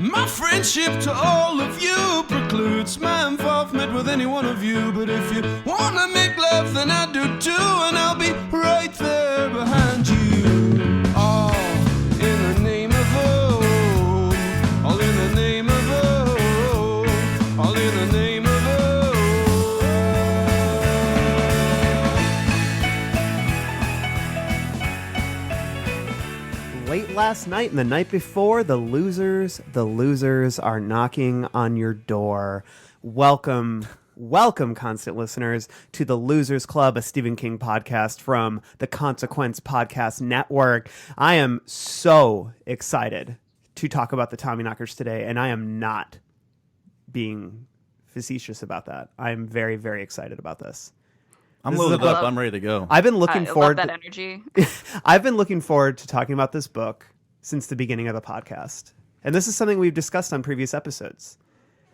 My friendship to all of you precludes my involvement with any one of you. But if you wanna make love, then I do too, and I'll be right there behind you. All in the name of oh, all in the name of oh, all in the name of Late last night and the night before, the losers are knocking on your door. Welcome, constant listeners, to the Losers Club, a Stephen King podcast from the Consequence Podcast Network. I am so excited to talk about the Tommyknockers today, and I am not being facetious about that. I am very, very excited about this. I'm loaded up. I'm ready to go. I've been looking forward to that energy. I've been looking forward to talking about this book since the beginning of the podcast. And this is something we've discussed on previous episodes.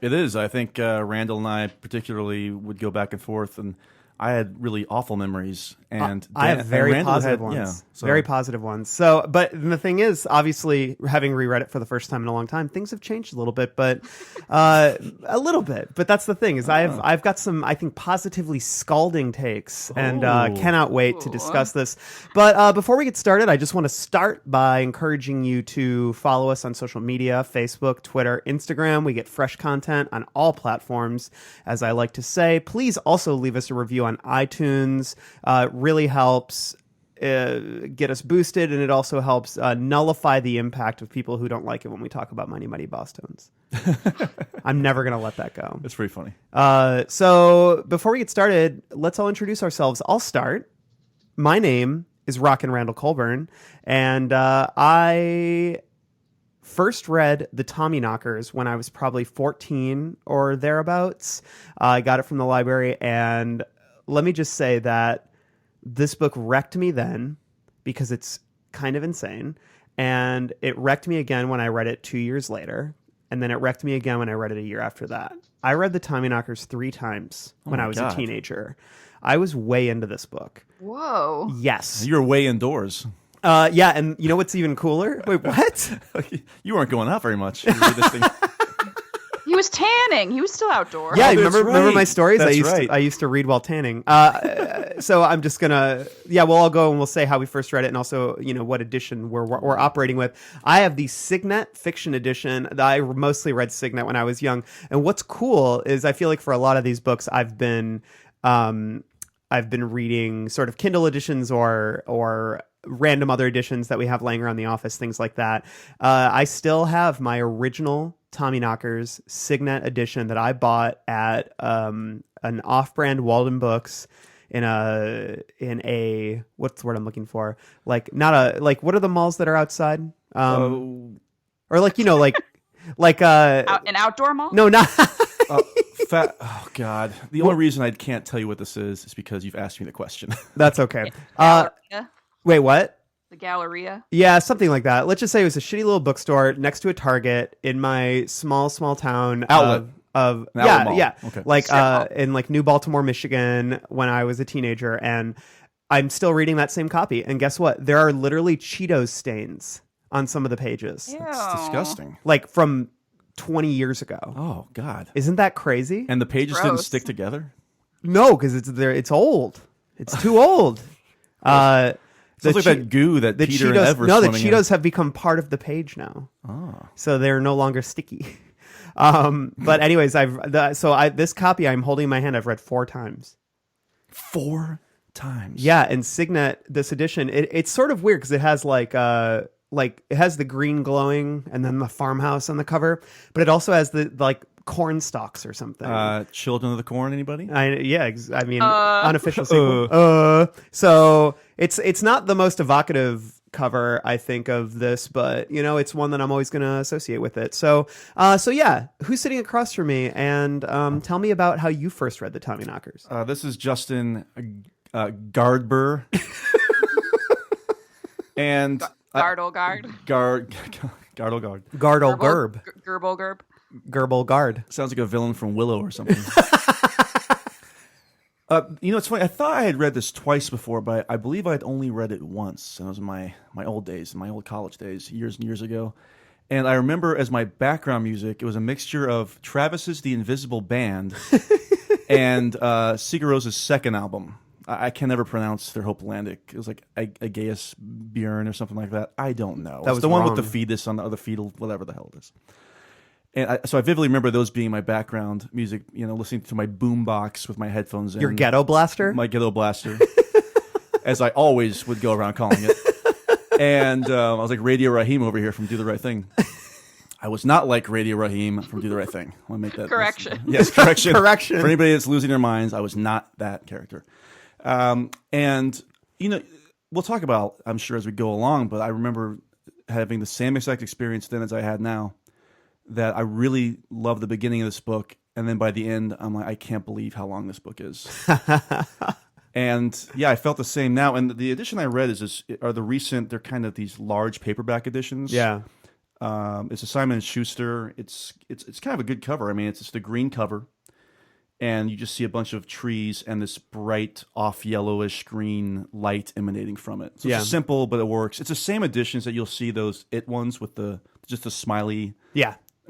It is. I think Randall and I particularly would go back and forth, and I had really awful memories. And I have very positive ones. Yeah, so. Very positive ones. So, but the thing is, obviously, having reread it for the first time in a long time, things have changed a little bit, but a little bit. But that's the thing is, I've got some, I think, positively scalding takes, and cannot wait to discuss this. But before we get started, I just want to start by encouraging you to follow us on social media: Facebook, Twitter, Instagram. We get fresh content on all platforms, as I like to say. Please also leave us a review on iTunes. Really helps get us boosted, and it also helps nullify the impact of people who don't like it when we talk about Mighty Mighty Boss Tones. I'm never going to let that go. It's pretty funny. So before we get started, let's all introduce ourselves. I'll start. My name is Rockin' Randall Colburn, and I first read the Tommyknockers when I was probably 14 or thereabouts. I got it from the library, and let me just say that this book wrecked me then because it's kind of insane. And it wrecked me again when I read it 2 years later. And then it wrecked me again when I read it a year after that. I read the Tommyknockers 3 times when I was a teenager. I was way into this book. Whoa. Yes. You were way indoors. Yeah, and you know what's even cooler? Wait, what? You weren't going out very much. You read this thing. He was tanning. He was still outdoors. Yeah, remember my stories? That's I used to read while tanning. So I'm just gonna, we'll all go and we'll say how we first read it, and also, what edition we're operating with. I have the Signet fiction edition. I mostly read Signet when I was young, and what's cool is I feel like for a lot of these books, I've been reading sort of Kindle editions or random other editions that we have laying around the office, things like that. I still have my original Tommyknockers Signet edition that I bought at an off-brand Walden Books in a what's the word I'm looking for? What are the malls that are outside? Or An outdoor mall? No, not Oh God! The only reason I can't tell you what this is because you've asked me the question. That's okay. Galleria? Wait, what? The Galleria? Yeah, something like that. Let's just say it was a shitty little bookstore next to a Target in my small town outlet. Okay. In New Baltimore, Michigan, when I was a teenager, and I'm still reading that same copy. And guess what? There are literally Cheetos stains on some of the pages. Ew. That's disgusting. Like from 20 years ago. Oh God! Isn't that crazy? And the pages didn't stick together? No, because it's old. It's too old. Sounds like that goo that Peter and Ev were No, the swimming Cheetos have become part of the page now. Oh. So they're no longer sticky. But anyways, this copy I'm holding in my hand, I've read 4 times. 4 times? Yeah, and Signet, this edition, it's sort of weird because it has it has the green glowing and then the farmhouse on the cover, but it also has the corn stalks or something. Children of the Corn, anybody? Unofficial sequel. So it's not the most evocative cover, I think, of this, but it's one that I'm always going to associate with it. So yeah, who's sitting across from me? And tell me about how you first read the Tommyknockers. This is Justin Gardber. And Gardle Gard. Gardle Gard. Gardle Gerb. Gerbil Gerb. Gerbil Guard. Sounds like a villain from Willow or something. It's funny. I thought I had read this twice before, but I believe I'd only read it once. And it was in my old days, my old college days, years and years ago. And I remember as my background music, it was a mixture of Travis's The Invisible Band and Sigur Rós's second album. I can never pronounce their Hopelandic. It was like Aegeus Björn or something like that. I don't know. That was the one with wrong. the fetus on the other fetal, whatever the hell it is. And so I vividly remember those being my background music, listening to my boombox with my headphones in. Your ghetto blaster? My ghetto blaster. As I always would go around calling it. And I was like Radio Raheem over here from Do the Right Thing. I was not like Radio Raheem from Do the Right Thing. I want to make that Correction. Yes, correction. Correction. For anybody that's losing their minds, I was not that character. And we'll talk about, I'm sure, as we go along, but I remember having the same exact experience then as I had now, that I really loved the beginning of this book, and then by the end, I'm like, I can't believe how long this book is. And yeah, I felt the same now. And the edition I read they're kind of these large paperback editions. Yeah. It's a Simon & Schuster. It's kind of a good cover. I mean, it's the green cover, and you just see a bunch of trees and this bright off yellowish green light emanating from it. So it's simple, but it works. It's the same editions that you'll see those It ones with just a smiley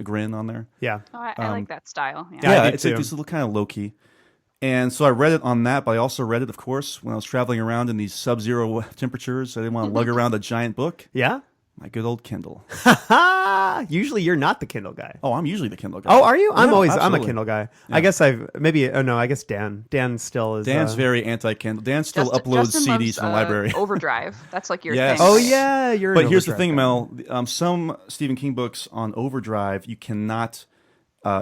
grin on there. Yeah. Oh, I like that style. Yeah. Yeah, I do it's too. a little kind of low key. And so I read it on that, but I also read it, of course, when I was traveling around in these sub-zero temperatures. I didn't want to lug around a giant book. Yeah? My good old Kindle. Usually you're not the Kindle guy. Oh, I'm usually the Kindle guy. Oh, are you? I'm a absolutely. Kindle guy. Yeah. I guess I guess Dan still is. Dan's very anti-Kindle. Dan still uploads Justin CDs loves, from the library. Overdrive. That's like your Yes. thing. Oh right? yeah, you're. But an here's the Overdrive thing, guy. Mel. Some Stephen King books on Overdrive, you cannot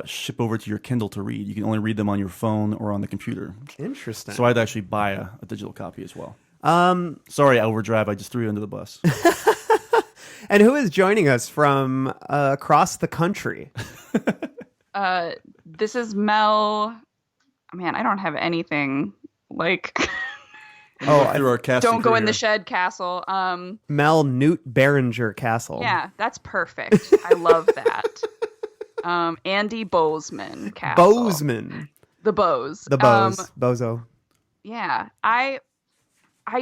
ship over to your Kindle to read. You can only read them on your phone or on the computer. Interesting. So I'd actually buy a digital copy as well. Sorry, Overdrive. I just threw you under the bus. And who is joining us from across the country? This is Mel. Man, I don't have anything like. Through our casting Don't go in career. the shed castle. Mel Newt Behringer Castle. Yeah, that's perfect. I love that. Andy Bozeman Castle. Bozeman. The Bose. The Bose. Bozo. Yeah, I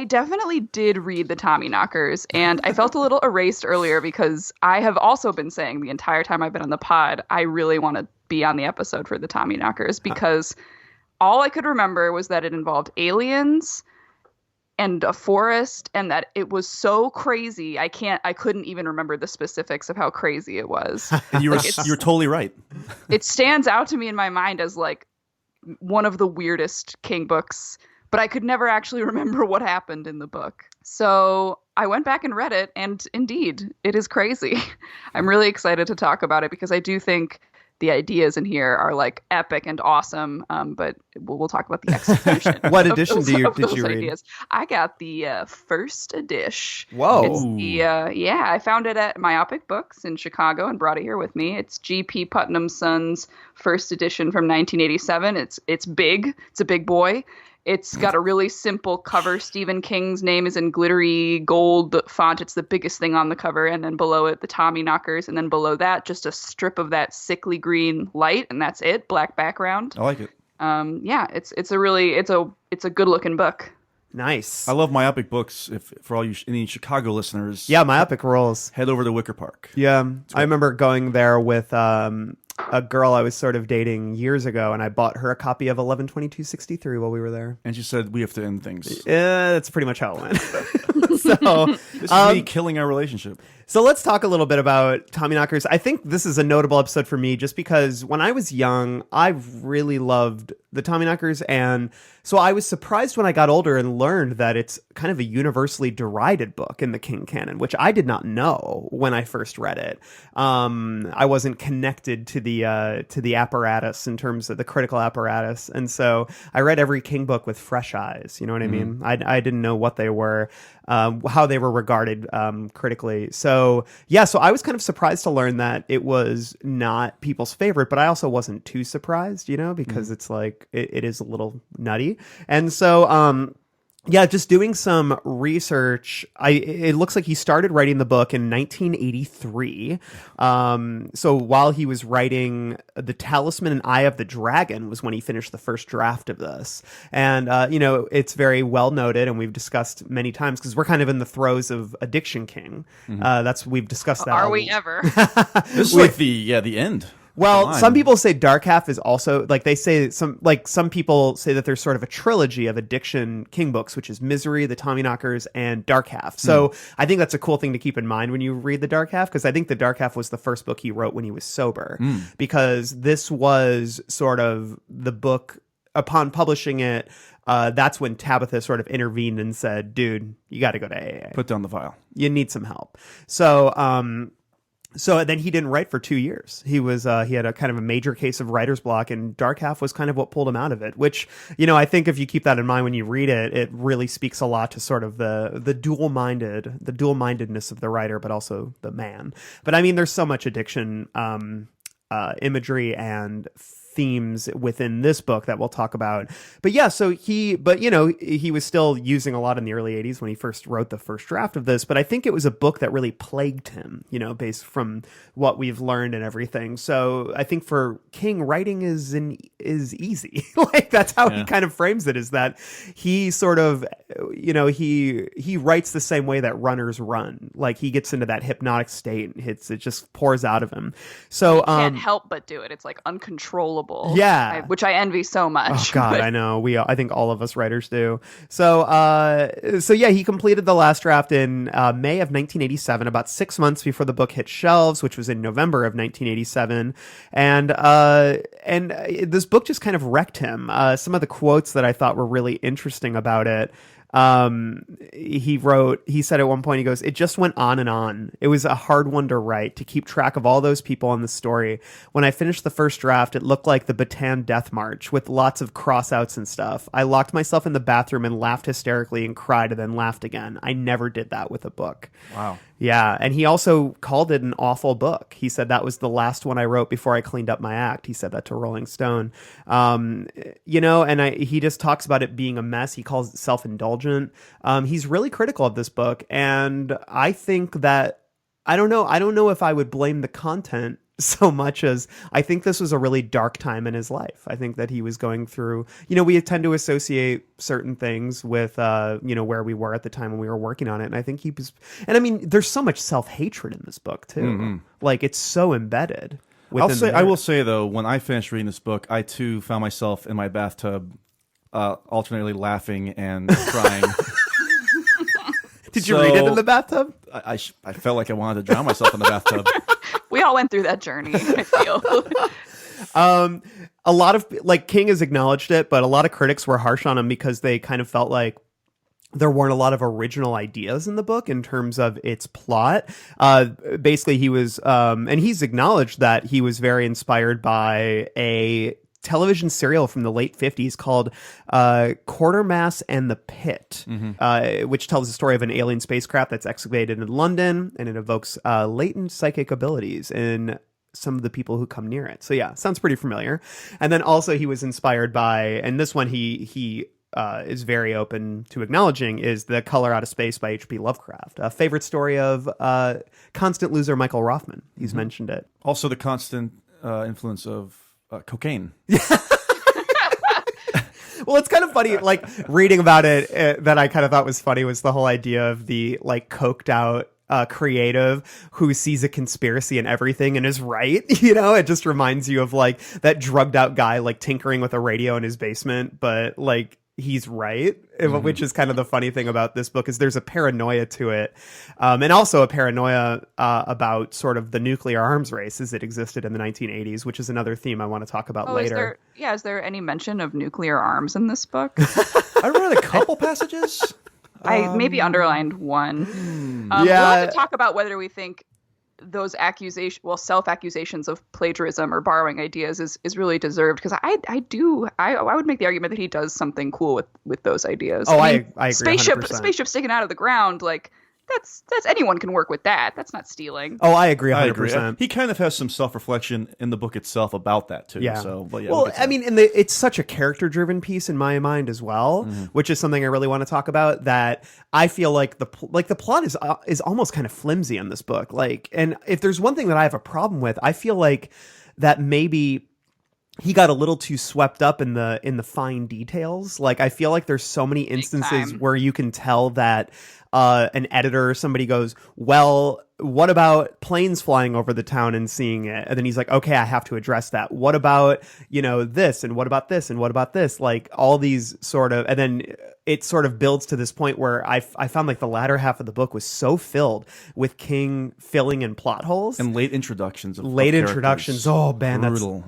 definitely did read the Tommyknockers, and I felt a little erased earlier because I have also been saying the entire time I've been on the pod, I really want to be on the episode for the Tommyknockers because all I could remember was that it involved aliens and a forest, and that it was so crazy. I couldn't even remember the specifics of how crazy it was. And you're totally right. It stands out to me in my mind as like one of the weirdest King books, but I could never actually remember what happened in the book. So I went back and read it, and indeed, it is crazy. I'm really excited to talk about it because I do think the ideas in here are like epic and awesome, but we'll talk about the execution. What edition did you read? Ideas. I got the first edition. Whoa. It's the, I found it at Myopic Books in Chicago and brought it here with me. It's G.P. Putnam Son's first edition from 1987. It's big. It's a big boy. It's got a really simple cover. Stephen King's name is in glittery gold font. It's the biggest thing on the cover. And then below it, the Tommyknockers. And then below that, just a strip of that sickly green light. And that's it. Black background. I like it. It's a good looking book. Nice. I love Myopic Books. For all you any Chicago listeners, Yeah, Myopic rolls. head over to Wicker Park. Yeah, I remember going there with a girl I was sort of dating years ago, and I bought her a copy of 11/22/63 while we were there. And she said, we have to end things. That's pretty much how it went. So, This is me killing our relationship. so let's talk a little bit about Tommyknockers. I think this is a notable episode for me just because when I was young, I really loved the Tommyknockers, and so I was surprised when I got older and learned that it's kind of a universally derided book in the King canon, which I did not know when I first read it. I wasn't connected to the apparatus in terms of the critical apparatus, and so I read every King book with fresh eyes. You know what I mean? I didn't know what they were, how they were regarded critically. So I was kind of surprised to learn that it was not people's favorite, but I also wasn't too surprised, because it's like it is a little nutty, and so Yeah, just doing some research. It looks like he started writing the book in 1983. So while he was writing The Talisman and Eye of the Dragon was when he finished the first draft of this. And, it's very well noted, and we've discussed many times, because we're kind of in the throes of Addiction King. We've discussed that. Are we ever? This is like the end. Well, some people say Dark Half is also, like, they say some people say that there's sort of a trilogy of Addiction King books, which is Misery, the Tommyknockers, and Dark Half. So I think that's a cool thing to keep in mind when you read the Dark Half, because I think the Dark Half was the first book he wrote when he was sober, because this was sort of the book upon publishing it. That's when Tabitha sort of intervened and said, dude, you got to go to AA. Put down the vial. You need some help. So then he didn't write for 2 years. He had a kind of a major case of writer's block, and Dark Half was kind of what pulled him out of it, which, I think if you keep that in mind when you read it, it really speaks a lot to sort of the dual-mindedness of the writer, but also the man. But I mean, there's so much addiction imagery and themes within this book that we'll talk about. But yeah, he was still using a lot in the early 80s when he first wrote the first draft of this, but I think it was a book that really plagued him, based from what we've learned and everything. So I think for King, writing is easy. Like, that's how he kind of frames it, is that he sort of, he writes the same way that runners run. Like, he gets into that hypnotic state and it just pours out of him. So can't help but do it. It's like uncontrollable. Yeah, which I envy so much. Oh God, I know. I think all of us writers do. So yeah, he completed the last draft in May of 1987, about 6 months before the book hit shelves, which was in November of 1987. And this book just kind of wrecked him. Some of the quotes that I thought were really interesting about it. He said at one point, he goes, "It just went on and on. It was a hard one to write, to keep track of all those people in the story. When I finished the first draft, it looked like the Bataan Death March with lots of cross-outs and stuff. I locked myself in the bathroom and laughed hysterically and cried and then laughed again. I never did that with a book." Wow. Yeah, and he also called it an awful book. He said that was the last one I wrote before I cleaned up my act. He said that to Rolling Stone. He just talks about it being a mess. He calls it self-indulgent. He's really critical of this book, and I think that I don't know if I would blame the content so much as I think this was a really dark time in his life. I think that he was going through, we tend to associate certain things with, where we were at the time when we were working on it. And I think there's so much self-hatred in this book too. Mm-hmm. Like, it's so embedded. I will say though, when I finished reading this book, I too found myself in my bathtub, alternately laughing and crying. Did you read it in the bathtub? I felt like I wanted to drown myself in the bathtub. We all went through that journey, I feel. A lot of, King has acknowledged it, but a lot of critics were harsh on him because they kind of felt like there weren't a lot of original ideas in the book in terms of its plot. Basically, he was, and he's acknowledged that he was very inspired by a television serial from the late 50s called Quatermass and the Pit, which tells the story of an alien spacecraft that's excavated in London, and it evokes latent psychic abilities in some of the people who come near it. So yeah, sounds pretty familiar. And then also he was inspired by, and this one he is very open to acknowledging, is The Color Out of Space by H.P. Lovecraft, a favorite story of constant loser Michael Rothman. He's mentioned it. Also the constant influence of cocaine. Well, it's kind of funny, reading about it, that I kind of thought was funny was the whole idea of the coked out creative who sees a conspiracy in everything and is right. It just reminds you of that drugged out guy tinkering with a radio in his basement, but he's right, which is kind of the funny thing about this book, is there's a paranoia to it, and also a paranoia about sort of the nuclear arms race as it existed in the 1980s, which is another theme I want to talk about later. Is there any mention of nuclear arms in this book? I read a couple passages. I maybe underlined one. Yeah. We'll have to talk about whether we think those self-accusations of plagiarism or borrowing ideas is really deserved, because I would make the argument that he does something cool with those ideas. I agree. Spaceship 100%. sticking out of the ground, that's anyone can work with that. That's not stealing. Oh, I agree 100%. I agree. He kind of has some self-reflection in the book itself about that too. Yeah. So, but yeah, well, we'll I mean, it's such a character-driven piece in my mind as well, which is something I really want to talk about. That I feel like the plot is almost kind of flimsy in this book. Like, and if there's one thing that I have a problem with, I feel like that maybe he got a little too swept up in the fine details. Like, I feel like there's so many instances where you can tell that an editor or somebody goes, well, what about planes flying over the town and seeing it? And then he's like, okay, I have to address that. What about, this? And what about this? And what about this? Like, all these sort of, and then it sort of builds to this point where I found like the latter half of the book was so filled with King filling in plot holes and late introductions. Oh man,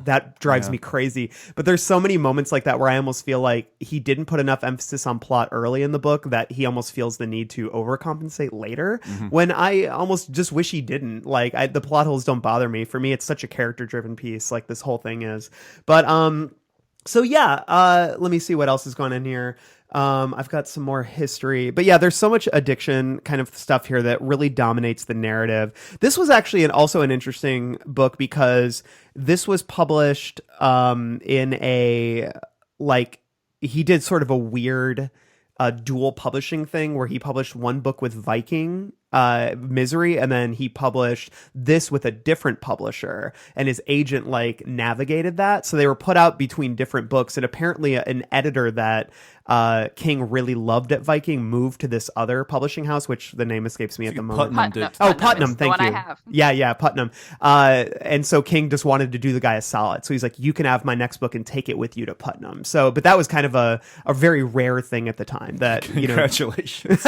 that drives me crazy. But there's so many moments like that where I almost feel like he didn't put enough emphasis on plot early in the book that he almost feels the need to overcompensate later. When I almost just wish he didn't. Like, the plot holes don't bother me. For me, it's such a character-driven piece, like this whole thing is. But so yeah, let me see what else is going on here. I've got some more history, but yeah, there's so much addiction kind of stuff here that really dominates the narrative. This was actually also an interesting book because this was published in a, like, he did sort of a weird dual publishing thing where he published one book with Viking, Misery, and then he published this with a different publisher, and his agent like navigated that, so they were put out between different books. And apparently an editor that King really loved at Viking moved to this other publishing house, which the name escapes me at the moment. Putnam, thank you. Yeah, Putnam. And so King just wanted to do the guy a solid, so he's like, you can have my next book and take it with you to Putnam. So, but that was kind of a very rare thing at the time that, Congratulations.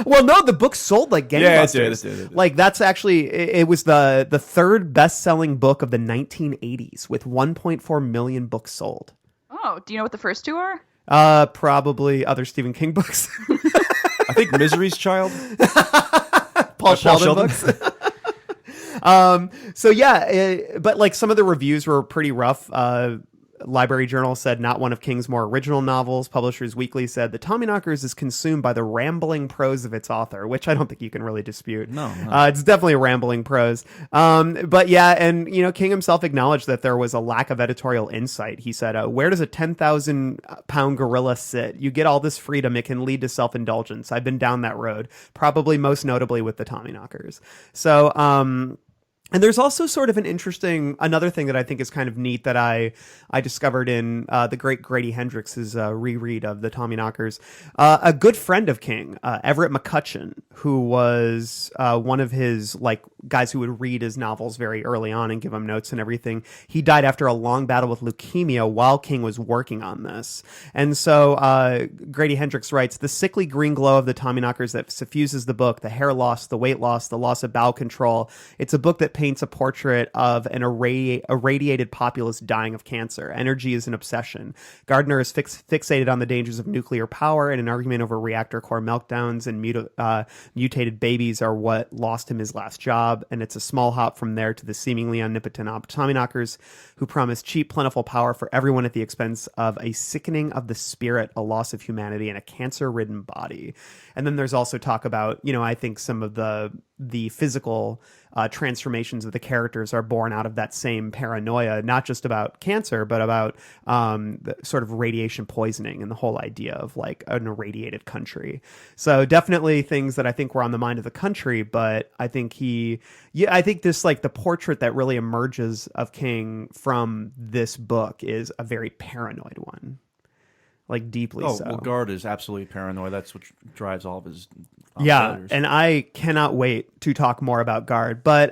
Well, no, the book sold like gangbusters. Yeah, it did. Like, that's actually, it was the third best-selling book of the 1980s with 1.4 million books sold. Oh, do you know what the first two are? Probably other Stephen King books. I think Misery's Child. Paul Sheldon books. So yeah, but like some of the reviews were pretty rough. Library Journal said not one of King's more original novels. Publishers Weekly said the Tommyknockers is consumed by the rambling prose of its author, which I don't think you can really dispute. No. It's definitely a rambling prose. But yeah, and King himself acknowledged that there was a lack of editorial insight. He said, where does a 10,000-pound gorilla sit? You get all this freedom, it can lead to self-indulgence. I've been down that road, probably most notably with the Tommyknockers. So, and there's also sort of another thing that I think is kind of neat that I discovered in the great Grady Hendrix's reread of the Tommyknockers. A good friend of King, Everett McCutcheon, who was one of his guys who would read his novels very early on and give him notes and everything. He died after a long battle with leukemia while King was working on this. And so Grady Hendrix writes, the sickly green glow of the Tommyknockers that suffuses the book, the hair loss, the weight loss, the loss of bowel control. It's a book that paints a portrait of an irradiated populace dying of cancer. Energy is an obsession. Gardner is fixated on the dangers of nuclear power, and an argument over reactor core meltdowns and mutated babies are what lost him his last job. And it's a small hop from there to the seemingly omnipotent Tommyknockers who promise cheap, plentiful power for everyone at the expense of a sickening of the spirit, a loss of humanity, and a cancer-ridden body. And then there's also talk about, I think some of the physical transformations of the characters are born out of that same paranoia, not just about cancer, but about the sort of radiation poisoning and the whole idea of like an irradiated country. So definitely things that I think were on the mind of the country, but I think I think this, like, the portrait that really emerges of King from this book is a very paranoid one. Like, deeply so. Well, Guard is absolutely paranoid. That's what drives all of his failures. And I cannot wait to talk more about Guard. But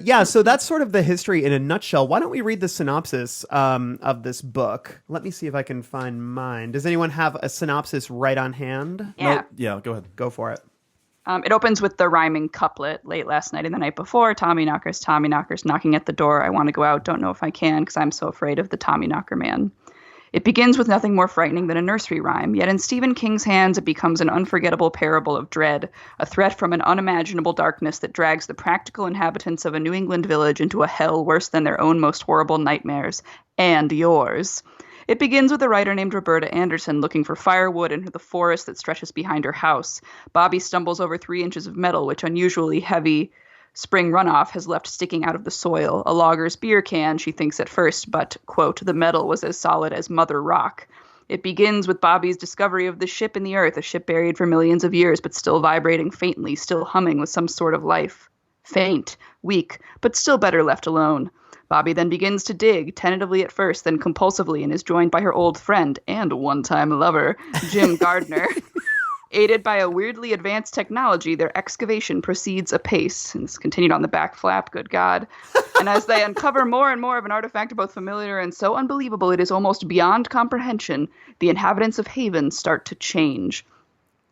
yeah, so that's sort of the history in a nutshell. Why don't we read the synopsis of this book? Let me see if I can find mine. Does anyone have a synopsis right on hand? Yeah. Nope. Yeah, go ahead. Go for it. It opens with the rhyming couplet, late last night and the night before, Tommyknockers knocking at the door. I want to go out, don't know if I can, because I'm so afraid of the Tommyknocker man. It begins with nothing more frightening than a nursery rhyme, yet in Stephen King's hands it becomes an unforgettable parable of dread, a threat from an unimaginable darkness that drags the practical inhabitants of a New England village into a hell worse than their own most horrible nightmares, and yours. It begins with a writer named Roberta Anderson looking for firewood in the forest that stretches behind her house. Bobby stumbles over 3 inches of metal, which unusually heavy spring runoff has left sticking out of the soil. A logger's beer can, she thinks at first, but, quote, the metal was as solid as Mother Rock. It begins with Bobby's discovery of the ship in the earth, a ship buried for millions of years, but still vibrating faintly, still humming with some sort of life. Faint, weak, but still better left alone. Bobby then begins to dig, tentatively at first, then compulsively, and is joined by her old friend and one-time lover, Jim Gardner. Aided by a weirdly advanced technology, their excavation proceeds apace. And it's continued on the back flap, good God. And as they uncover more and more of an artifact both familiar and so unbelievable it is almost beyond comprehension, the inhabitants of Haven start to change.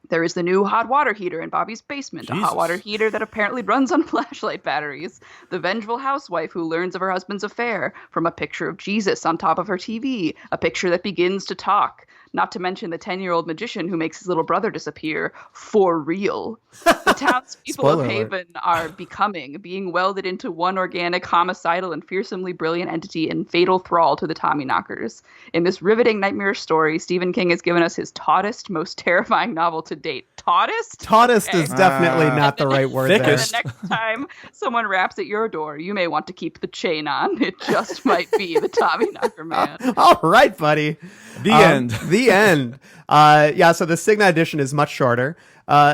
There is the new hot water heater in Bobby's basement, Jesus. a hot water heater that apparently runs on flashlight batteries. The vengeful housewife who learns of her husband's affair from a picture of Jesus on top of her TV, a picture that begins to talk. Not to mention the 10-year-old magician who makes his little brother disappear for real. The townspeople of Spoiler Haven are being welded into one organic, homicidal, and fearsomely brilliant entity in fatal thrall to the Tommyknockers. In this riveting nightmare story, Stephen King has given us his tautest, most terrifying novel to date. Tautest? Tautest Okay. is definitely not the right word there. thickest. The next time someone raps at your door, you may want to keep the chain on. It just might be the Tommyknocker man. All right, buddy. The end. The end. So the Signa edition is much shorter.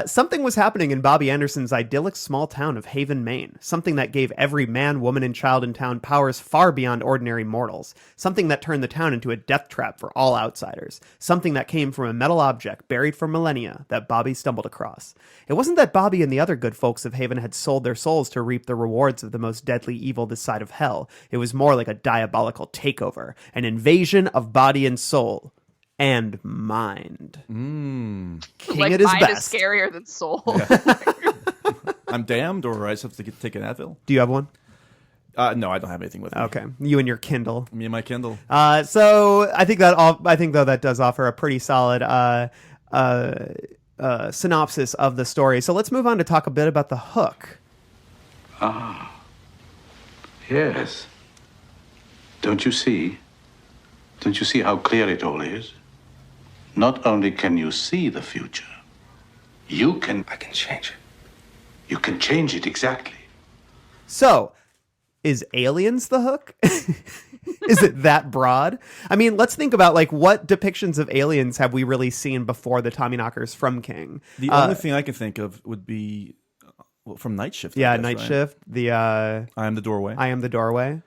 Something was happening in Bobby Anderson's idyllic small town of Haven, Maine. Something that gave every man, woman, and child in town powers far beyond ordinary mortals. Something that turned the town into a death trap for all outsiders. Something that came from a metal object buried for millennia that Bobby stumbled across. It wasn't that Bobby and the other good folks of Haven had sold their souls to reap the rewards of the most deadly evil this side of hell. It was more like a diabolical takeover, an invasion of body and soul. And mind. King Like at his mind is best. scarier than soul. I'm damned, or I just have to take an Advil. Do you have one? No, I don't have anything with me. Okay, you and your Kindle. Me and my Kindle. So I think that does offer a pretty solid synopsis of the story. So let's move on to talk a bit about the hook. Yes. Don't you see? Don't you see how clear it all is? Not only can you see the future, I can change it. You can change it, exactly. So, is aliens the hook? Is it that broad? I mean, let's think about like what depictions of aliens have we really seen before the Tommyknockers from King? The only thing I can think of would be from Night Shift. Yeah, I guess, Night right? Shift. The I Am the Doorway. I Am the Doorway.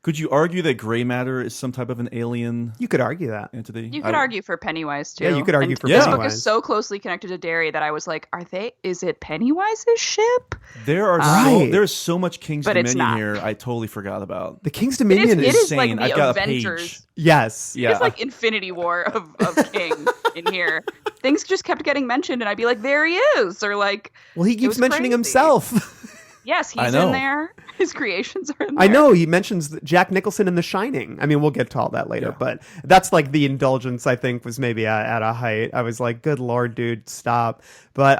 Could you argue that gray matter is some type of an alien You could argue that. entity? You could argue for Pennywise too. Yeah, you could argue And for this book Pennywise. is so closely connected to Derry that I was like, is it Pennywise's ship? There are Right. there's so much King's But it's Dominion not. here. I totally forgot about. The King's It Dominion is is like insane. the I've got a Avengers. page. yes. Yeah, It's like Infinity War of King in here. Things just kept getting mentioned, and I'd be like, there he is, or like, Well, he it keeps was mentioning crazy. himself. Yes, I he's know. in there. His creations are in there. I know he mentions Jack Nicholson in The Shining. I mean, we'll get to all that later, Yeah. but that's like the indulgence I think was maybe at a height. I was like, "Good Lord, dude, stop!" But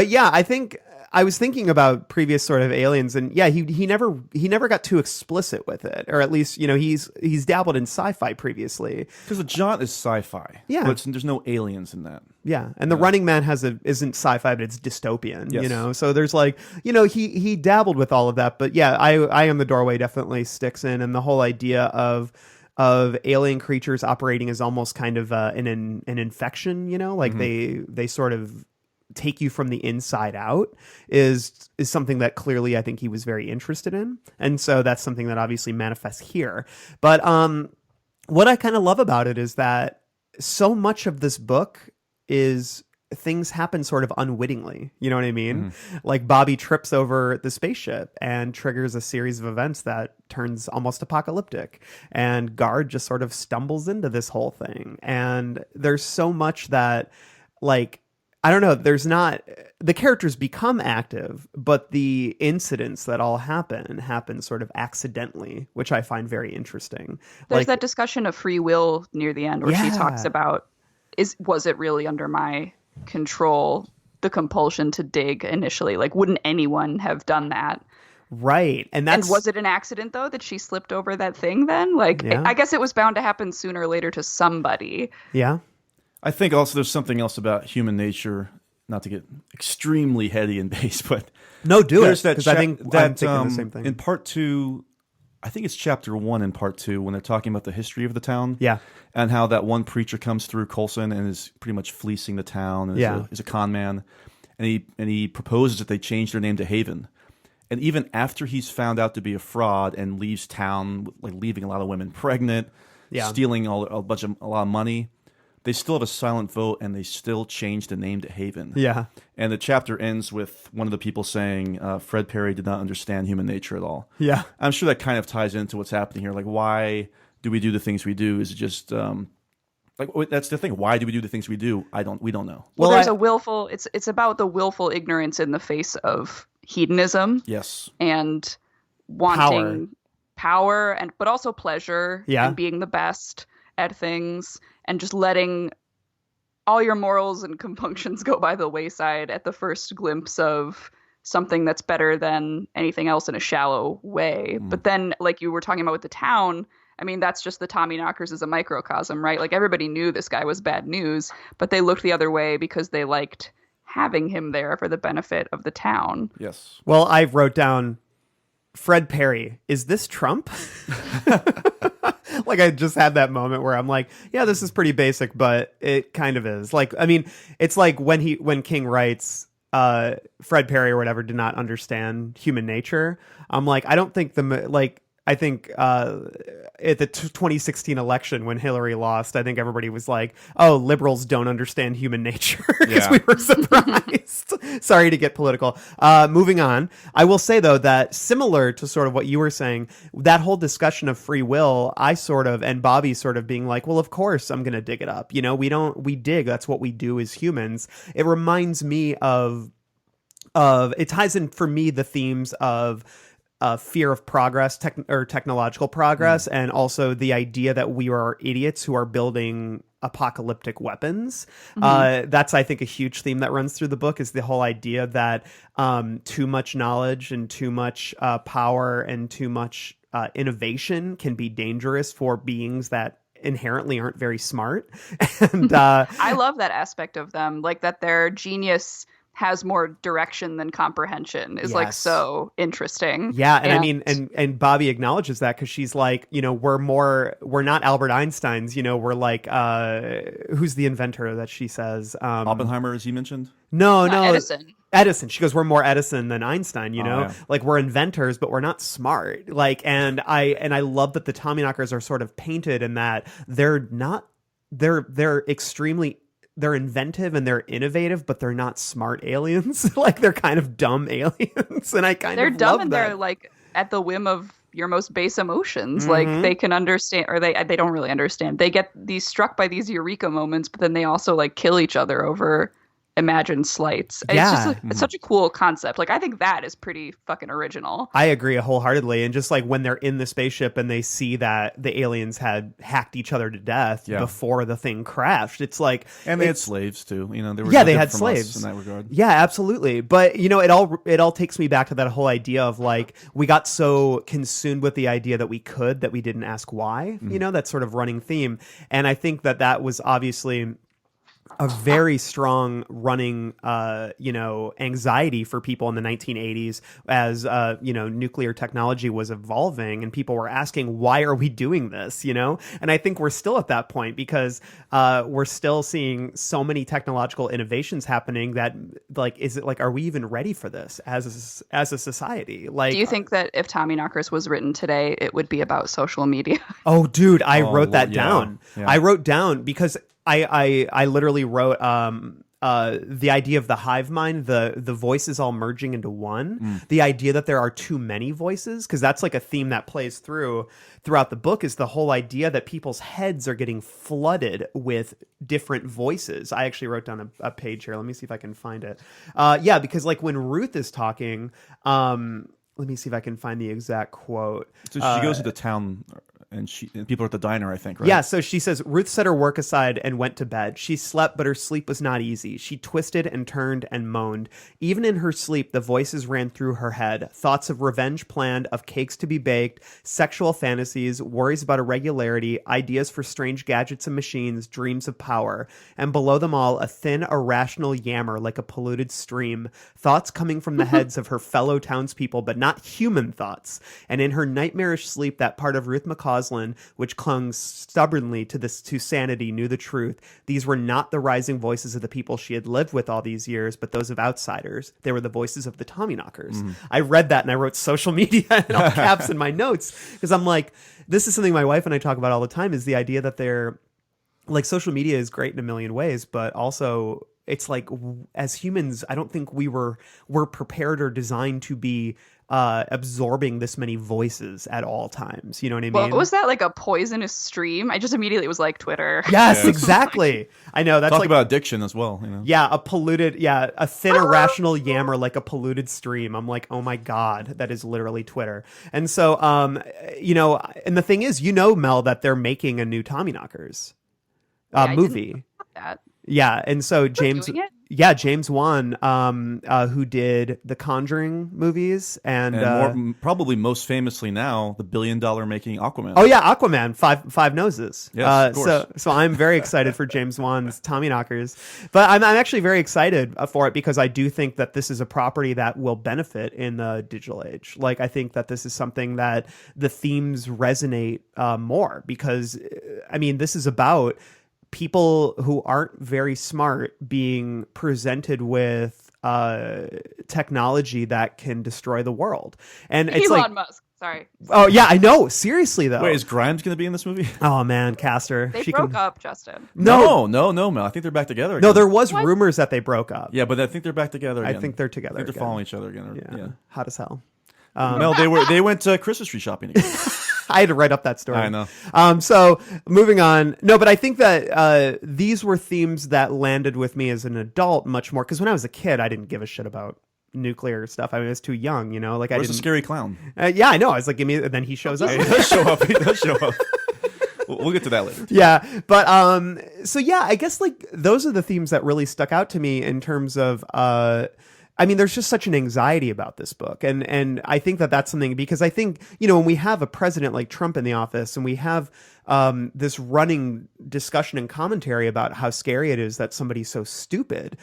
yeah, I think I was thinking about previous sort of aliens, and yeah, he never got too explicit with it, or at least he's dabbled in sci-fi previously. because the Jaunt is sci-fi. Yeah. but there's no aliens in that. Yeah, and the Running Man isn't sci-fi, but it's dystopian. Yes. So there's like he dabbled with all of that, but yeah, I Am the Doorway definitely sticks in, and the whole idea of alien creatures operating as almost kind of an infection. Like they sort of take you from the inside out is something that clearly I think he was very interested in, and so that's something that obviously manifests here. But what I kind of love about it is that so much of this book is things happen sort of unwittingly. You know what I mean? Like Bobby trips over the spaceship and triggers a series of events that turns almost apocalyptic, and Guard just sort of stumbles into this whole thing. And there's so much that, like, I don't know, the characters become active, but the incidents that all happen sort of accidentally, which I find very interesting. There's Like, that discussion of free will near the end where she Yeah. talks about was it really under my control, the compulsion to dig initially? Like, wouldn't anyone have done that? Right. And And was it an accident though that she slipped over that thing then? Like, Yeah. I guess it was bound to happen sooner or later to somebody. yeah. I think also there's something else about human nature, not to get extremely heady and base, but No, do it. there's that Because I think I'm thinking the um, same thing. in part 2. I think it's chapter 1 in part 2 when they're talking about the history of the town. Yeah. And how that one preacher comes through Colson and is pretty much fleecing the town and is a con man. And he proposes that they change their name to Haven. And even after he's found out to be a fraud and leaves town, like leaving a lot of women pregnant, stealing a lot of money, they still have a silent vote and they still change the name to Haven. Yeah. And the chapter ends with one of the people saying Fred Perry did not understand human nature at all. Yeah. I'm sure that kind of ties into what's happening here. Like, why do we do the things we do? Is it just like that's the thing? Why do we do the things we do? We don't know. Well, there's a willful. It's about the willful ignorance in the face of hedonism. Yes. And wanting power and but also pleasure and being the best at things and just letting all your morals and compunctions go by the wayside at the first glimpse of something that's better than anything else in a shallow way. But then, like you were talking about with the town, I mean, that's just the Tommyknockers as a microcosm, right? Like everybody knew this guy was bad news, but they looked the other way because they liked having him there for the benefit of the town. Yes. Well, I wrote down Fred Perry. Is this Trump? Like I just had that moment where I'm like, yeah, this is pretty basic, but it kind of is. Like, I mean, it's like when King writes, Fred Perry or whatever did not understand human nature. I'm like, I don't think I think at the 2016 election when Hillary lost, I think everybody was like, oh, liberals don't understand human nature because we were surprised. Sorry to get political. Moving on. I will say, though, that similar to sort of what you were saying, that whole discussion of free will, I sort of, and Bobby sort of being like, well, of course I'm going to dig it up. You know, we dig. That's what we do as humans. It reminds me of it ties in for me the themes of fear of progress, technological progress, and also the idea that we are idiots who are building apocalyptic weapons. That's, I think, a huge theme that runs through the book is the whole idea that too much knowledge and too much power and too much innovation can be dangerous for beings that inherently aren't very smart. And I love that aspect of them, like that their genius has more direction than comprehension is like so interesting. Yeah. And I mean, and Bobby acknowledges that because she's like, you know, we're not Albert Einsteins, you know, we're like, who's the inventor that she says? Oppenheimer, as you mentioned? No. Edison. She goes, we're more Edison than Einstein, you know, like we're inventors, but we're not smart. Like, and I love that the Tommyknockers are sort of painted in that they're extremely, they're inventive and they're innovative, but they're not smart aliens. Like they're kind of dumb aliens. And they're dumb love and that. they're like at the whim of your most base emotions. Like they can understand, or they don't really understand. They get struck by these eureka moments, but then they also like kill each other over imagined slights. It's just it's such a cool concept. Like I think that is pretty fucking original. I agree wholeheartedly. And just like when they're in the spaceship and they see that the aliens had hacked each other to death before the thing crashed, it's like, and they had slaves too. You know, they were they had slaves in that regard. Yeah, absolutely. But you know, it all takes me back to that whole idea of like we got so consumed with the idea that we didn't ask why. You know, that sort of running theme. And I think that was obviously a very strong running, anxiety for people in the 1980s as, nuclear technology was evolving and people were asking, why are we doing this? You know? And I think we're still at that point because we're still seeing so many technological innovations happening that like, is it like, are we even ready for this as a society? Like, do you think that if Tommyknockers was written today, it would be about social media? Oh, dude, I wrote that down. Yeah. I wrote down because I literally wrote the idea of the hive mind, the voices all merging into one, the idea that there are too many voices, because that's like a theme that plays throughout the book, is the whole idea that people's heads are getting flooded with different voices. I actually wrote down a page here. Let me see if I can find it. Because like when Ruth is talking, let me see if I can find the exact quote. So she goes to the town and people are at the diner, I think, right? Yeah, so she says, Ruth set her work aside and went to bed. She slept, but her sleep was not easy. She twisted and turned and moaned. Even in her sleep, the voices ran through her head. Thoughts of revenge planned, of cakes to be baked, sexual fantasies, worries about irregularity, ideas for strange gadgets and machines, dreams of power. And below them all, a thin, irrational yammer like a polluted stream. Thoughts coming from the heads of her fellow townspeople, but not human thoughts. And in her nightmarish sleep, that part of Ruth McCausland, which clung stubbornly to sanity, knew the truth. These were not the rising voices of the people she had lived with all these years, but those of outsiders. They were the voices of the Tommyknockers. I read that and I wrote social media in all caps in my notes because I'm like, this is something my wife and I talk about all the time, is the idea that they're like, social media is great in a million ways, but also it's like, as humans, I don't think we're prepared or designed to be absorbing this many voices at all times. You know what I mean? Well, was that like a poisonous stream? I just immediately was like Twitter. Yes, exactly. I know that's Talk like about addiction as well. You know? yeah, a thin irrational yammer like a polluted stream. I'm like, oh my God, that is literally Twitter. And so, and the thing is, Mel, that they're making a new Tommyknockers Yeah, I movie. didn't know that. Yeah, and so James doing it? James Wan, who did the Conjuring movies and probably most famously now, the $1 billion making Aquaman. oh yeah, Aquaman, five noses. Yes, of course. So I'm very excited for James Wan's Tommyknockers, but I'm actually very excited for it because I do think that this is a property that will benefit in the digital age. Like, I think that this is something that the themes resonate more because, I mean, this is about people who aren't very smart being presented with technology that can destroy the world. And it's Elon like, Musk. Sorry. oh yeah, I know. Seriously though. Wait, is Grimes going to be in this movie? Oh man, Castor. They broke up, Justin. No, no, Mel. I think they're back together again. no. There was What? rumors that they broke up. Yeah, but I think they're back together again. I think they're together I think they're again. following each other again. Yeah, hot as hell. Mel, they went Christmas tree shopping again. I had to write up that story. I know. So moving on. No, but I think that these were themes that landed with me as an adult much more because when I was a kid, I didn't give a shit about nuclear stuff. I mean, I was too young, you know. Like, Where's I didn't. the scary clown? Yeah, I know. I was like, give me. And then he shows up. He does show up. He does show up. We'll get to that later. Yeah, but so yeah, I guess like those are the themes that really stuck out to me in terms of I mean, there's just such an anxiety about this book. And I think that that's something because I think, when we have a president like Trump in the office and we have this running discussion and commentary about how scary it is that somebody so stupid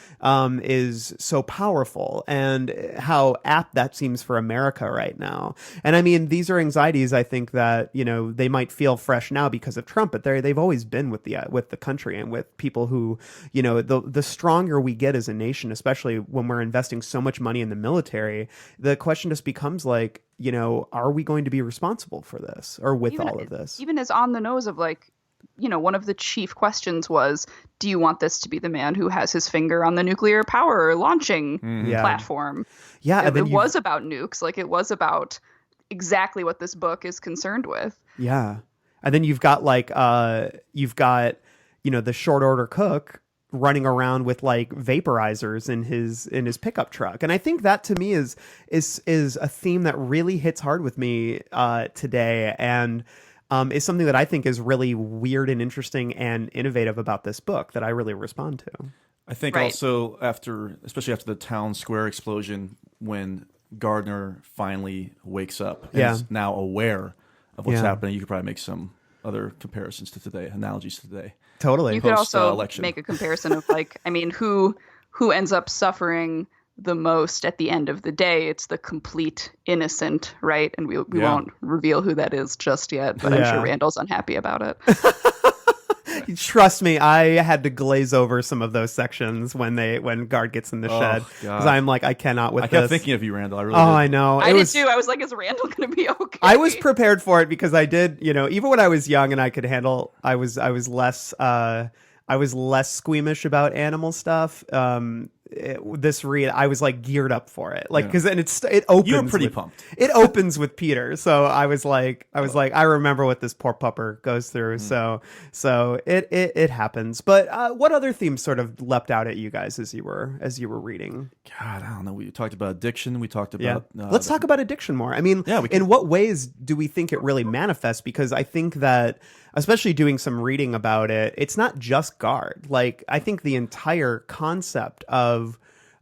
is so powerful and how apt that seems for America right now. And I mean, these are anxieties I think that, they might feel fresh now because of Trump, but they've always been with the country and with people who, the stronger we get as a nation, especially when we're investing so much money in the military, the question just becomes like, are we going to be responsible for this or with all of this? Even as on the nose of like, one of the chief questions was, do you want this to be the man who has his finger on the nuclear power launching platform? Yeah. It was about nukes. Like, it was about exactly what this book is concerned with. Yeah. And then you've got like, the short order cook running around with like vaporizers in his pickup truck. And I think that to me is a theme that really hits hard with me today and is something that I think is really weird and interesting and innovative about this book that I really respond to. I think Right. also especially after the town square explosion, when Gardner finally wakes up and is now aware of what's happening, you could probably make some other comparisons to today, analogies to today. Totally. You could also Post-election. make a comparison of like, I mean, who ends up suffering the most at the end of the day? It's the complete innocent, right? And we won't reveal who that is just yet, but I'm sure Randall's unhappy about it. Trust me, I had to glaze over some of those sections when Guard gets in the shed because I'm like, I cannot with I this. kept thinking of you, Randall. I really Oh, did. I know. I did too. I was like, is Randall going to be okay? I was prepared for it because I did, even when I was young and I could handle, I was less squeamish about animal stuff. this read, I was like geared up for it, like because and it opens. You were pretty with, pumped. It opens with Peter, so I was like, I remember what this poor pupper goes through. So it happens. But what other themes sort of leapt out at you guys as you were reading? God, I don't know. We talked about addiction. We talked about. Let's talk about addiction more. I mean, in what ways do we think it really manifests? Because I think that, especially doing some reading about it, it's not just Guard. Like, I think the entire concept of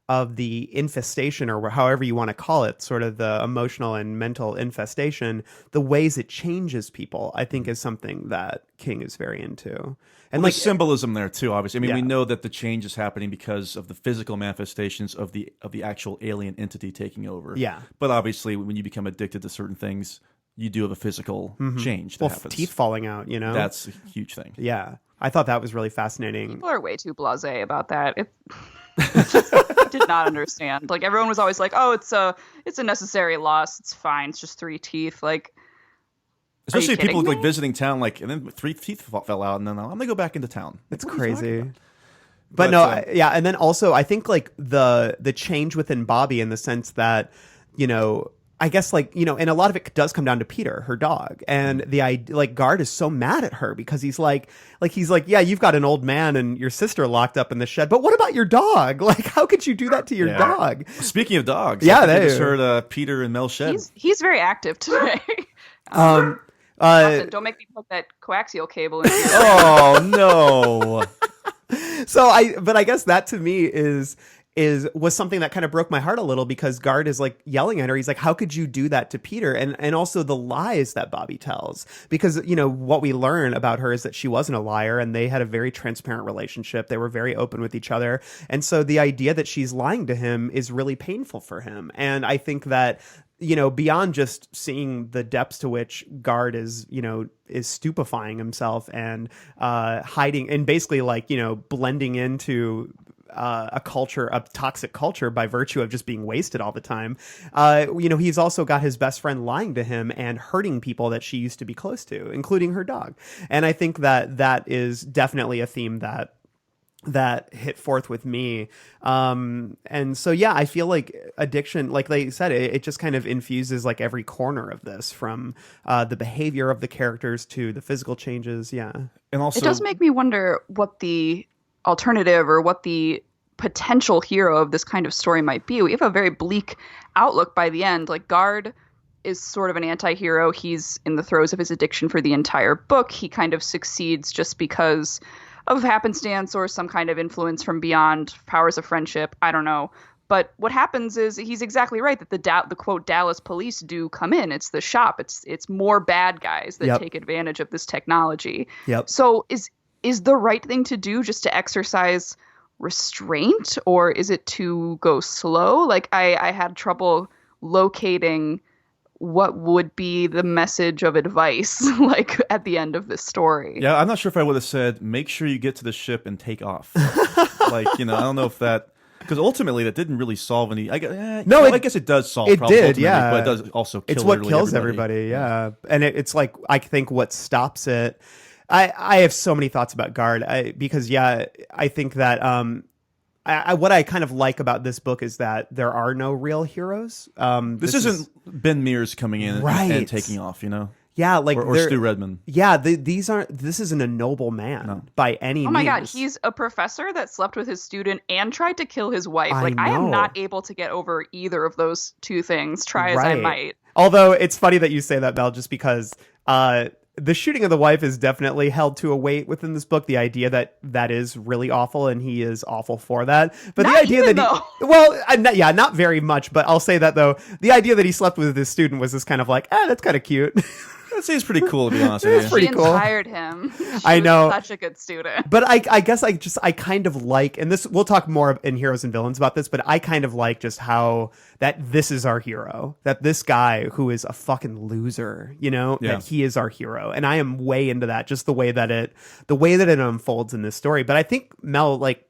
the infestation, or however you want to call it, sort of the emotional and mental infestation, the ways it changes people, I think is something that King is very into. And like symbolism there too, obviously. I mean, we know that the change is happening because of the physical manifestations of the actual alien entity taking over. Yeah. But obviously, when you become addicted to certain things, you do have a physical change that happens. Teeth falling out, That's a huge thing. Yeah. I thought that was really fascinating. People are way too blasé about that. Did not understand. Like, everyone was always like, "Oh, it's a necessary loss. It's fine. It's just 3 teeth." Like, especially people like visiting town, like, and then 3 teeth fell out, and then I'm gonna go back into town. It's crazy. But no, and then also I think like the change within Bobby in the sense that, I guess, like, and a lot of it does come down to Peter, her dog, and the idea, like, Guard is so mad at her because he's like, yeah, you've got an old man and your sister locked up in the shed, but what about your dog? Like, how could you do that to your dog? Speaking of dogs, yeah, I just heard Peter and Mel shed. He's very active today. Don't make me put that coaxial cable in here. Oh no. So but I guess that to me was something that kind of broke my heart a little, because Guard is like yelling at her. He's like, how could you do that to Peter? And also the lies that Bobby tells, because, what we learn about her is that she wasn't a liar, and they had a very transparent relationship. They were very open with each other. And so the idea that she's lying to him is really painful for him. And I think that, beyond just seeing the depths to which Guard is stupefying himself and hiding and basically like, blending into a toxic culture by virtue of just being wasted all the time. He's also got his best friend lying to him and hurting people that she used to be close to, including her dog. And I think that is definitely a theme that hit forth with me. And so, yeah, I feel like addiction, like they said, it just kind of infuses like every corner of this, from the behavior of the characters to the physical changes. Yeah. And also, it does make me wonder what the alternative or what the potential hero of this kind of story might be. We have a very bleak outlook by the end. Like, Guard is sort of an anti-hero. He's in the throes of his addiction for the entire book. He kind of succeeds just because of happenstance or some kind of influence from beyond, powers of friendship. I don't know. But what happens is, he's exactly right that the quote Dallas police do come in. It's the shop. It's more bad guys that take advantage of this technology. Yep. So is the right thing to do just to exercise restraint, or is it to go slow? Like, I had trouble locating what would be the message of advice like at the end of this story. Yeah, I'm not sure if I would have said, make sure you get to the ship and take off. Like, I don't know if that, because ultimately that didn't really solve any. I guess it does solve problems. It did, yeah. But it does also kill. It's what kills everybody. Yeah. And it's like, I think what stops it. I have so many thoughts about Guard, because I think that what I kind of like about this book is that there are no real heroes. This isn't Ben Mears coming in and taking off, Yeah, like or Stu Redman. Yeah, this isn't a noble man by any means. Oh my God, he's a professor that slept with his student and tried to kill his wife. I am not able to get over either of those two things, try as I might. Although it's funny that you say that, Mel, just because the shooting of the wife is definitely held to a weight within this book. The idea that is really awful, and he is awful for that. But not the idea not very much. But I'll say that though, the idea that he slept with his student was this kind of like, that's kind of cute. That seems pretty cool, to be honest with you. Pretty cool. She inspired him. I know. Such a good student. But I guess I kind of like, and this, we'll talk more in Heroes and Villains about this, but I kind of like just how that this is our hero, that this guy who is a fucking loser, that he is our hero. And I am way into that, just the way that it unfolds in this story. But I think, Mel, like,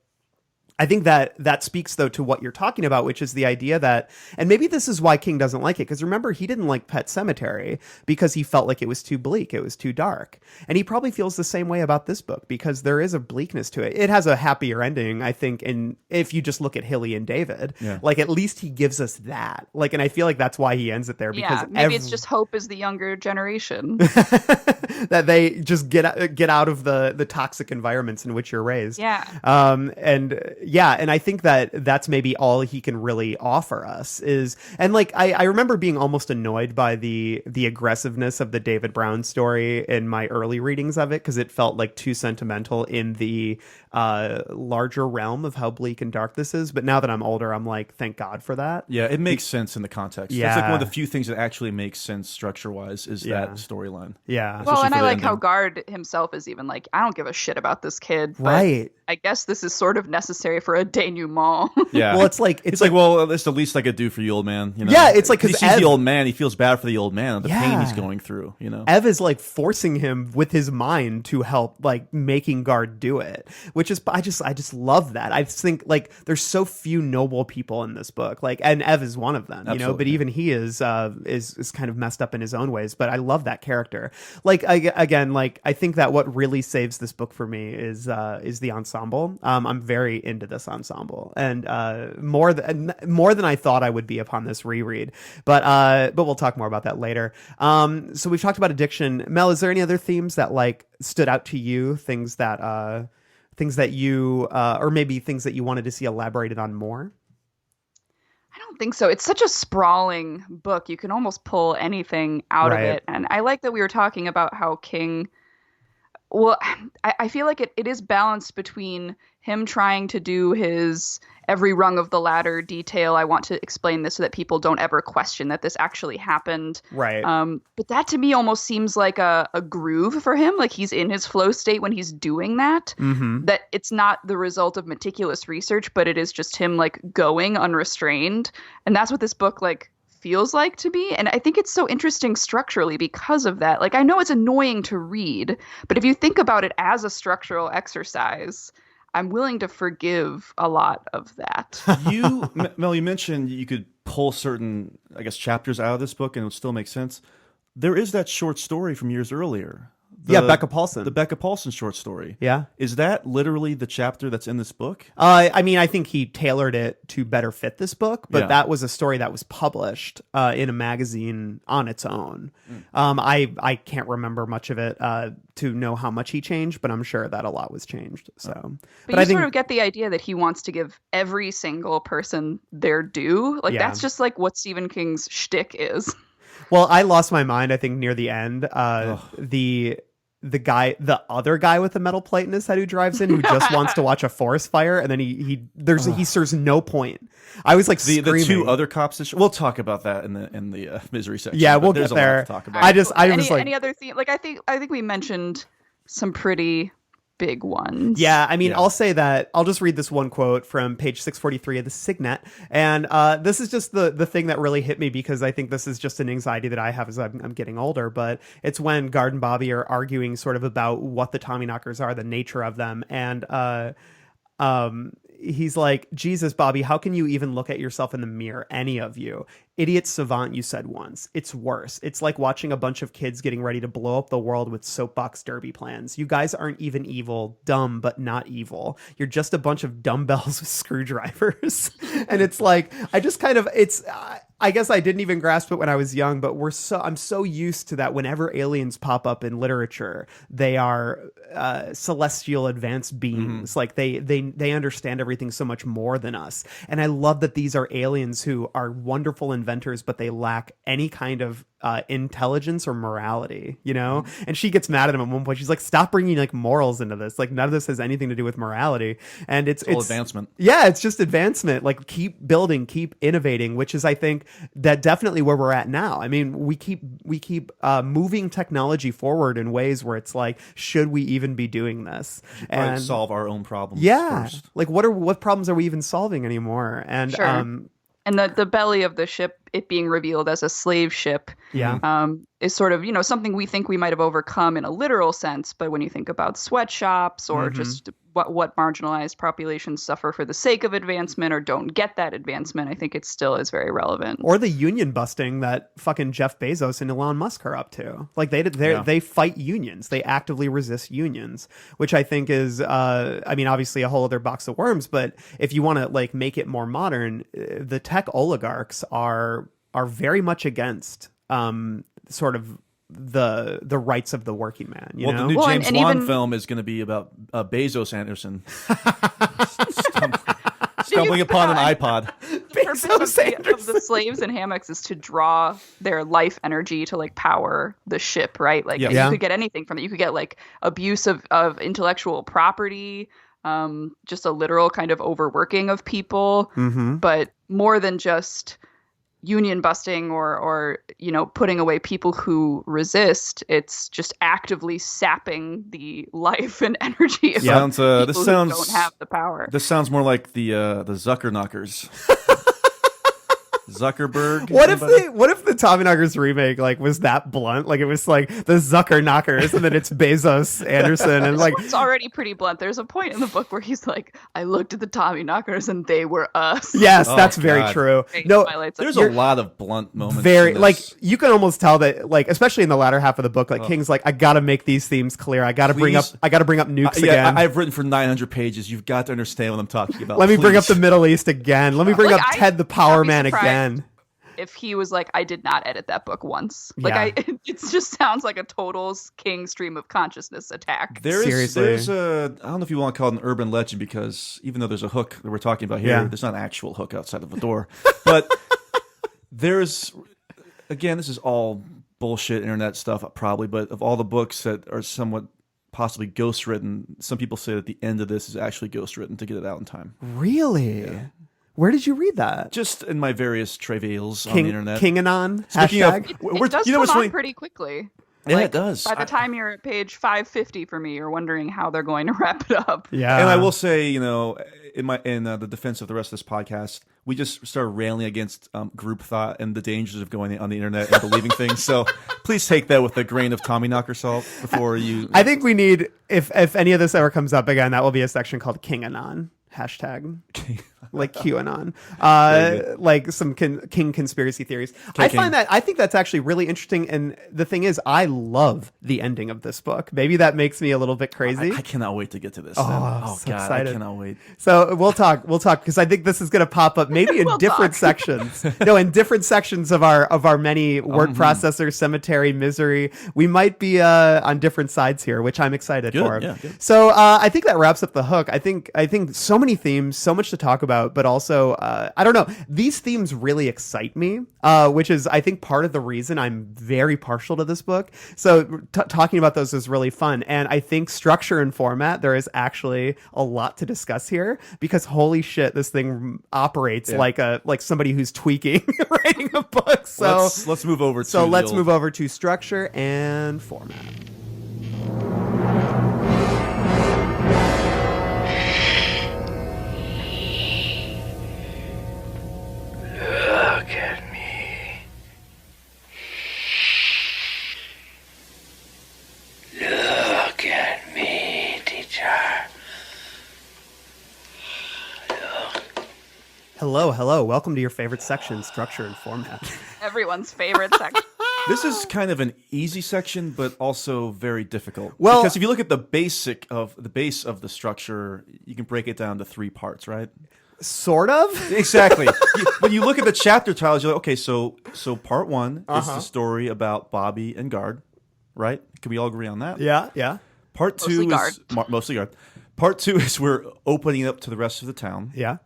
I think that speaks though to what you're talking about, which is the idea that, and maybe this is why King doesn't like it, because remember, he didn't like Pet Sematary because he felt like it was too bleak, it was too dark, and he probably feels the same way about this book because there is a bleakness to it. It has a happier ending, I think, and if you just look at Hilly and David, like at least he gives us that, like, and I feel like that's why he ends it there because maybe it's just hope is the younger generation that they just get out of the toxic environments in which you're raised. And I think that that's maybe all he can really offer us is, and like I remember being almost annoyed by the aggressiveness of the David Brown story in my early readings of it because it felt like too sentimental in the larger realm of how bleak and dark this is. But now that I'm older, I'm like, thank God for that. Yeah, it makes sense in the context. Yeah. That's like one of the few things that actually makes sense structure-wise is that storyline. Yeah. Well, and I like ending. how Guard himself is even like, I don't give a shit about this kid. But Right. I guess this is sort of necessary for a denouement. Yeah. Well, it's like well, that's the least I could do for you, old man. You know? Yeah, it's like, 'cause he sees the old man, he feels bad for the old man, the pain he's going through. You know, Ev is like forcing him with his mind to help, like making Guard do it, which is I just love that. I just think like there's so few noble people in this book, like, and Ev is one of them. You know, but even he is kind of messed up in his own ways. But I love that character. Like I think that what really saves this book for me is the ensemble. I'm very into this ensemble, and more than I thought I would be upon this reread. But we'll talk more about that later. So we've talked about addiction. Mel, is there any other themes that like stood out to you? Things that you or maybe things that you wanted to see elaborated on more? I don't think so. It's such a sprawling book. You can almost pull anything out of it. And I like that we were talking about how King, well, I feel like it is balanced between him trying to do his every rung of the ladder detail. I want to explain this so that people don't ever question that this actually happened. Right. But that to me almost seems like a groove for him. Like he's in his flow state when he's doing that. Mm-hmm. That it's not the result of meticulous research, but it is just him like going unrestrained. And that's what this book like feels like to me. And I think it's so interesting structurally because of that. Like I know it's annoying to read, but if you think about it as a structural exercise, I'm willing to forgive a lot of that. Mel, you mentioned you could pull certain, I guess, chapters out of this book and it would still make sense. There is that short story from years earlier. Becca Paulson. The Becca Paulson short story. Yeah. Is that literally the chapter that's in this book? I mean, I think he tailored it to better fit this book, but Yeah. that was a story that was published in a magazine on its own. I can't remember much of it to know how much he changed, but I'm sure that a lot was changed. So, but I you think sort of get the idea that he wants to give every single person their due. Like that's just like what Stephen King's shtick is. Well, I lost my mind, I think, near the end. The other guy with the metal plate in his head who drives in, who just wants to watch a forest fire, and then he serves no point. I was like screaming. The two other cops. We'll talk about that in the misery section. Yeah, we'll there's get a lot there. to talk about. I was like, any other theme? Like I think we mentioned some pretty big ones. Yeah, I mean, I'll say that I'll just read this one quote from page 643 of the Signet, and this is just the thing that really hit me because I think this is just an anxiety that I have as I'm getting older. But it's when Guard and Bobby are arguing sort of about what the Tommyknockers are, the nature of them, and he's like, Jesus, Bobby, how can you even look at yourself in the mirror? Any of you. Idiot savant, you said once. It's worse. It's like watching a bunch of kids getting ready to blow up the world with soapbox derby plans. You guys aren't even evil, dumb, but not evil. You're just a bunch of dumbbells with screwdrivers. And it's like, I guess I didn't even grasp it when I was young, but I'm so used to that whenever aliens pop up in literature, they are celestial advanced beings. Mm-hmm. Like they understand everything so much more than us. And I love that these are aliens who are wonderful inventors, but they lack any kind of intelligence or morality, you know? Mm-hmm. And she gets mad at him at one point. She's like, stop bringing like morals into this. Like none of this has anything to do with morality. And it's advancement. Yeah, it's just advancement. Like keep building, keep innovating, which is, I think, that definitely where we're at now. I mean, we keep moving technology forward in ways where it's like, should we even be doing this? And solve our own problems. Yeah. First. Like what problems are we even solving anymore? And sure. And the belly of the ship it being revealed as a slave ship Yeah. is sort of, something we think we might have overcome in a literal sense. But when you think about sweatshops or just what marginalized populations suffer for the sake of advancement or don't get that advancement, I think it still is very relevant. Or the union busting that fucking Jeff Bezos and Elon Musk are up to. Like they fight unions. They actively resist unions, which I think is, obviously a whole other box of worms. But if you want to like make it more modern, the tech oligarchs are very much against sort of the rights of the working man. You know? The new Well, James and Wan even- film is going to be about Bezos Anderson stumbling upon an iPod. The purpose of the slaves and hammocks is to draw their life energy to like power the ship, right? Like Yes. you Yeah. could get anything from it. You could get like abuse of intellectual property, just a literal kind of overworking of people, but more than just union busting or putting away people who resist. It's just actively sapping the life and energy of Sounds, people this who sounds don't have the power. This sounds more like the Zuckerknockers. Zuckerberg. What if anybody? the Tommyknockers remake like was that blunt? Like it was like the Zuckerknockers and then it's Bezos Anderson and like It's already pretty blunt. There's a point in the book where he's like, I looked at the Tommyknockers and they were us. yes, Oh, that's very God. true. It No, highlights There's it. a lot of blunt moments. very in like this. you can almost tell that like especially in the latter half of the book like King's like I gotta make these themes clear. I gotta bring up Please. nukes again. I've written for 900 pages. You've got to understand what I'm talking about. Let me bring up please. the Middle East again. Let me bring Like, up I Ted the would Power not be Man surprised again. if he was like, I did not edit that book once. Yeah. Like it just sounds like a total King stream of consciousness attack. Seriously. There's a, I don't know if you want to call it an urban legend because even though there's a hook that we're talking about here, Yeah. there's not an actual hook outside of the door. But there's, again, this is all bullshit internet stuff probably, but of all the books that are somewhat possibly ghostwritten, some people say that the end of this is actually ghostwritten to get it out in time. Really? Where did you read that? Just in my various travails on the internet. Kinganon? Speaking Hashtag? of, It does come what's on funny? pretty quickly. Yeah, it does. By the time you're at page 550 for me, you're wondering how they're going to wrap it up. Yeah. And I will say, in the defense of the rest of this podcast, we just started railing against group thought and the dangers of going on the internet and believing things. So please take that with a grain of Tommyknocker salt before you. I think we need, if any of this ever comes up again, that will be a section called Kinganon. Hashtag. Like QAnon. Like some king conspiracy theories. I think that's actually really interesting. And the thing is, I love the ending of this book. Maybe that makes me a little bit crazy. I cannot wait to get to this. I'm so God, excited. I cannot wait. So we'll talk because I think this is going to pop up maybe in We'll different talk. sections. No, in different sections of our many word processor, cemetery, misery. We might be on different sides here, which I'm excited Good, for. yeah, good. So I think that wraps up the hook. I think so many themes, so much to talk about, but also I don't know. These themes really excite me, which is I think part of the reason I'm very partial to this book. So talking about those is really fun, and I think structure and format there is actually a lot to discuss here because holy shit, this thing operates like somebody who's tweaking writing a book. So Let's move over. so to let's the move over to structure and format. Look at me. Look at me, teacher. Hello. Welcome to your favorite section, structure and format. Everyone's favorite section. This is kind of an easy section, but also very difficult. Well- because if you look at the base of the structure, you can break it down to 3 parts, right? Sort of. Exactly. When you look at the chapter titles, you're like, okay, so part 1 is the story about Bobby and Guard, right? Can we all agree on that? Yeah. Part 2 Mostly is Guard. Mostly Guard. Part 2 is we're opening up to the rest of the town, Yeah.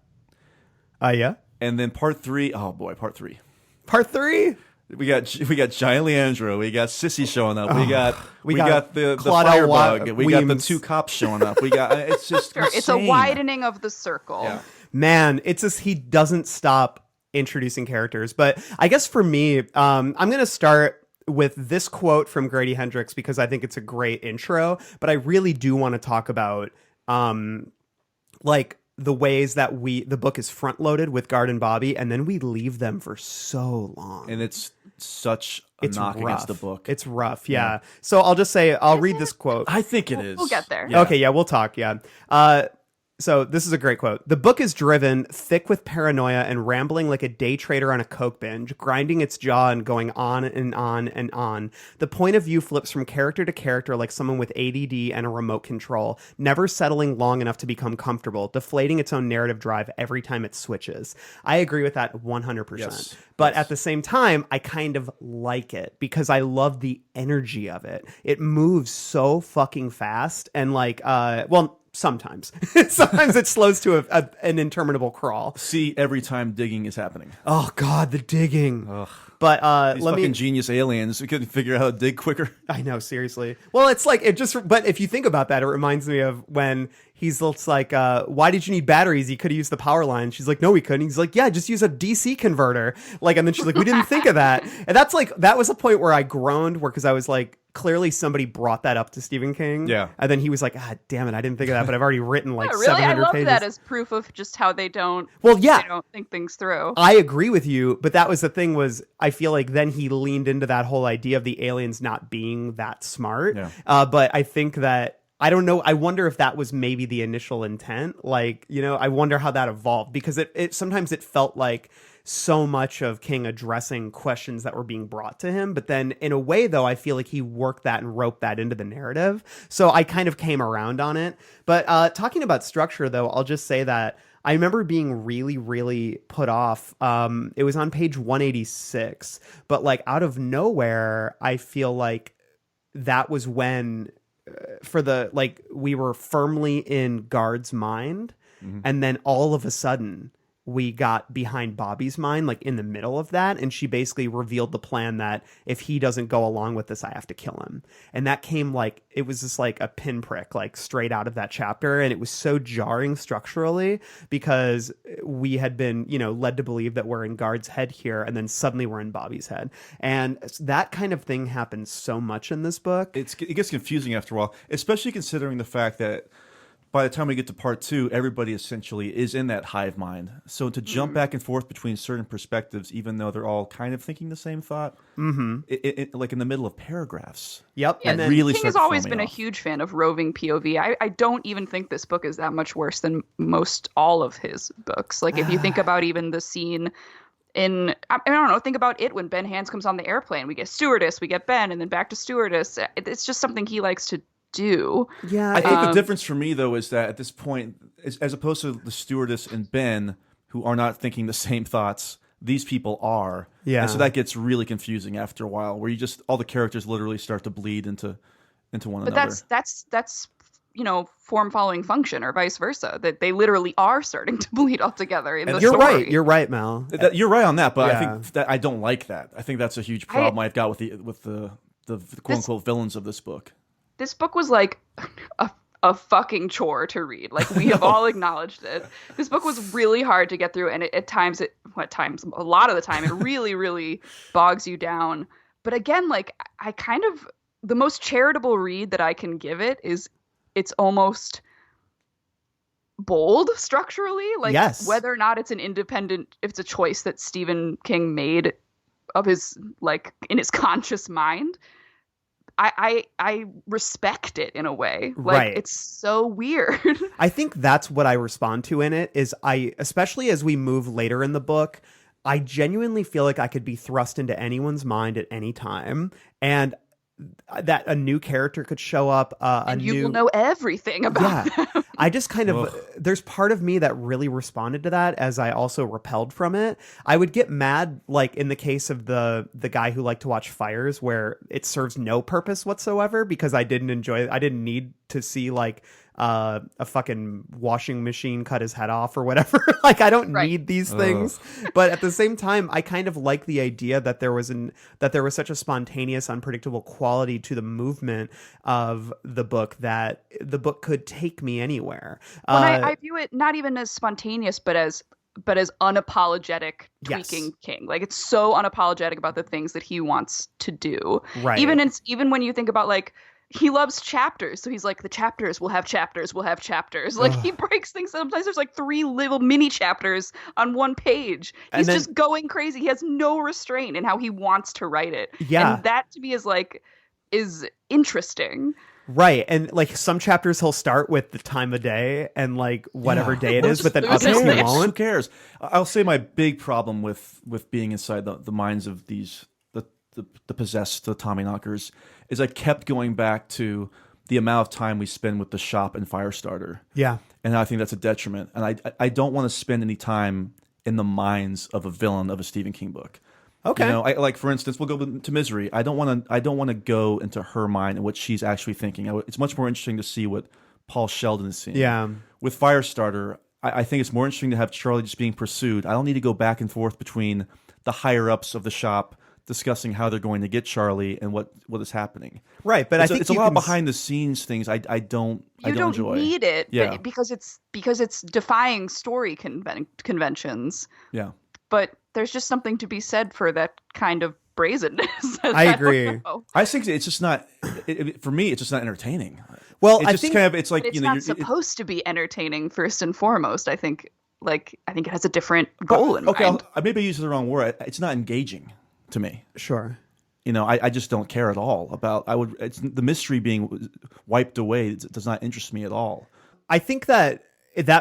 Yeah. and then part 3. Oh boy, part 3. Part 3. We got Giant Leandro. We got Sissy showing up. We got got the Claude firebug. Wa- We got the Weems. 2 cops showing up. We got it's just Sure, it's a insane. widening of the circle. Yeah. Man, it's just he doesn't stop introducing characters. But I guess for me, I'm going to start with this quote from Grady Hendrix because I think it's a great intro. But I really do want to talk about like the ways that the book is front loaded with Guard and Bobby, and then we leave them for so long. And it's such a knock against the book. It's rough, yeah. So I'll just say, I'll read this quote. I think it is. We'll get there. Yeah. Okay, yeah, we'll talk, yeah. So this is a great quote. The book is driven, thick with paranoia and rambling like a day trader on a coke binge, grinding its jaw and going on and on and on. The point of view flips from character to character like someone with ADD and a remote control, never settling long enough to become comfortable, deflating its own narrative drive every time it switches. I agree with that 100%. Yes. But at the same time, I kind of like it because I love the energy of it. It moves so fucking fast and like, sometimes. Sometimes it slows to an interminable crawl. See every time digging is happening. Oh God, the digging. Ugh. But These fucking genius aliens. We couldn't figure out how to dig quicker. I know, seriously. Well, it's like but if you think about that, it reminds me of when he's like, why did you need batteries? He could have used the power line. She's like, no, we couldn't. He's like, yeah, just use a DC converter. Like, and then she's like, we didn't think of that. And that's like, that was a point where I groaned because I was like, clearly somebody brought that up to Stephen King. Yeah. And then he was like, ah, damn it, I didn't think of that, but I've already written like really? 700 I love pages. that as proof of just how they don't think things through. I agree with you, but that was the thing was I feel like then he leaned into that whole idea of the aliens not being that smart. Yeah. But I think that, I don't know, I wonder if that was maybe the initial intent. Like, you know, I wonder how that evolved because it sometimes it felt like so much of King addressing questions that were being brought to him. But then in a way, though, I feel like he worked that and roped that into the narrative. So I kind of came around on it. But talking about structure, though, I'll just say that I remember being really, really put off. It was on page 186. But like out of nowhere, I feel like that was when we were firmly in Guard's mind. Mm-hmm. And then all of a sudden we got behind Bobby's mind, like in the middle of that. And she basically revealed the plan that if he doesn't go along with this, I have to kill him. And that came like, it was just like a pinprick, like straight out of that chapter. And it was so jarring structurally because we had been, you know, led to believe that we're in Guard's head here. And then suddenly we're in Bobby's head. And that kind of thing happens so much in this book. It gets confusing after a while, especially considering the fact that by the time we get to part 2, everybody essentially is in that hive mind. So to jump back and forth between certain perspectives, even though they're all kind of thinking the same thought, it like in the middle of paragraphs. Yep. Yeah, And then really King has always been a huge fan of roving POV. I don't even think this book is that much worse than most all of his books. Like if you think about even the scene in, I don't know, think about it when Ben Hands comes on the airplane. We get stewardess, we get Ben, and then back to stewardess. It's just something he likes to do. Yeah, I think the difference for me, though, is that at this point, as opposed to the stewardess and Ben, who are not thinking the same thoughts, these people are. Yeah. And so that gets really confusing after a while, where you just, all the characters literally start to bleed into one another. But that's you know, form following function or vice versa, that they literally are starting to bleed all together in the story. You're right, Mel. You're right on that, but Yeah. I think that I don't like that. I think that's a huge problem I've got with the quote unquote villains of this book. This book was like a fucking chore to read. Like we have all acknowledged it. This book was really hard to get through, and a lot of the time, it really, really bogs you down. But again, like I kind of, the most charitable read that I can give it is it's almost bold structurally. Like yes. Whether or not it's an independent, if it's a choice that Stephen King made of his, like in his conscious mind. I respect it in a way. Like right. It's so weird. I think that's what I respond to in it is especially as we move later in the book, I genuinely feel like I could be thrust into anyone's mind at any time. And that a new character could show up. And you will know everything about them. I just kind of, there's part of me that really responded to that as I also repelled from it. I would get mad, like in the case of the guy who liked to watch fires where it serves no purpose whatsoever because I didn't need to see like a fucking washing machine cut his head off or whatever. Like I don't need these things. But at the same time, I kind of like the idea that there was such a spontaneous, unpredictable quality to the movement of the book that the book could take me anywhere. Well, I view it not even as spontaneous, but as unapologetic tweaking yes. King. Like it's so unapologetic about the things that he wants to do. Right. Even when you think about like he loves chapters, so he's like, the chapters will have chapters, will have chapters. Like he breaks things. Sometimes there's like 3 little mini chapters on one page. He's then- just going crazy. He has no restraint in how he wants to write it. Yeah. And that to me is interesting. Right. And like some chapters he'll start with the time of day and like whatever day it is, but then Who others he cares? Who won't. cares? I'll say my big problem with being inside the minds of these the possessed, the Tommyknockers, is I kept going back to the amount of time we spend with the shop and Firestarter. Yeah. And I think that's a detriment. And I don't want to spend any time in the minds of a villain of a Stephen King book. Okay. You know, like for instance, we'll go to Misery. I don't want to go into her mind and what she's actually thinking. It's much more interesting to see what Paul Sheldon is seeing. Yeah. With Firestarter, I think it's more interesting to have Charlie just being pursued. I don't need to go back and forth between the higher ups of the shop discussing how they're going to get Charlie and what is happening. Right, but It's I think it's a you lot can behind the scenes things I don't enjoy. Need it, Yeah. but because it's defying story conventions. Yeah. But there's just something to be said for that kind of brazenness. I agree. don't know. I think it's just not for me. It's just not entertaining. Well, it's I just think- kind of it's like But it's you know not supposed to be entertaining first and foremost. I think it has a different goal in okay. mind. Maybe I used the wrong word. It's not engaging to me. Sure. You know, I just don't care at all about. It's the mystery being wiped away. It does not interest me at all. I think that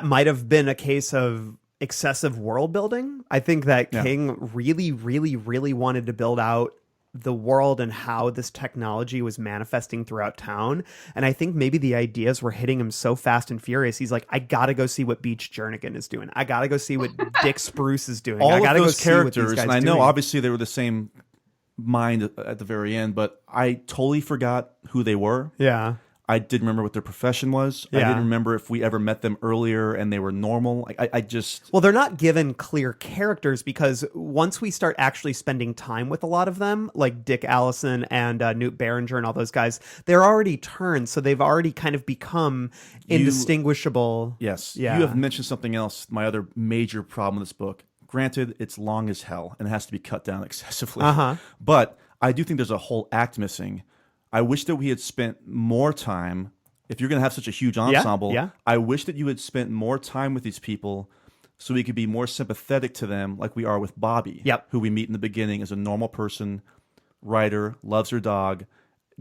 might have been a case of excessive world building. I think that King really, really, really wanted to build out the world and how this technology was manifesting throughout town. And I think maybe the ideas were hitting him so fast and furious. He's like, I gotta go see what Beach Jernigan is doing. I gotta go see what Dick Spruce is doing. All I gotta of those go see what these characters, guys and I know doing. obviously they were the same mind at the very end, but I totally forgot who they were. Yeah. I didn't remember what their profession was. I Yeah. didn't remember if we ever met them earlier and they were normal. I just Well, they're not given clear characters because once we start actually spending time with a lot of them, like Dick Allison and Newt Barringer and all those guys, they're already turned, so they've already kind of become indistinguishable. yes. Yeah. You have mentioned something else. My other major problem with this book. Granted, it's long as hell and it has to be cut down excessively. But I do think there's a whole act missing. I wish that we had spent more time. If you're going to have such a huge ensemble, yeah. I wish that you had spent more time with these people so we could be more sympathetic to them like we are with Bobby, Yep. who we meet in the beginning as a normal person, writer, loves her dog.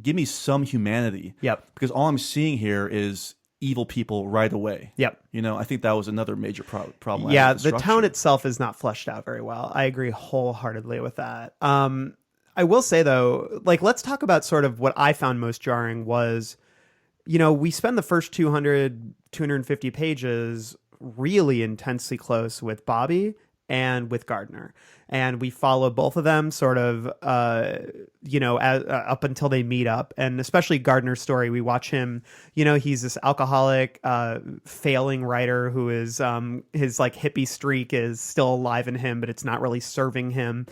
Give me some humanity. Yep. Because all I'm seeing here is evil people right away. Yep. You know, I think that was another major problem. Yeah, with the structure. town itself is not fleshed out very well. I agree wholeheartedly with that. I will say though, like let's talk about sort of what I found most jarring was, you know, we spend the first 250 pages really intensely close with Bobby and with Gardner. And we follow both of them sort of, up until they meet up. And especially Gardner's story, we watch him, you know, he's this alcoholic, failing writer who is, his like hippie streak is still alive in him, but it's not really serving him,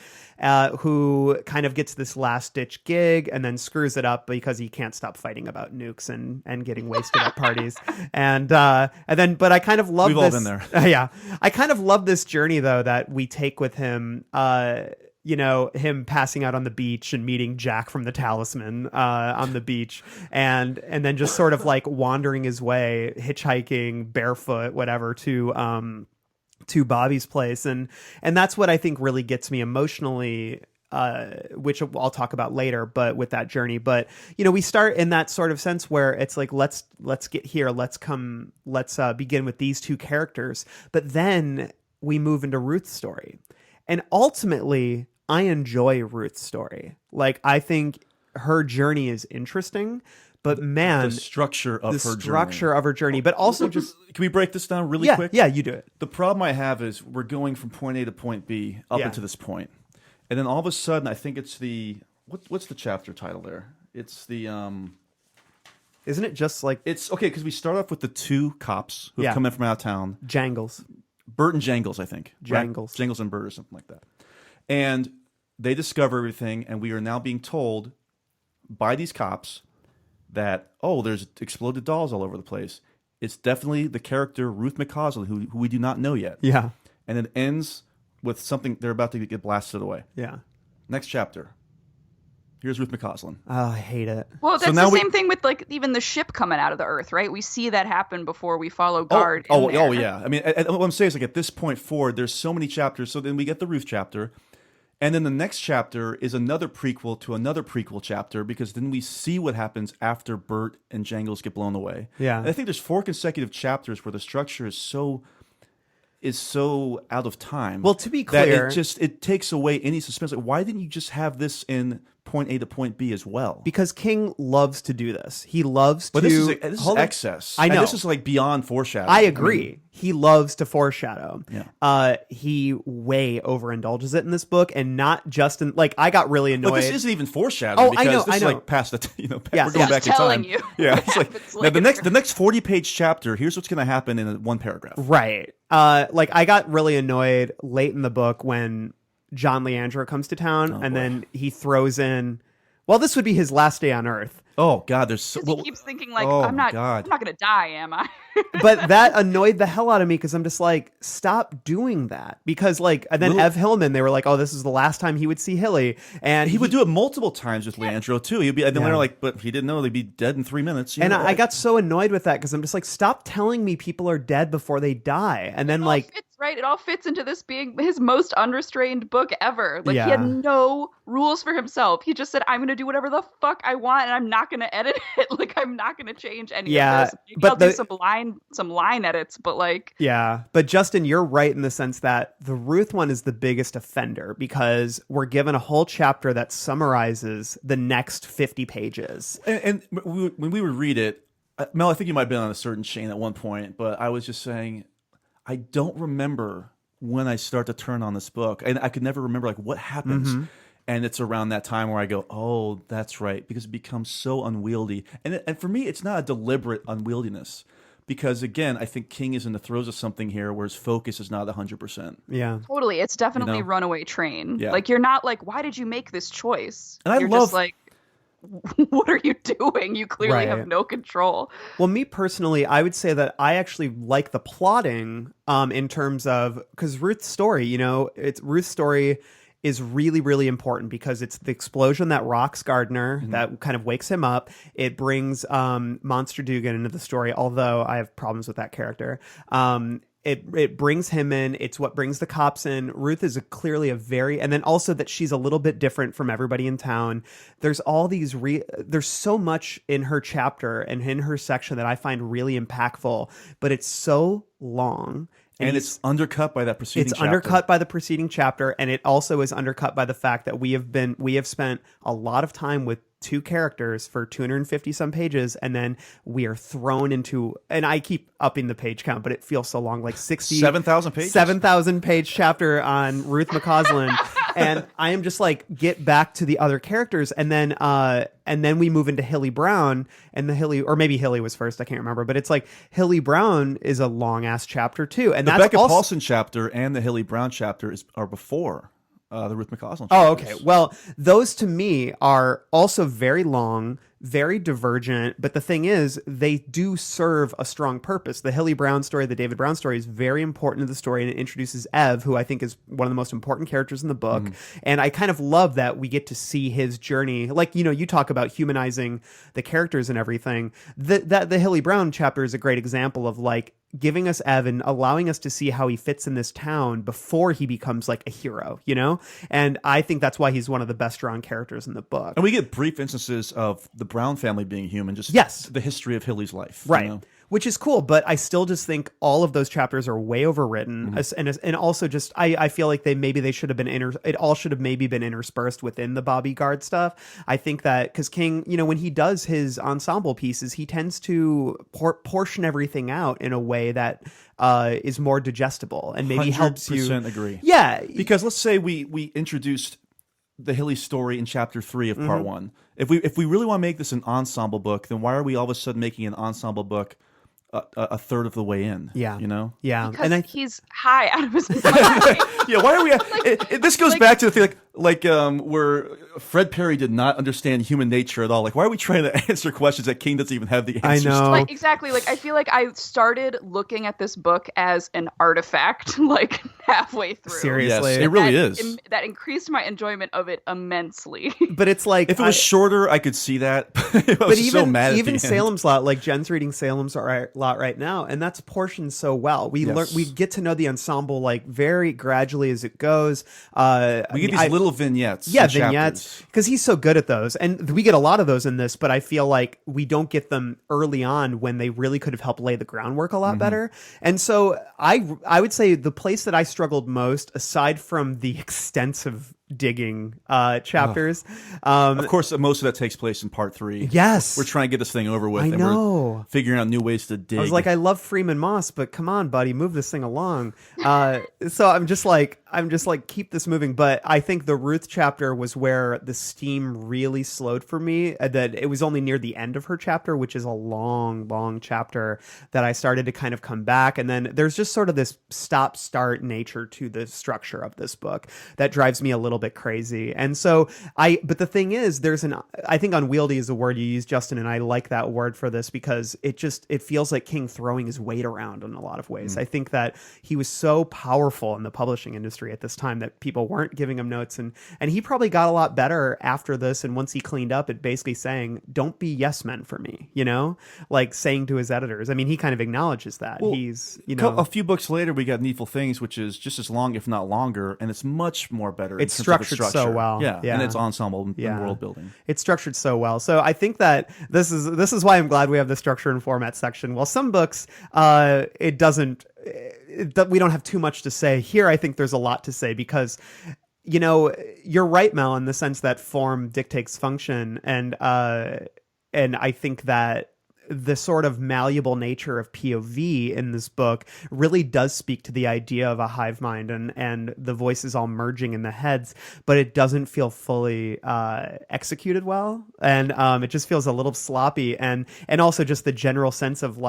who kind of gets this last ditch gig and then screws it up because he can't stop fighting about nukes and getting wasted at parties. But I kind of love We've this. all been there. Yeah. I kind of love this journey though that we take with him, him passing out on the beach and meeting Jack from the Talisman on the beach and then just sort of like wandering his way, hitchhiking barefoot, whatever, to Bobby's place. And that's what I think really gets me emotionally, which I'll talk about later, but with that journey. But, you know, we start in that sort of sense where it's like, let's get here. Let's begin with these two characters. But then we move into Ruth's story. And ultimately, I enjoy Ruth's story. Like, I think her journey is interesting, but man, The structure of her journey, but also just, Can we break this down really yeah, quick? yeah, you do it. The problem I have is we're going from point A to point B up Yeah. into this point. And then all of a sudden, I think it's what's the chapter title there? It's the, Isn't it just like it's, okay, because we start off with the two cops who have Yeah. come in from out of town. Jangles? Bert and Jangles, I think. right? Jangles. Jangles and Bert or something like that. And they discover everything, and we are now being told by these cops that, oh, there's exploded dolls all over the place. It's definitely the character Ruth McCausland, who we do not know yet. Yeah, And it ends with something, they're about to get blasted away. yeah. Next chapter. Here's Ruth McCausland. Oh, I hate it. Well, that's now the same thing with like even the ship coming out of the Earth, right? We see that happen before we follow Guard. Oh, in there. yeah. I mean, what I'm saying is like at this point forward, there's so many chapters. So then we get the Ruth chapter, and then the next chapter is another prequel to another prequel chapter because then we see what happens after Bert and Jangles get blown away. Yeah. And I think there's 4 consecutive chapters where the structure is so out of time. Well, to be that clear, it takes away any suspense. Like, why didn't you just have this in point A to point B as well? because King loves to do this. He loves But to. this is Hold on. excess. I know. And this is like beyond foreshadowing. I agree. He loves to foreshadow. Yeah. He way overindulges it in this book, and not just in like I got really annoyed. But this isn't even foreshadowing. Oh, because I know, This I is know. like past the Yeah, we're going yeah. back in Telling time. you Yeah, what it's like happens now, the later. next 40-page chapter. Here's what's going to happen in one paragraph. Right. Like I got really annoyed late in the book when John Leandro comes to town, and boy. then he throws in. Well, this would be his last day on Earth. Oh God, there's so, 'Cause he keeps thinking like, oh, I'm not God. gonna die, am I? But that annoyed the hell out of me because I'm just like, stop doing that. Because like, and then Little- Ev Hillman, they were like, oh, this is the last time he would see Hilly, and he would do it multiple times with Leandro too. He'd be, and then Yeah. they're like, but he didn't know they'd be dead in 3 minutes. You And know, I got so annoyed with that because I'm just like, stop telling me people are dead before they die. And then like, Fits, right? It all fits into this being his most unrestrained book ever. Like Yeah. he had no rules for himself. He just said, I'm gonna do whatever the fuck I want, and I'm not gonna edit it. Like I'm not gonna change any Yeah, of this. Maybe but I'll do some line edits, but like yeah. But Justin, you're right in the sense that the Ruth one is the biggest offender because we're given a whole chapter that summarizes the next 50 pages. and when we would read it, Mel, I think you might have been on a certain chain at one point, but I was just saying, I don't remember when I start to turn on this book, and I could never remember like what happens. Mm-hmm. And it's around that time where I go, oh, that's right, because it becomes so unwieldy. And for me, it's not a deliberate unwieldiness, because again, I think King is in the throes of something here where his focus is not 100%. Yeah. totally, it's definitely You know? Runaway Train. Yeah. Like you're not like, why did you make this choice? And I you're love- just like, what are you doing? You clearly Right. have no control. Well, me personally, I would say that I actually like the plotting in terms of because Ruth's story, Ruth's story is really, really important because it's the explosion that rocks Gardner that kind of wakes him up. It brings Monster Dugan into the story, although I have problems with that character. It brings him in. It's what brings the cops in. Ruth is clearly and then also that she's a little bit different from everybody in town. There's all these, there's so much in her chapter and in her section that I find really impactful, but it's so long. And it's undercut by that preceding It's chapter. undercut by the preceding chapter, and it also is undercut by the fact that we have spent a lot of time with two characters for 250 some pages, and then we are thrown into, and I keep upping the page count, but it feels so long, like 7,000 pages? 7,000 page chapter on Ruth McCausland. And I am just like, get back to the other characters, and then we move into Hilly Brown, and or maybe Hilly was first, I can't remember, but it's like Hilly Brown is a long ass chapter too, and The that's Becca also, Paulson chapter and the Hilly Brown chapter are before the Ruth McCausland. Oh, chapters. okay. Well, those to me are also very long, very divergent. But the thing is, they do serve a strong purpose. The Hilly Brown story, the David Brown story is very important to the story, and it introduces Ev, who I think is one of the most important characters in the book. And I kind of love that we get to see his journey. Like, you talk about humanizing the characters and everything. The Hilly Brown chapter is a great example of like, giving us Evan, allowing us to see how he fits in this town before he becomes like a hero, And I think that's why he's one of the best drawn characters in the book. And we get brief instances of the Brown family being human, just Yes. the history of Hilly's life. Right. Which is cool, but I still just think all of those chapters are way overwritten, and also just I feel like they should have been it all should have maybe been interspersed within the Bobby Guard stuff. I think that because King, when he does his ensemble pieces, he tends to portion everything out in a way that is more digestible and maybe helps you. 100% agree. Yeah, Because let's say we introduced the Hilly story in chapter 3 of part 1. If we really want to make this an ensemble book, then why are we all of a sudden making an ensemble book a third of the way in? Yeah. Yeah. Because And he's high out of his mind. Yeah, why are we... this goes back to the thing, like, where Fred Perry did not understand human nature at all. Like, why are we trying to answer questions that King doesn't even have the answers know. to? Like, exactly. Like, I feel like I started looking at this book as an artifact, like halfway through. Seriously. Yes, it really is. That increased my enjoyment of it immensely. But it's like If it was shorter, I could see that. I but was so mad at even the end. Salem's Lot, like Jen's reading Salem's Lot right now, and that's portioned so well. We Yes. we get to know the ensemble like very gradually as it goes. We get these little vignettes. Yeah, and vignettes, chapters. because he's so good at those, and we get a lot of those in this. But I feel like we don't get them early on when they really could have helped lay the groundwork a lot better. And so I would say the place that I struggled most, aside from the extensive digging chapters, Of course, most of that takes place in part 3. Yes. We're trying to get this thing over with. I and know. We're figuring out new ways to dig. I was like, I love Freeman Moss, but come on, buddy, move this thing along. So I'm just like, keep this moving. But I think the Ruth chapter was where the steam really slowed for me. That it was only near the end of her chapter, which is a long, long chapter, that I started to kind of come back. And then there's just sort of this stop-start nature to the structure of this book that drives me a little bit crazy. And so but the thing is, I think unwieldy is a word you use, Justin, and I like that word for this because it feels like King throwing his weight around in a lot of ways. I think that he was so powerful in the publishing industry at this time that people weren't giving him notes, and he probably got a lot better after this. And once he cleaned up, it basically saying, "Don't be yes men for me," like saying to his editors. I mean, he kind of acknowledges that. Well, He's a few books later, we got Needful Things, which is just as long, if not longer, and it's much more better. It's in terms of its structured so structure. well. Yeah, Yeah. and it's ensemble and Yeah. world building. It's structured so well. So I think that this is why I'm glad we have the structure and format section. Well, some books, it doesn't. We don't have too much to say here. I think there's a lot to say because, you're right, Mel, in the sense that form dictates function, and I think that the sort of malleable nature of POV in this book really does speak to the idea of a hive mind and the voices all merging in the heads, but it doesn't feel fully executed well. And it just feels a little sloppy. And also just the general sense of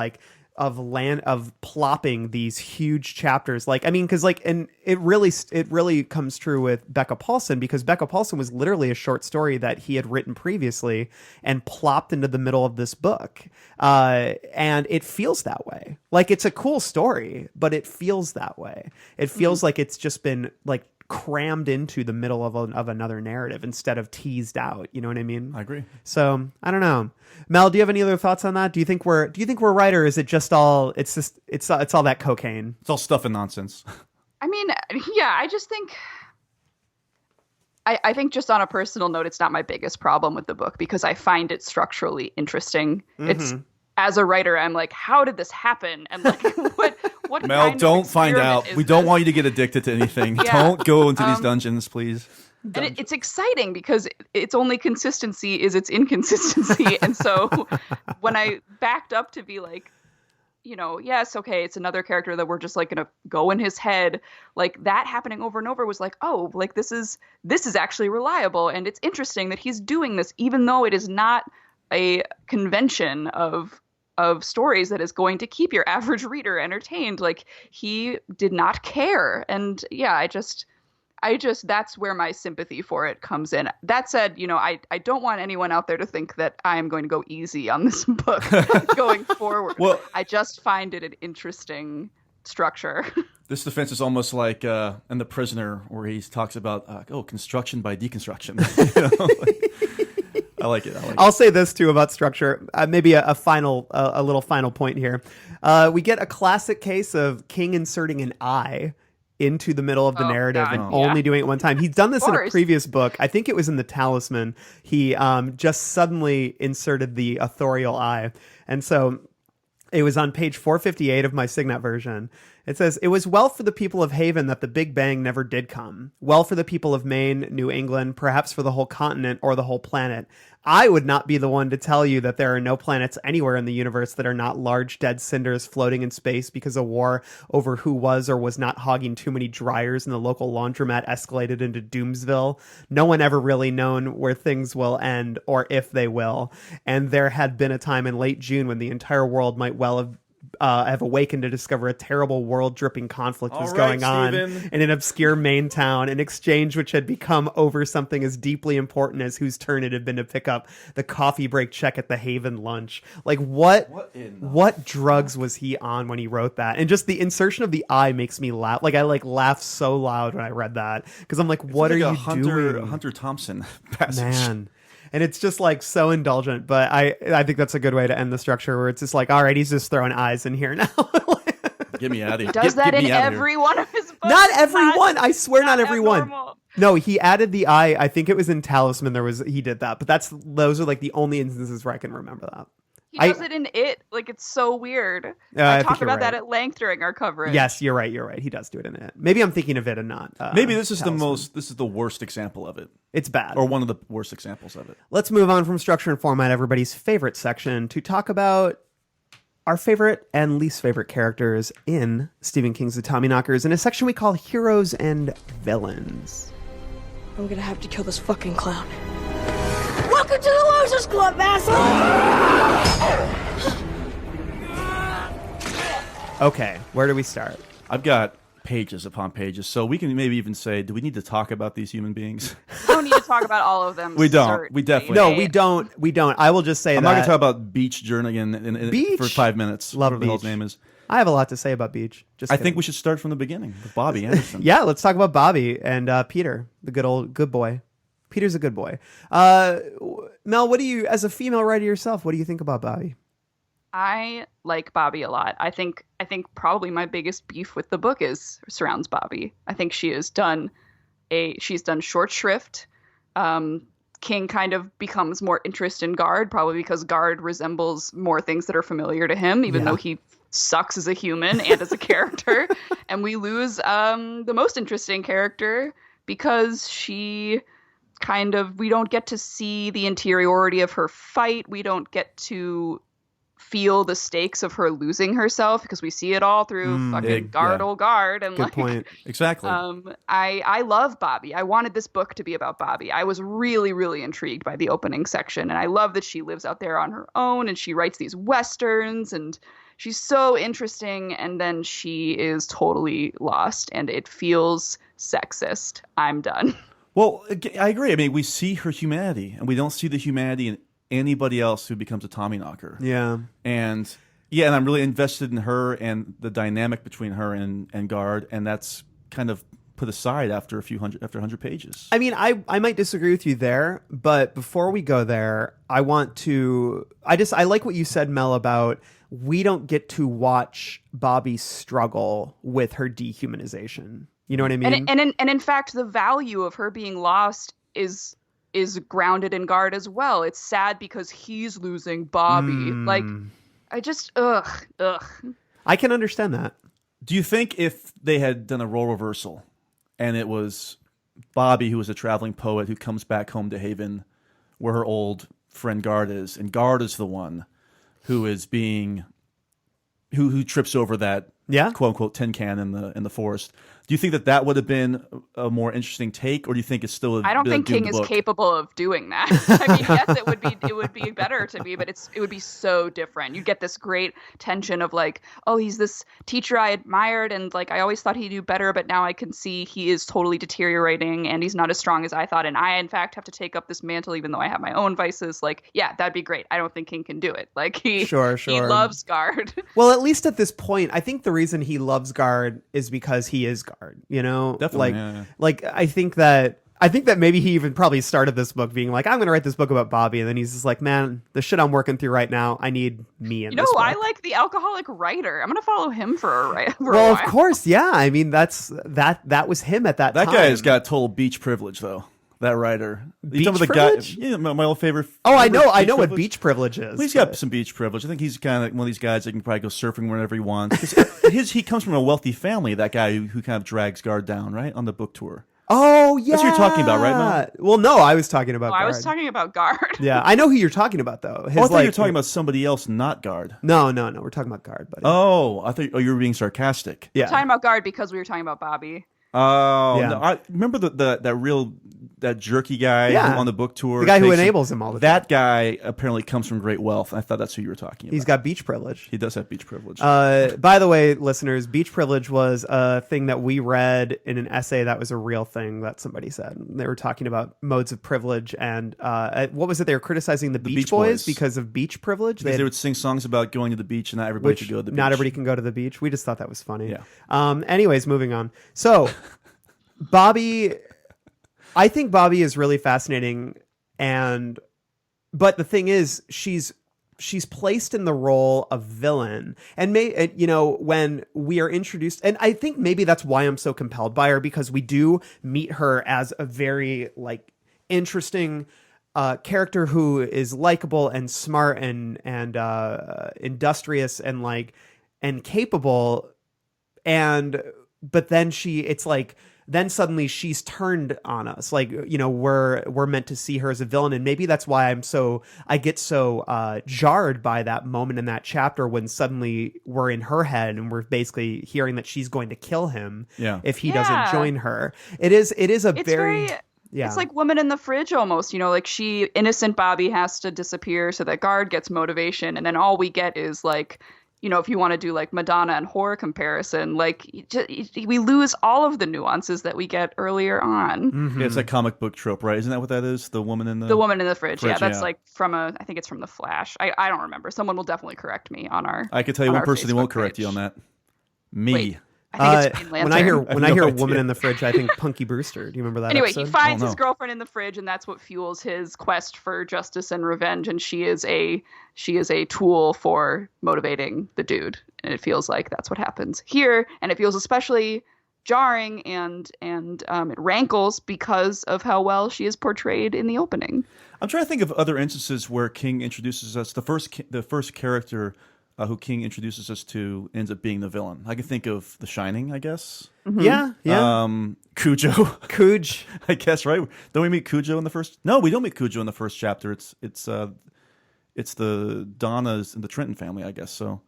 of plopping these huge chapters, and it really comes true with Becca Paulson, because Becca Paulson was literally a short story that he had written previously and plopped into the middle of this book, and it feels that way. Like, it's a cool story, but it feels that way. It feels like it's just been like crammed into the middle of another narrative instead of teased out. You know what I mean? I agree. So I don't know. Mel, do you have any other thoughts on that? Do you think we're right, or is it just all it's all that cocaine? It's all stuff and nonsense. I mean, yeah, I just think I think just on a personal note, it's not my biggest problem with the book because I find it structurally interesting. It's, as a writer, I'm like, how did this happen? And like, what Mel, kind don't of find out. experiment We is don't this? want you to get addicted to anything. Yeah. Don't go into these dungeons, please. And it's exciting because its only consistency is its inconsistency. And so when I backed up to be like, yes, okay, it's another character that we're just like going to go in his head, like that happening over and over was like, oh, like this is actually reliable. And it's interesting that he's doing this, even though it is not a convention of stories that is going to keep your average reader entertained. Like, he did not care. And yeah, I just that's where my sympathy for it comes in. That said, I don't want anyone out there to think that I am going to go easy on this book going forward. Well, I just find it an interesting structure. This defense is almost like in The Prisoner, where he talks about construction by deconstruction. I like it. I'll say this too about structure. Maybe a little final point here. We get a classic case of King inserting an I into the middle of the narrative God, and yeah. only doing it one time. He's done this in a course. previous book. I think it was in The Talisman. He just suddenly inserted the authorial I. And so it was on page 458 of my Signet version. It says, "It was well for the people of Haven that the Big Bang never did come. Well for the people of Maine, New England, perhaps for the whole continent or the whole planet. I would not be the one to tell you that there are no planets anywhere in the universe that are not large dead cinders floating in space because a war over who was or was not hogging too many dryers in the local laundromat escalated into Doomsville. No one ever really known where things will end or if they will. And there had been a time in late June when the entire world might well have have awakened to discover a terrible world-dripping conflict was All right, going on Steven. in an obscure Maine town, an exchange which had become over something as deeply important as whose turn it had been to pick up the coffee break check at the Haven lunch. Like, what drugs was he on when he wrote that? And just the insertion of the I makes me laugh. Like, I laughed so loud when I read that, because I'm like, what are you doing? Hunter Thompson passage. Man. And it's just like so indulgent, but I think that's a good way to end the structure, where it's just like, all right, he's just throwing eyes in here now. Get me out of here. Does that in every one of his books? Not every one. I swear, not every one. abnormal. No, he added the I think it was in Talisman. He did that, but those are like the only instances where I can remember that. He does it in It. Like, it's so weird. I I think talk you're about that right. at length during our coverage. Yes, you're right. He does do it in it. Maybe I'm thinking of it and not. Maybe this is Talisman. this is the worst example of it, It's bad. or one of the worst examples of it. Let's move on from structure and format, everybody's favorite section, to talk about our favorite and least favorite characters in Stephen King's The Tommyknockers, in a section we call Heroes and Villains. I'm gonna have to kill this fucking clown. Welcome to the Losers Club, asshole! Okay, where do we start? I've got pages upon pages, so we can maybe even say, do we need to talk about these human beings? We don't need to talk about all of them. We don't. We definitely No, we don't. We don't. I will just say I'm that not going to talk about Beach Jernigan Beach? for 5 minutes. Love whatever the hell his Beach. name is. I have a lot to say about Beach. I think we should start from the beginning with Bobby Anderson. Yeah, let's talk about Bobby and Peter, the good boy. Peter's a good boy. Mel, what do you, as a female writer yourself, what do you think about Bobby? I like Bobby a lot. I think probably my biggest beef with the book surrounds Bobby. I think she's done short shrift. King kind of becomes more interested in Guard, probably because Guard resembles more things that are familiar to him, even though he sucks as a human and as a character. And we lose the most interesting character because we don't get to see the interiority of her fight. We don't get to feel the stakes of her losing herself, because we see it all through fucking Guard, old Guard. And Good point. Exactly. I love Bobby. I wanted this book to be about Bobby. I was really, really intrigued by the opening section, and I love that she lives out there on her own and she writes these westerns, and she's so interesting, and then she is totally lost, and it feels sexist. I'm done. Well, I agree. I mean, we see her humanity, and we don't see the humanity in anybody else who becomes a Tommyknocker. Yeah. And I'm really invested in her and the dynamic between her and Guard, and that's kind of put aside after 100 pages. I mean, I might disagree with you there, but before we go there, I like what you said, Mel, about we don't get to watch Bobby struggle with her dehumanization. You know what I mean? And in fact, the value of her being lost is grounded in Guard as well. It's sad because he's losing Bobby. Like, I just ugh. I can understand that. Do you think if they had done a role reversal and it was Bobby, who was a traveling poet who comes back home to Haven where her old friend Guard is, and Guard is the one who is who trips over that quote unquote tin can in the forest, do you think that would have been a more interesting take, or do you think it's still? I don't think King is capable of doing that. I mean, yes, it would be better to be, but it would be so different. You'd get this great tension of like, oh, he's this teacher I admired, and like I always thought he'd do better, but now I can see he is totally deteriorating, and he's not as strong as I thought, and I in fact have to take up this mantle, even though I have my own vices. Like, yeah, that'd be great. I don't think King can do it. Like he loves Guard. Well, at least at this point, I think the reason he loves Guard is because he is Guard, you know? Definitely, like I think that maybe he even probably started this book being like, I'm going to write this book about Bobby, and then he's just like, man, the shit I'm working through right now, I need me in this book. I like the alcoholic writer. I'm going to follow him for a while. Well, of course, yeah. I mean, that was him at that time. That guy has got total beach privilege, though. That writer. Beach privilege? Yeah, my old favorite. Oh, I know what beach privilege is. Well, he's got some beach privilege. I think he's kind of like one of these guys that can probably go surfing whenever he wants. He comes from a wealthy family, that guy who kind of drags Guard down, right, on the book tour. Oh, yeah. That's what you're talking about, right, Mel? Well, no, I was talking about Guard. I was talking about Guard. Yeah, I know who you're talking about, though. I thought you were talking about somebody else, not Guard. No, we're talking about Guard, buddy. Oh, I thought you were being sarcastic. Yeah. We're talking about Guard because we were talking about Bobby. Oh, Yeah. no, I remember that jerky guy Yeah. on the book tour. The guy who takes enables him all the time. That guy apparently comes from great wealth. I thought that's who you were talking about. He's got beach privilege. He does have beach privilege. By the way, listeners, beach privilege was a thing that we read in an essay that was a real thing that somebody said. They were talking about modes of privilege and what was it? They were criticizing the Beach Boys because of beach privilege. Because they would sing songs about going to the beach and not everybody could go to the beach. Not everybody can go to the beach. We just thought that was funny. Yeah. Anyways, moving on. So, Bobby, I think Bobby is really fascinating, but the thing is, she's placed in the role of villain, and when we are introduced, and I think maybe that's why I'm so compelled by her, because we do meet her as a very interesting character who is likable and smart and industrious and capable, but then then suddenly she's turned on us. We're meant to see her as a villain. And maybe that's why I get so jarred by that moment in that chapter when suddenly we're in her head and we're basically hearing that she's going to kill him if he doesn't join her. It's very It's like Woman in the Fridge almost, innocent Bobby has to disappear so that Guard gets motivation. And then all we get is if you want to do Madonna and horror comparison, we lose all of the nuances that we get earlier on. Mm-hmm. Yeah, it's a comic book trope, right? Isn't that what that is? The woman in the fridge. Yeah, that's I think it's from The Flash. I don't remember. Someone will definitely correct me on our. I can tell you one person who won't correct page. you on that. Me. Wait, I think it's Green Lantern. when I hear a woman in the fridge, I think Punky Brewster. Do you remember that? Anyway, episode? he finds his girlfriend in the fridge, and that's what fuels his quest for justice and revenge. And she is a tool for motivating the dude, and it feels like that's what happens here. And it feels especially jarring and it rankles because of how well she is portrayed in the opening. I'm trying to think of other instances where King introduces us. The first character who King introduces us to ends up being the villain. I can think of The Shining, I guess. Mm-hmm. Yeah. Cujo. Cuj. I guess, right? Don't we meet Cujo in the first? No, we don't meet Cujo in the first chapter. It's the Donnas and the Trenton family, I guess. So,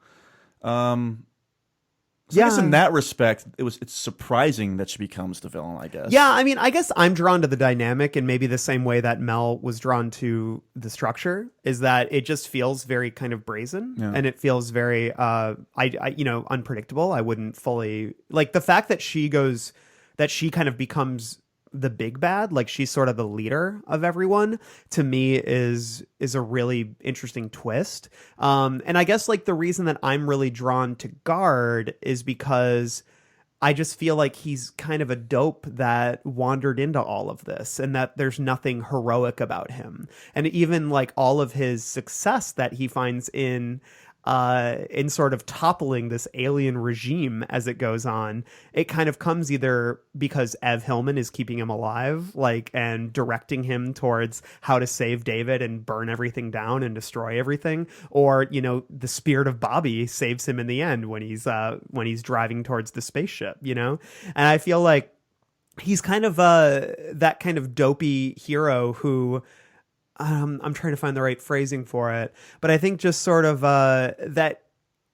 I guess in that respect, it's surprising that she becomes the villain, I guess. Yeah, I mean, I guess I'm drawn to the dynamic in maybe the same way that Mel was drawn to the structure, is that it just feels very kind of brazen and it feels very unpredictable. I wouldn't fully the fact that she kind of becomes the big bad, she's sort of the leader of everyone, to me is a really interesting twist. And I guess the reason that I'm really drawn to Guard is because I just feel like he's kind of a dope that wandered into all of this, and that there's nothing heroic about him. And even all of his success that he finds in sort of toppling this alien regime as it goes on, it kind of comes either because Ev Hillman is keeping him alive, and directing him towards how to save David and burn everything down and destroy everything, or the spirit of Bobby saves him in the end when he's driving towards the spaceship, and I feel like he's kind of that kind of dopey hero who. I'm trying to find the right phrasing for it, but I think just sort of that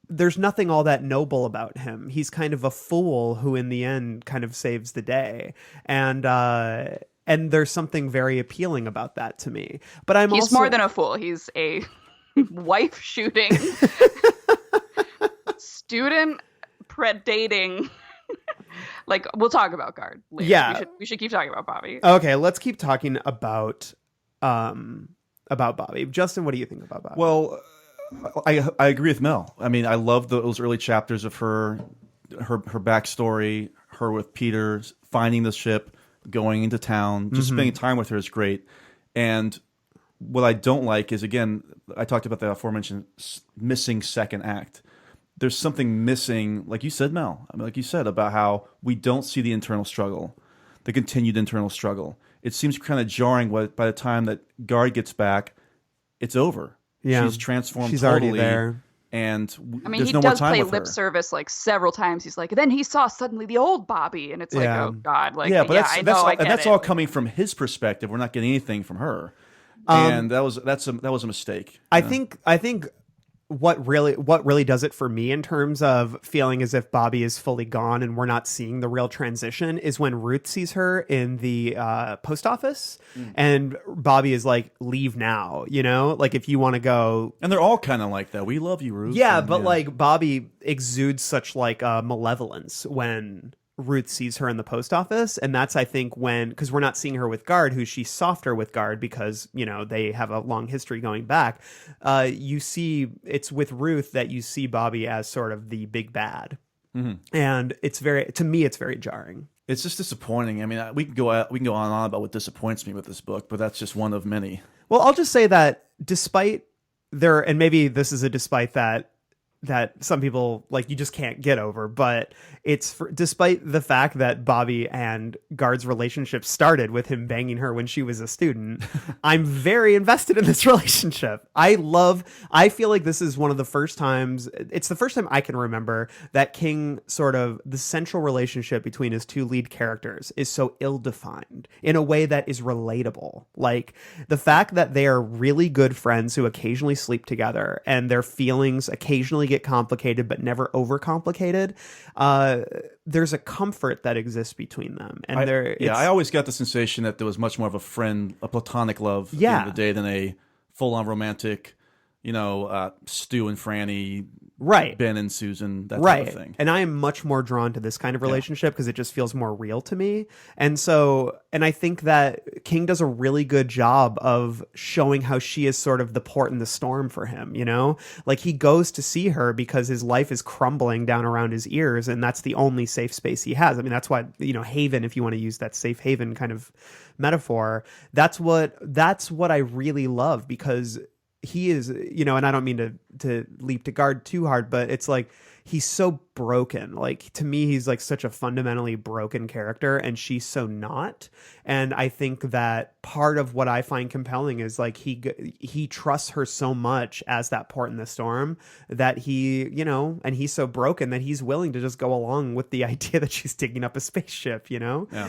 there's nothing all that noble about him. He's kind of a fool who in the end kind of saves the day. And there's something very appealing about that to me. But he's more than a fool. He's a wife shooting, student predating. We'll talk about Guard later. Yeah. We should keep talking about Bobby. Okay, let's keep talking about Bobby. Justin, what do you think about Bobby? Well, I agree with Mel. I mean, I love those early chapters of her backstory, her with Peter, finding the ship, going into town, just spending time with her is great. And what I don't like is, again, I talked about the aforementioned missing second act. There's something missing, like you said, Mel. I mean, like you said, about how we don't see the internal struggle, the continued internal struggle. It seems kind of jarring by the time that Guard gets back, it's over. Yeah. She's transformed She's totally. already there. And he there's no more does time play with lip her. service several times. He's then he saw suddenly the old Bobby, and it's Yeah. oh God, But that's it. all coming from his perspective. We're not getting anything from her, and that's a mistake. I think what really does it for me in terms of feeling as if Bobby is fully gone and we're not seeing the real transition is when Ruth sees her in the post office and Bobby is like, leave now, you know, like if you want to go. And they're all kind of like that. We love you, Ruth. Yeah, and, but like Bobby exudes such like malevolence when Ruth sees her in the post office, and that's I think when, because we're not seeing her with Guard, who she's softer with Guard because you know they have a long history going back. You see, it's with Ruth that you see Bobby as sort of the big bad, and it's very, to me, it's very jarring. It's just disappointing. I mean, we can go on and on about what disappoints me with this book, but that's just one of many. Well, I'll just say that despite there, and maybe this is a despite that some people like you just can't get over, but despite the fact that Bobby and Guard's relationship started with him banging her when she was a student, I'm very invested in this relationship. I feel like this is one of the first times, it's the first time I can remember that King sort of, the central relationship between his two lead characters is so ill-defined in a way that is relatable. Like the fact that they are really good friends who occasionally sleep together and their feelings occasionally get complicated but never overcomplicated. There's a comfort that exists between them, and I always got the sensation that there was much more of a platonic love at the end of the day than a full-on romantic, Stu and Franny, right? Ben and Susan, that type of thing. And I am much more drawn to this kind of relationship because it just feels more real to me. And I think that King does a really good job of showing how she is sort of the port in the storm for him, you know? Like he goes to see her because his life is crumbling down around his ears, and that's the only safe space he has. I mean, that's why, haven, if you want to use that safe haven kind of metaphor, that's what I really love, because he is, and I don't mean to leap to Guard too hard, but it's like he's so broken. Like to me, he's like such a fundamentally broken character, and she's so not. And I think that part of what I find compelling is like he trusts her so much as that port in the storm that he, and he's so broken that he's willing to just go along with the idea that she's digging up a spaceship.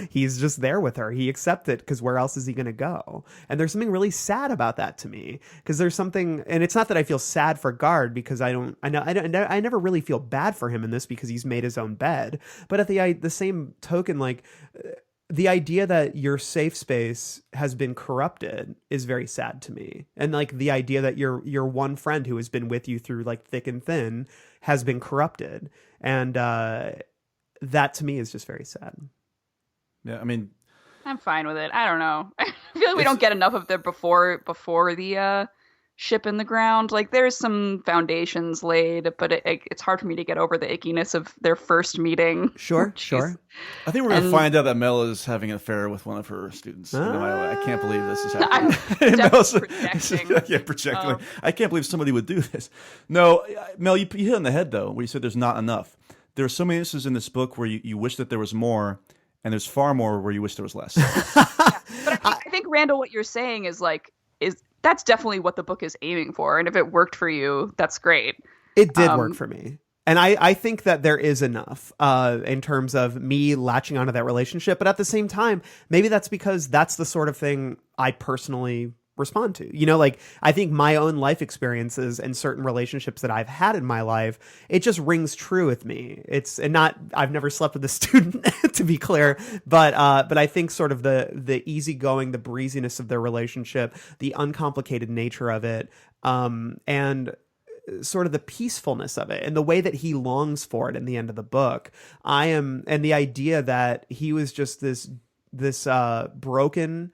He's just there with her. He accepts it because where else is he going to go? And there's something really sad about that to me, because there's something, and it's not that I feel sad for Guard, because I never really feel bad for him in this because he's made his own bed. But at the same token, like the idea that your safe space has been corrupted is very sad to me. And like the idea that your one friend who has been with you through like thick and thin has been corrupted. And that to me is just very sad. Yeah, I mean, I'm fine with it. I don't know. I feel like we don't get enough of the before the ship in the ground. Like there's some foundations laid, but it's hard for me to get over the ickiness of their first meeting. Sure. I think we're going to find out that Mel is having an affair with one of her students. I can't believe this is happening. I'm definitely projecting. Projecting. I can't believe somebody would do this. No, Mel, you hit on the head though, where you said there's not enough. There are so many instances in this book where you wish that there was more, and there's far more where you wish there was less. But I think Randall, what you're saying is that's definitely what the book is aiming for. And if it worked for you, that's great. It did work for me. And I think that there is enough in terms of me latching onto that relationship. But at the same time, maybe that's because that's the sort of thing I personally respond to. Like I think my own life experiences and certain relationships that I've had in my life, it just rings true with me. I've never slept with a student to be clear, but I think sort of the easygoing, the breeziness of their relationship, the uncomplicated nature of it, and sort of the peacefulness of it and the way that he longs for it in the end of the book. And the idea that he was just this broken,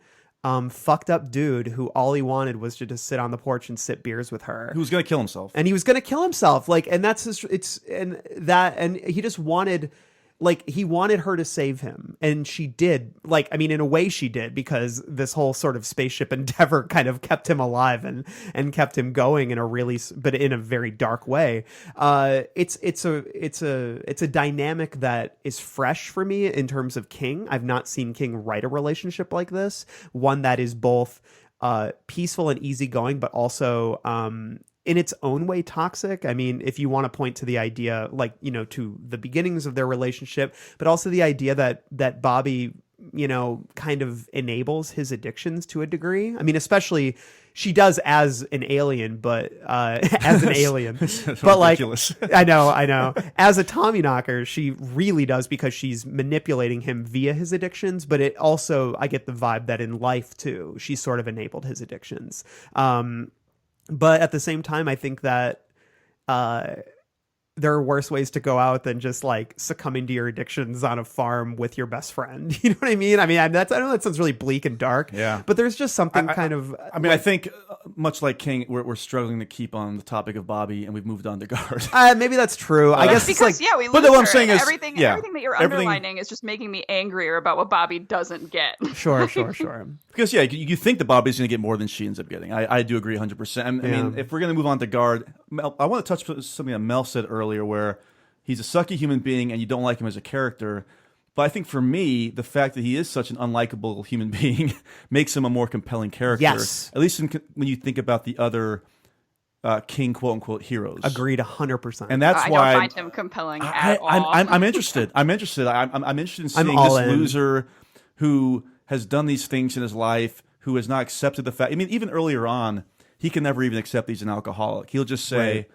fucked up dude who all he wanted was to just sit on the porch and sip beers with her. Who was going to kill himself. And he was going to kill himself. Like, and that's just, and he just wanted, like, he wanted her to save him. And she did. Like, I mean, in a way she did, because this whole sort of spaceship endeavor kind of kept him alive and kept him going but in a very dark way. It's a dynamic that is fresh for me in terms of King. I've not seen King write a relationship like this, one that is both peaceful and easygoing, but also in its own way toxic. I mean, if you want to point to the idea, like, to the beginnings of their relationship, but also the idea that Bobby, kind of enables his addictions to a degree. I mean, especially she does as an alien, but as an alien, but ridiculous. like I know. As a Tommyknocker, she really does because she's manipulating him via his addictions. But it also, I get the vibe that in life too, she sort of enabled his addictions. But at the same time, I think that there are worse ways to go out than just like succumbing to your addictions on a farm with your best friend. You know what I mean? I know that sounds really bleak and dark. Yeah. But there's just something I think much like King, we're struggling to keep on the topic of Bobby, and we've moved on to Guard. Maybe that's true. I guess because it's like, we but lose what I'm her, saying and is, everything yeah, that you're everything- underlining is just making me angrier about what Bobby doesn't get. sure. Because you think that Bobby's going to get more than she ends up getting. I do agree 100%. I mean, if we're going to move on to Guard, I want to touch something that Mel said earlier, where he's a sucky human being and you don't like him as a character. But I think for me, the fact that he is such an unlikable human being makes him a more compelling character. Yes. At least when you think about the other King quote unquote heroes. Agreed 100%. And that's I why don't find him compelling at all. I'm interested. I'm interested in seeing all this in. loser who has done these things in his life, who has not accepted the fact. I mean, even earlier on, he can never even accept he's an alcoholic. He'll just say, Right.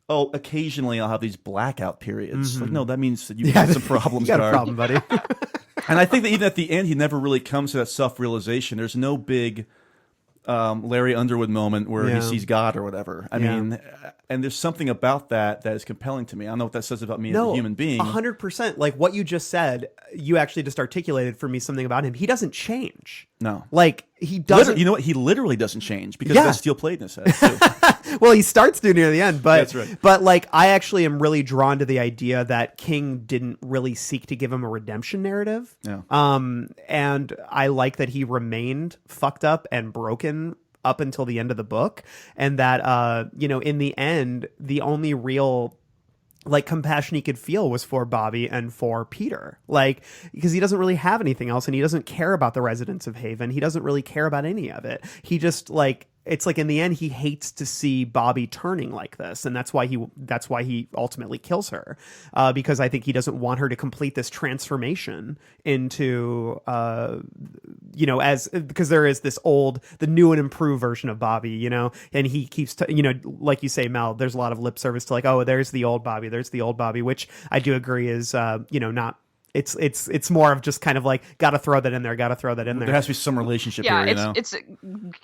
"Oh, occasionally I'll have these blackout periods." Mm-hmm. Like, no, that means that you've got some problems, You got a Guard. problem, buddy. And I think that even at the end, he never really comes to that self-realization. There's no big Larry Underwood moment where Yeah. he sees God or whatever. I Yeah. mean, and there's something about that is compelling to me. I don't know what that says about me as a human being. 100%. Like what you just said, you actually just articulated for me something about him. He doesn't change. No. Like he doesn't. You know what? He literally doesn't change because Yeah. of that steel plate in his head, too. Well, he starts to near the end, but That's right. But like, I actually am really drawn to the idea that King didn't really seek to give him a redemption narrative. Yeah. And I like that he remained fucked up and broken up until the end of the book, and that in the end, the only real like compassion he could feel was for Bobby and for Peter, like because he doesn't really have anything else, and he doesn't care about the residents of Haven. He doesn't really care about any of it. He just like. It's like in the end, he hates to see Bobby turning like this, and that's why he ultimately kills her, because I think he doesn't want her to complete this transformation into, because there is the new and improved version of Bobby, and he keeps, like you say, Mel, there's a lot of lip service to like, oh, there's the old Bobby, which I do agree is, not. It's more of just kind of like gotta throw that in there. There has to be some relationship Yeah, here, it's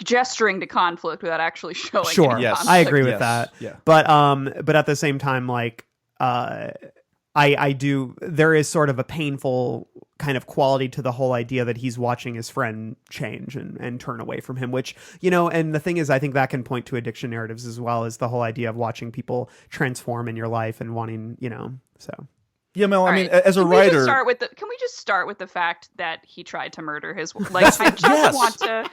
gesturing to conflict without actually showing. Sure, any Yes. conflict. I agree with Yes. that. Yeah. But at the same time, like I do. There is sort of a painful kind of quality to the whole idea that he's watching his friend change and turn away from him, which, and the thing is, I think that can point to addiction narratives as well as the whole idea of watching people transform in your life and wanting, so. Yeah, Mel, I mean, All right. as a Can we writer... can we just start with the fact that he tried to murder his wife? Like, I just Yes. want to...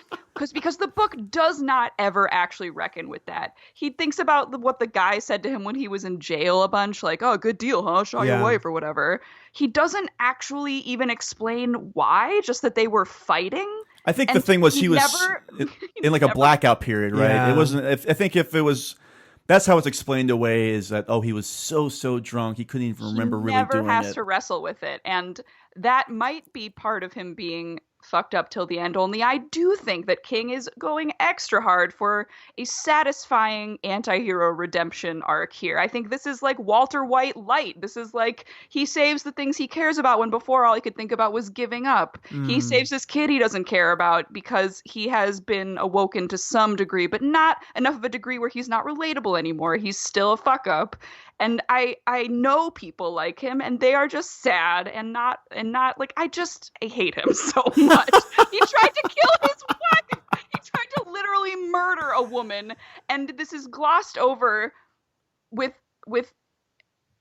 Because the book does not ever actually reckon with that. He thinks about what the guy said to him when he was in jail a bunch, like, oh, good deal, huh? Shot Yeah. your wife or whatever. He doesn't actually even explain why, just that they were fighting. I think the And thing was he was never- in like a blackout period, right? Yeah. It wasn't. I think if it was, that's how it's explained away. Is that he was so drunk he couldn't even remember he really never doing has it. to wrestle with it, and that might be part of him being fucked up till the end. Only I do think that King is going extra hard for a satisfying anti-hero redemption arc here. I think this is like Walter White light. This is like he saves the things he cares about when before all he could think about was giving up. He saves this kid he doesn't care about because he has been awoken to some degree, but not enough of a degree where he's not relatable anymore. He's still a fuck up. And I know people like him, and they are just sad and not like I hate him so much. He tried to kill his wife. He tried to literally murder a woman, and this is glossed over with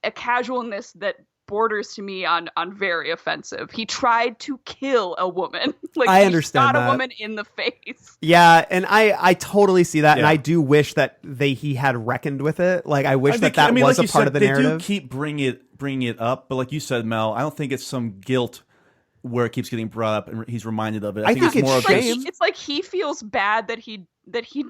a casualness that borders to me on very offensive. He tried to kill a woman. Like I he understand shot that. a woman in the face. Yeah, and I totally see that, and Yeah. I do wish that he had reckoned with it. Like I wish that I mean, was like a you part said, of the they narrative. do keep bringing it up, but like you said, Mel, I don't think it's some guilt where it keeps getting brought up and he's reminded of it. I think it's more of shame. just- It's like he feels bad that he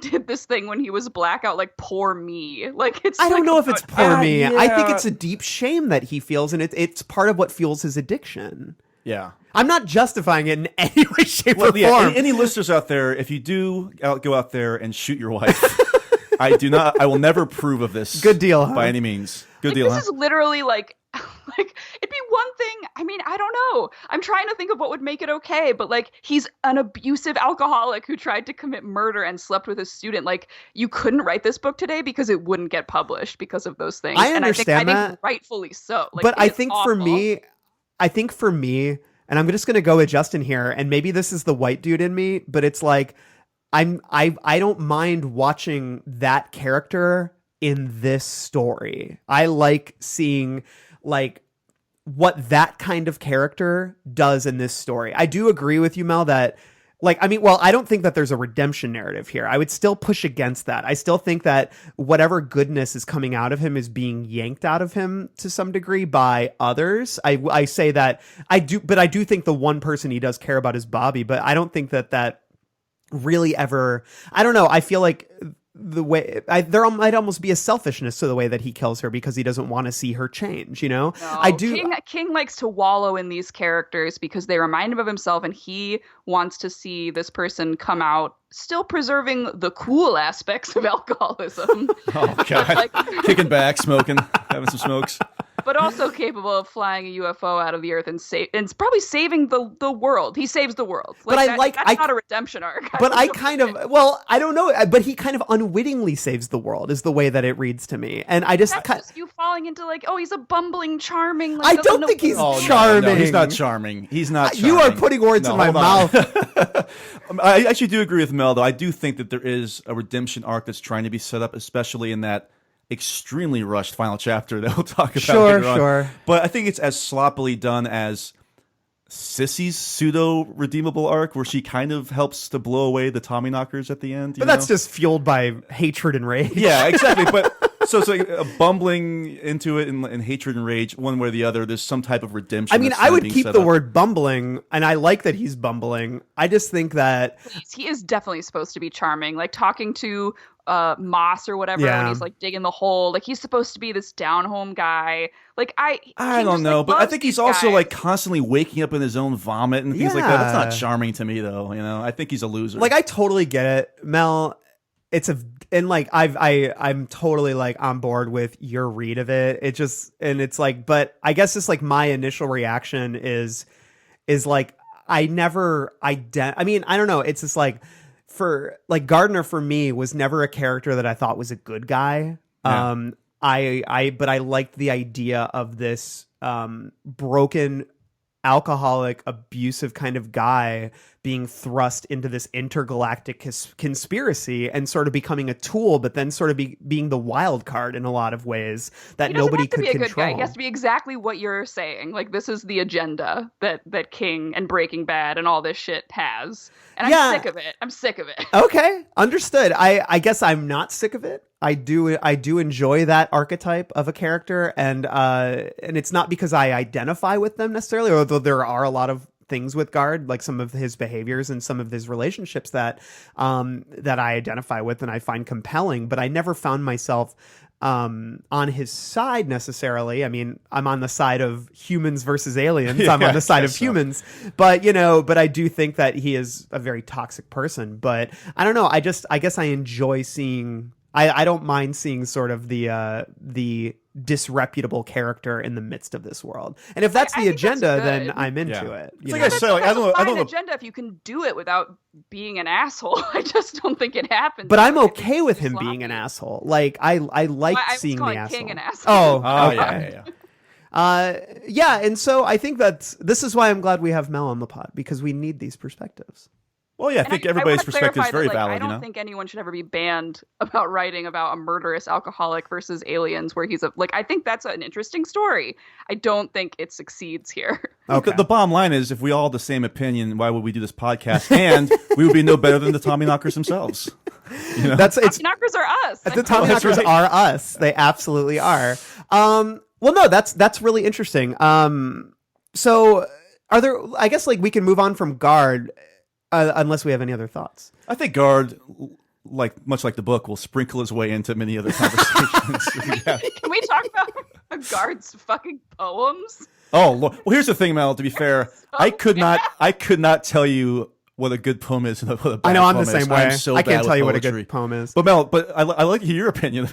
did this thing when he was blackout. Like poor me. Like it's. I don't like know if it's about- poor me. I think yeah. it's a deep shame that he feels, and it's part of what fuels his addiction. Yeah. I'm not justifying it in any way, shape, Well, or yeah, form. any listeners out there, if you do go out there and shoot your wife, I will never approve of this. Good deal, huh? By any means. Good Like, deal, this huh? is literally like it'd be one thing. I mean, I don't know. I'm trying to think of what would make it okay, but like he's an abusive alcoholic who tried to commit murder and slept with a student. Like you couldn't write this book today because it wouldn't get published because of those things. I understand and I think that. rightfully so. Like, But I it's think awful. for me, and I'm just gonna go with Justin here, and maybe this is the white dude in me, but it's like I don't mind watching that character in this story. I like seeing like what that kind of character does in this story. I do agree with you, Mel, that I don't think that there's a redemption narrative here. I would still push against that. I still think that whatever goodness is coming out of him is being yanked out of him to some degree by others. I say that I do think the one person he does care about is Bobby, but I don't think that really ever, I don't know. I feel like the way there might almost be a selfishness to the way that he kills her because he doesn't want to see her change, No, I do. King likes to wallow in these characters because they remind him of himself, and he wants to see this person come out still preserving the cool aspects of alcoholism. Oh, God. Like, Kicking back, smoking, having some smokes. but also capable of flying a UFO out of the earth and probably saving the world. He saves the world. But That's not a redemption arc. But I don't know. But he kind of unwittingly saves the world is the way that it reads to me. And I just, that's just you falling into like, oh, he's a bumbling, charming. Like, I doesn't don't know think he's what- Oh, no, charming. No, he's not charming. He's not charming. You are putting words in my hold on. mouth. I actually do agree with Mel, though. I do think that there is a redemption arc that's trying to be set up, especially in that extremely rushed final chapter that we'll talk about later on. Sure. But I think it's as sloppily done as Sissy's pseudo-redeemable arc, where she kind of helps to blow away the Tommyknockers at the end. But that's just fueled by hatred and rage. Yeah, exactly. But so it's like bumbling into it in hatred and rage, one way or the other. There's some type of redemption. I mean, that's I would being keep set the up. word bumbling, and I like that he's bumbling. I just think that He is definitely supposed to be charming. Like talking to Moss or whatever Yeah. when he's like digging the hole. Like he's supposed to be this down home guy. Like I King don't just, know, like, but I loves think these he's also guys. like constantly waking up in his own vomit and things like that. That's not Yeah. charming to me, though. You know, I think he's a loser. like I totally get it, Mel. I'm totally like on board with your read of it. It's like, but I guess it's like my initial reaction is like I never I mean, I don't know. It's just like for like Gardner for me was never a character that I thought was a good guy. Yeah. But I liked the idea of this broken alcoholic abusive kind of guy being thrust into this intergalactic conspiracy and sort of becoming a tool, but then sort of being the wild card in a lot of ways that He doesn't nobody have to could be a good control. guy. He has to be exactly what you're saying. Like this is the agenda that King and Breaking Bad and all this shit has. And Yeah. I'm sick of it. I'm sick of it. Okay, understood. I guess I'm not sick of it. I do enjoy that archetype of a character, and it's not because I identify with them necessarily, although there are a lot of things with Guard, like some of his behaviors and some of his relationships that I identify with and I find compelling, but I never found myself on his side necessarily. I mean, I'm on the side of humans versus aliens. I'm on the side of humans, but I do think that he is a very toxic person. But I don't know. I guess I enjoy seeing. I don't mind seeing sort of the disreputable character in the midst of this world. And if that's I the think that's agenda, good. then I'm into it. It's you like know? I said, like, I don't know. Fine agenda if you can do it without being an asshole. I just don't think it happens. But I'm I think okay it's with too him sloppy. being an asshole. Like I like I was seeing the calling asshole. King an asshole. Oh, Oh, okay. yeah. Yeah, and so I think this is why I'm glad we have Mel on the pod, because we need these perspectives. Well, yeah, I And think I everybody's wanna perspective is clarify very that, like, valid. I don't think anyone should ever be banned about writing about a murderous alcoholic versus aliens, where he's I think that's an interesting story. I don't think it succeeds here. Okay. The bottom line is, if we all have the same opinion, why would we do this podcast? And we would be no better than the Tommyknockers themselves. You know? Knockers are us. The Tommyknockers are us. They absolutely are. Well, no, that's really interesting. So are there? I guess like we can move on from Guard, unless we have any other thoughts. I think Guard, much like the book, will sprinkle his way into many other conversations. Yeah. Can we talk about Guard's fucking poems? Oh, Lord. Well, here's the thing, Mel. To be fair, I could not tell you what a good poem is and what a bad I know I'm poem the same is. way. I'm so I can't bad tell you with what a poetry. good poem is. But Mel, I like to hear your opinion.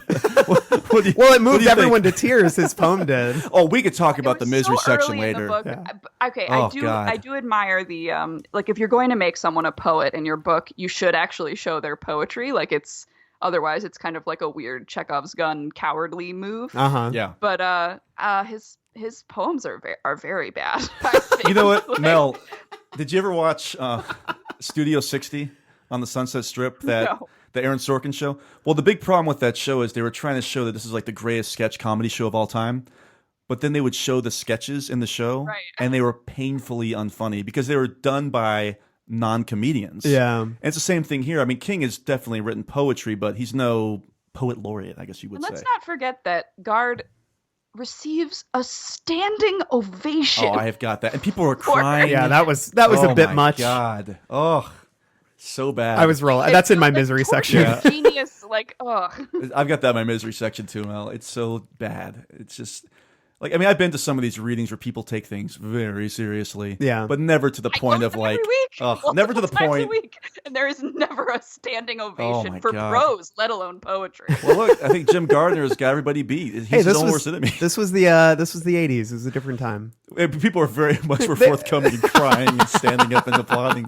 What do you- Well, it what do moved you everyone think? to tears. His poem did. Oh, we could talk It about the was misery so section early in the later. book. Yeah. Okay, Oh, I God. do admire the like if you're going to make someone a poet in your book, you should actually show their poetry. Like it's otherwise it's kind of like a weird Chekhov's gun cowardly move. Uh-huh. Yeah. But his poems are very bad. I think. You know what, Like, Mel? Did you ever watch Studio 60 on the Sunset Strip? No. The Aaron Sorkin show. Well, the big problem with that show is they were trying to show that this is like the greatest sketch comedy show of all time. But then they would show the sketches in the show, Right. and they were painfully unfunny because they were done by non-comedians. Yeah. And it's the same thing here. I mean, King has definitely written poetry, but he's no poet laureate, I guess you would And let's say. not forget that Guard receives a standing ovation. Oh, I have got that. And people were crying. Yeah, that was Oh a bit my much. God. Oh, so bad. I was rolling. That's in my misery section. Yeah. Genius, like, ugh. I've got that in my misery section too, Mel. It's so bad. It's just like, I mean, I've been to some of these readings where people take things very seriously. Yeah. But never to the point I of go like, every week, never to the multiple times a point. week, and there is never a standing ovation my for God. prose, let alone poetry. Well, look, I think Jim Gardner's got everybody beat. He's Hey, his this own was worst enemy. this was the 80s. It was a different time. People are very much more forthcoming and crying and standing up and applauding.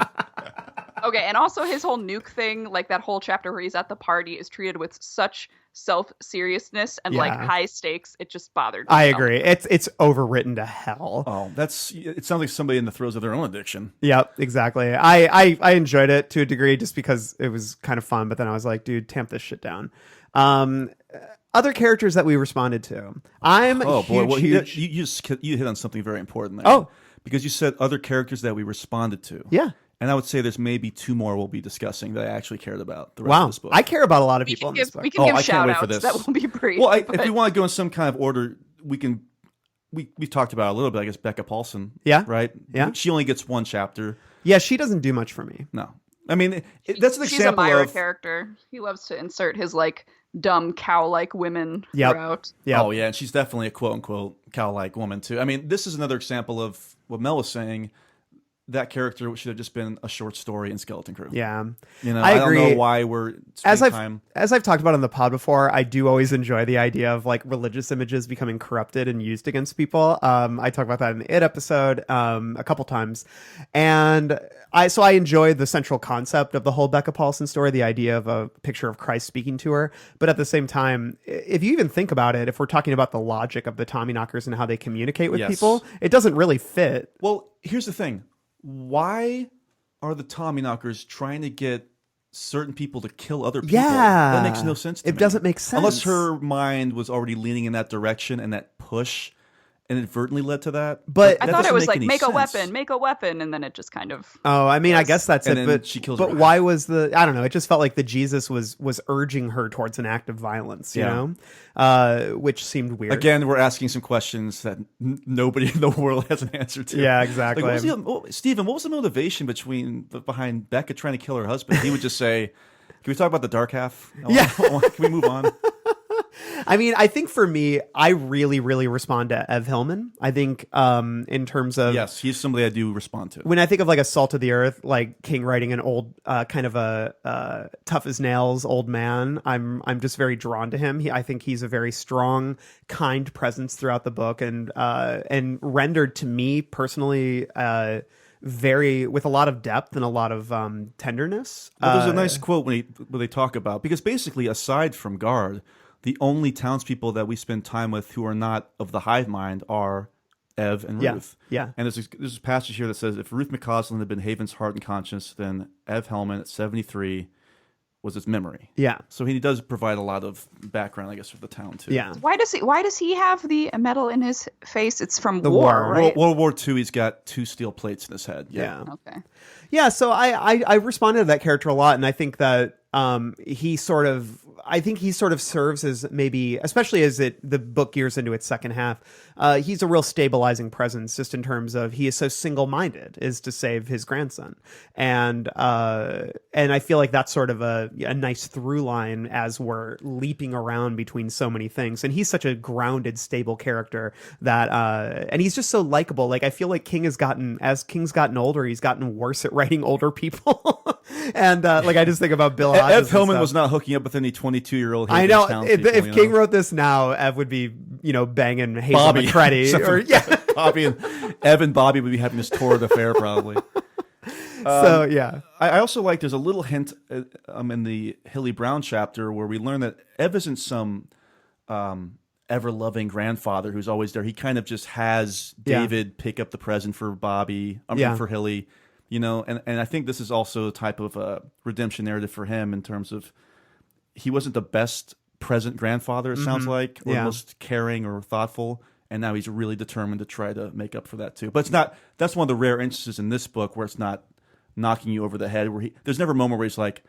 Okay, and also his whole nuke thing, like that whole chapter where he's at the party, is treated with such self-seriousness and like Yeah. high stakes. It just bothered me. I agree. It's overwritten to hell. Oh, it sounds like somebody in the throes of their own addiction. Yep, exactly. I enjoyed it to a degree just because it was kind of fun, but then I was like, dude, tamp this shit down. Other characters that we responded to. I'm Oh boy, well, huge. you hit on something very important there. Oh. Because you said other characters that we responded to. Yeah. And I would say there's maybe 2 more we'll be discussing that I actually cared about the rest Wow. of this book. I care about a lot of We people can in this give, book. we can Oh, give I can't shout wait for outs. this. That will be brief. Well, if but- we want to go in some kind of order, we've talked about it a little bit, I guess, Becca Paulson. Yeah. Right? Yeah. She only gets 1 chapter. Yeah, she doesn't do much for me. No. I mean, that's an She's a example Myra of... character. He loves to insert his like dumb cow-like women Yep. throughout. Yeah. Oh, yeah, and she's definitely a quote-unquote cow-like woman, too. I mean, this is another example of what Mel was saying. That character should have just been a short story in Skeleton Crew. Yeah. You know, I I don't agree. know why we're As spending I've time... as I've talked about on the pod before, I do always enjoy the idea of like religious images becoming corrupted and used against people. I talk about that in the It episode a couple times, and I enjoy the central concept of the whole Becca Paulson story, the idea of a picture of Christ speaking to her. But at the same time, if you even think about it, if we're talking about the logic of the Tommyknockers and how they communicate with Yes. people, it doesn't really fit. Well, here's the thing. Why are the Tommyknockers trying to get certain people to kill other people? Yeah. That makes no sense to It me. doesn't make sense. Unless her mind was already leaning in that direction and that push inadvertently led to that. But I that thought it doesn't was like any make a sense. weapon, and then it just kind of. Oh, I mean, I guess that's And it. then But she kills But her. why was I don't know. It just felt like the Jesus was urging her towards an act of violence. You Yeah. know, which seemed weird. Again, we're asking some questions that nobody in the world has an answer to. Yeah, exactly. Like, Stephen, what was the motivation behind Becca trying to kill her husband? He would just say, "Can we talk about the dark half? Yeah. Can we move on?" I mean, I think for me, I really, really respond to Ev Hillman. I think in terms of Yes, he's somebody I do respond to. when I think of like a salt of the earth, like King writing an old kind of a tough as nails old man, I'm just very drawn to him. I think he's a very strong, kind presence throughout the book, and rendered to me personally very with a lot of depth and a lot of tenderness. Well, there's a nice quote when they talk about, because basically, aside from Guard, the only townspeople that we spend time with who are not of the hive mind are Ev and Yeah, Ruth. yeah. And there's a passage here that says, if Ruth McCausland had been Haven's heart and conscience, then Ev Hellman at 73 was its memory. Yeah. So he does provide a lot of background, I guess, for the town, too. Yeah. Why does he have the medal in his face? It's from The war, war. right? World War II, he's got 2 steel plates in his head. Yeah. Okay. Yeah, so I responded to that character a lot, and I think that he sort of serves as maybe, especially as the book gears into its second half, he's a real stabilizing presence, just in terms of he is so single-minded, is to save his grandson, and I feel like that's sort of a nice through line as we're leaping around between so many things. And he's such a grounded, stable character that, and he's just so likable. Like, I feel like King's gotten older, he's gotten worse at writing older people. And like, I just think about Bill Hodges. Ev Hillman was not hooking up with any 22-year-old. I know. If King wrote this now, Ev would be, banging Hazel Bobby. McCready. Bobby and Ev and Bobby would be having this torrid affair probably. So yeah, I also like there's a little hint in the Hilly Brown chapter where we learn that Ev isn't some ever-loving grandfather who's always there. He kind of just has David pick up the present for Bobby, for Hilly, and I think this is also a type of redemption narrative for him in terms of he wasn't the best present grandfather, it sounds like, or most caring or thoughtful, and now he's really determined to try to make up for that too. But it's not. That's one of the rare instances in this book where it's not knocking you over the head. Where there's never a moment where he's like,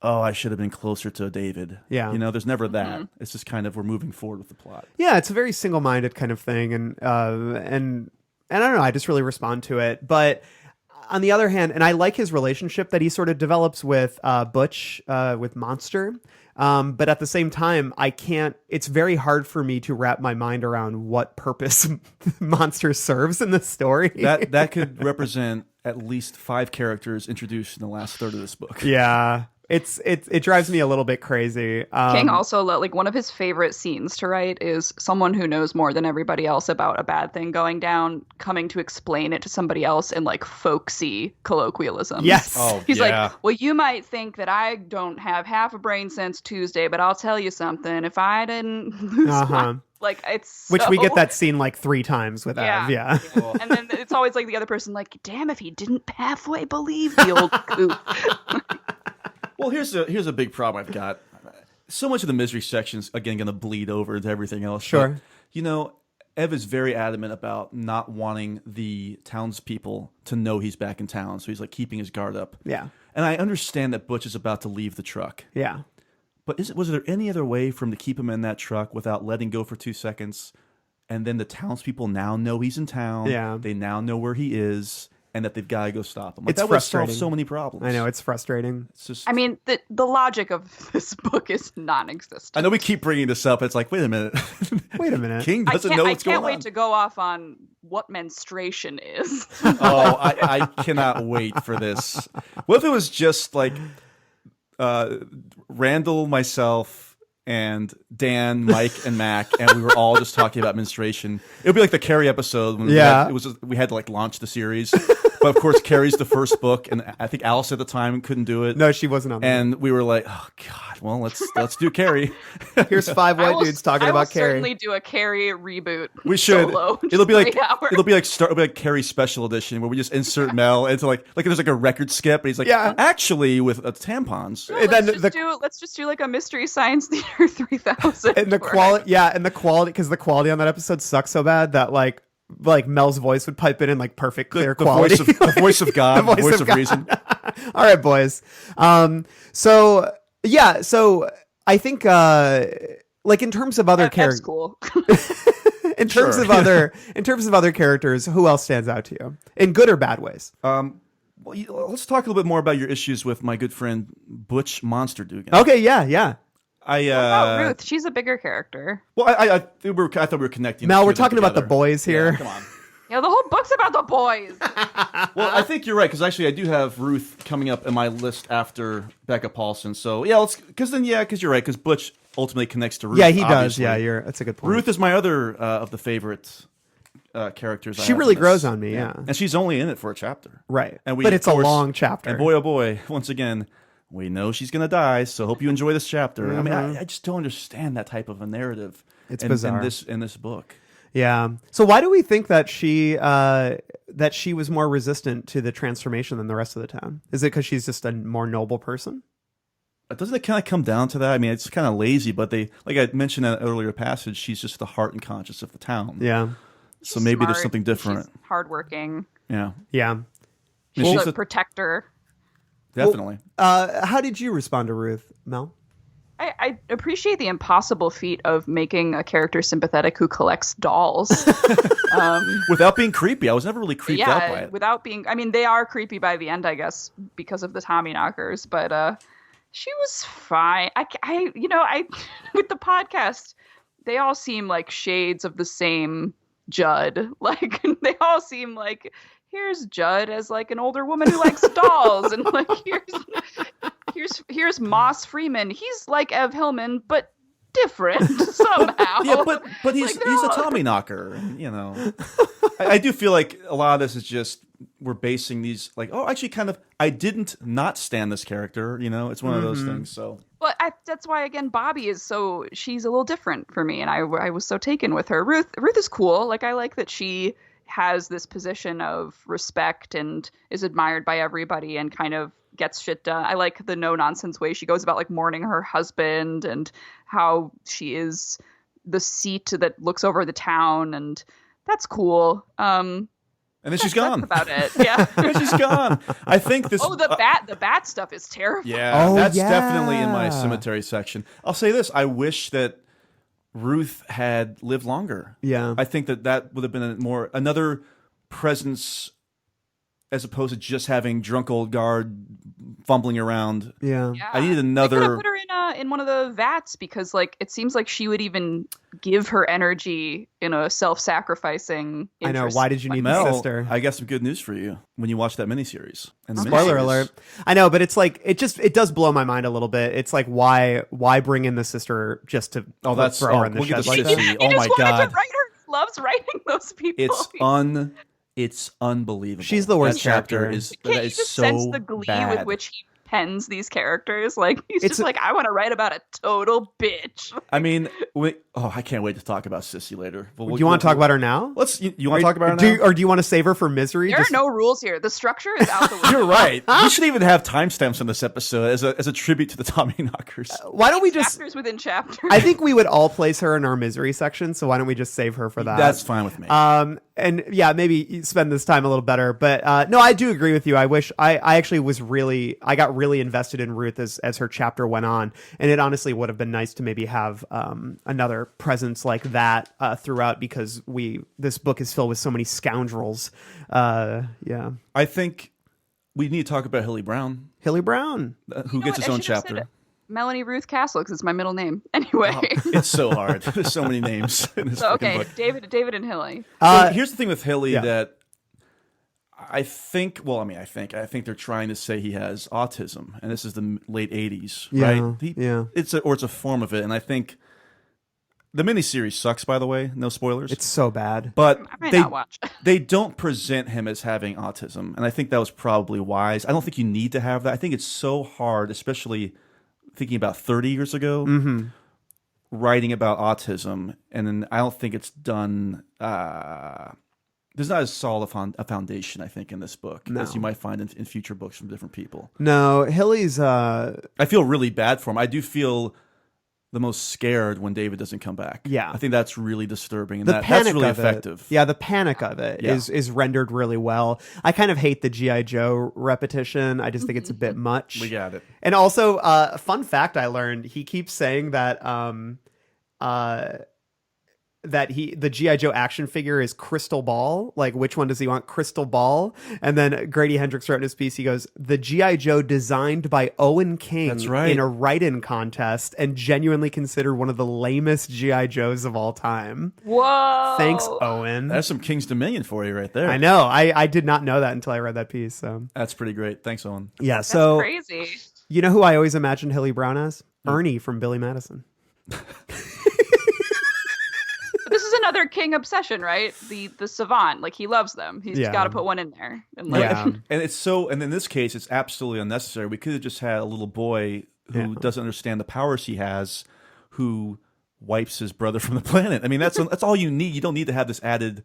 "Oh, I should have been closer to David." Yeah, there's never that. It's just kind of we're moving forward with the plot. Yeah, it's a very single-minded kind of thing, and I don't know. I just really respond to it, but. On the other hand, and I like his relationship that he sort of develops with Butch, with Monster. But at the same time, it's very hard for me to wrap my mind around what purpose Monster serves in this story. That could represent at least 5 characters introduced in the last third of this book. Yeah. It drives me a little bit crazy. King also, like, one of his favorite scenes to write is someone who knows more than everybody else about a bad thing going down, coming to explain it to somebody else in like folksy colloquialism. Yes. Oh, He's like, well, you might think that I don't have half a brain since Tuesday, but I'll tell you something. If I didn't lose my... Like, it's which we get that scene like 3 times with Ev. Yeah. And then it's always like the other person like, damn, if he didn't halfway believe the old coot. Well, here's a big problem I've got. So much of the misery section's again going to bleed over into everything else. Sure. But, Ev is very adamant about not wanting the townspeople to know he's back in town, so he's like keeping his guard up. Yeah. And I understand that Butch is about to leave the truck. Yeah. But was there any other way for him to keep him in that truck without letting go for 2 seconds? And then the townspeople now know he's in town. Yeah. They now know where he is. And that they've got to go stop him. Like, It's that would solve frustrating. so many problems. I know, it's frustrating. It's just. I mean, the logic of this book is non-existent. I know we keep bringing this up. It's like, wait a minute. Wait a minute. King doesn't know what's going on. I can't wait to go off on what menstruation is. Oh, I cannot wait for this. What if it was just like Randall, myself, and Dan, Mike, and Mac, and we were all just talking about menstruation? It would be like the Carrie episode when we had to like launch the series. But of course, Carrie's the first book, and I think Alice at the time couldn't do it. No, she wasn't on that. And we were like, "Oh God, well, let's do Carrie." Here's 5 white dudes talking about Carrie. I will certainly do a Carrie reboot. We should. Solo, it'll be like 3 hours. it'll be like Carrie special edition where we just insert Mel into like there's like a record skip, and he's like, actually with tampons. No, And then let's just do like a Mystery Science Theater 3000. And the quality, because the quality on that episode sucks so bad that like Mel's voice would pipe in like perfect clear quality. The voice of God, the voice of reason. All right, boys. So I think like in terms of other characters, cool. in terms of other characters, who else stands out to you in good or bad ways? Well, let's talk a little bit more about your issues with my good friend Butch Monster Dugan. Okay, yeah. What about Ruth? She's a bigger character. Well, I thought we were connecting. Mel, we're talking about the boys here. Yeah, come on. Yeah, the whole book's about the boys. Well, I think you're right, because actually I do have Ruth coming up in my list after Becca Paulson. So yeah, because you're right, because Butch ultimately connects to Ruth. Yeah, he obviously. does. Yeah, that's a good point. Ruth is my other of the favorite characters. She really grows on me. Yeah, and she's only in it for a chapter, right? And but it's a long chapter. And boy, oh boy, once again, we know she's going to die. So hope you enjoy this chapter. I mean, I just don't understand that type of a narrative. It's bizarre in this book. Yeah. So why do we think that she was more resistant to the transformation than the rest of the town? Is it because she's just a more noble person? Doesn't it kind of come down to that? I mean, it's kind of lazy, but like I mentioned in an earlier passage, she's just the heart and conscience of the town. Yeah. So maybe Smart. there's something different. She's hardworking. Yeah. Yeah. She's a protector. Definitely. How did you respond to Ruth, Mel? I appreciate the impossible feat of making a character sympathetic who collects dolls. Without being creepy. I was never really creeped out by it. Without being. I mean, they are creepy by the end, I guess, because of the Tommyknockers. But she was fine. I with the podcast, they all seem like shades of the same Judd. Like they all seem like here's Judd as like an older woman who likes dolls, and like here's Moss Freeman. He's like Ev Hillman, but different somehow. Yeah, but he's a Tommyknocker. You know, I do feel like a lot of this is just we're basing these like actually kind of I didn't not stand this character. You know, it's one of those things. So. Well, that's why again Bobby is she's a little different for me, and I was so taken with her. Ruth is cool. Like I like that she has this position of respect and is admired by everybody and kind of gets shit done. I like the no nonsense way she goes about like mourning her husband and how she is the seat that looks over the town, and that's cool. And then she's gone. That's about it. Yeah. And she's gone. I think this. Oh, the bat stuff is terrifying. Yeah, that's definitely in my cemetery section. I'll say this: I wish that Ruth had lived longer. Yeah, I think that would have been another presence as opposed to just having drunk old guard fumbling around. Yeah. I needed another. They could have put her in one of the vats because like it seems like she would even give her energy in a self-sacrificing. I know. Why did you need Mel, the sister? I got some good news for you when you watch that miniseries. And the Spoiler miniseries- alert. I know, but it's like it does blow my mind a little bit. It's like why bring in the sister just to throw her in the we'll get shed to like Sissy. that? Oh my god, To write her. Loves writing those people. It's unbelievable. She's the worst that chapter. character. Can't you Is just so sense the glee bad. with which he pens these characters? Like he's It's just like, I want to write about a total bitch. I mean, I can't wait to talk about Sissy later. Do you want to talk about her now? You want to talk about her now? Or do you want to save her for Misery? There are no rules here. The structure is out the window. You're right. We should even have timestamps on this episode as a tribute to the Tommyknockers. Why don't we just? Chapters within chapters. I think we would all place her in our Misery section. So why don't we just save her for that? That's fine with me. And yeah, maybe spend this time a little better. But no, I do agree with you. I wish I actually I got really invested in Ruth as her chapter went on, and it honestly would have been nice to maybe have another presence like that throughout, because this book is filled with so many scoundrels. Yeah, I think we need to talk about Hilly Brown, Hilly Brown, who gets his own chapter. Melanie Ruth Castle, because it's my middle name. Anyway. Oh, it's so hard. There's so many names in this okay, book. David and Hilly. So here's the thing with Hilly yeah. that I think they're trying to say he has autism, and this is the late 80s, right? It's a form of it, and I think the miniseries sucks, by the way. No spoilers. It's so bad. But I might not watch. They don't present him as having autism, and I think that was probably wise. I don't think you need to have that. I think it's so hard, especially thinking about 30 years ago, writing about autism, and then I don't think it's done. There's not as solid a foundation, I think, in this book as you might find in future books from different people. No, Hilly's. I feel really bad for him. I do feel the most scared when David doesn't come back. Yeah. I think that's really disturbing, and The that's panic really of effective. it. Yeah, the panic of it is rendered really well. I kind of hate the G.I. Joe repetition. I just think it's a bit much. We got it. And also, fun fact I learned, he keeps saying that the G.I. Joe action figure is Crystal Ball. Like, which one does he want? Crystal Ball? And then Grady Hendrix wrote in his piece, he goes, the G.I. Joe designed by Owen King That's right. in a write-in contest and genuinely considered one of the lamest G.I. Joes of all time. Whoa. Thanks, Owen. That's some King's Dominion for you right there. I know. I did not know that until I read that piece. So That's pretty great. Thanks, Owen. yeah. That's So crazy. you know who I always imagined Hilly Brown as? Ernie from Billy Madison. This is another King obsession, right? The savant, like he loves them. He's got to put one in there. And like, Yeah. And and in this case, it's absolutely unnecessary. We could have just had a little boy who doesn't understand the powers he has, who wipes his brother from the planet. I mean, that's all you need. You don't need to have this added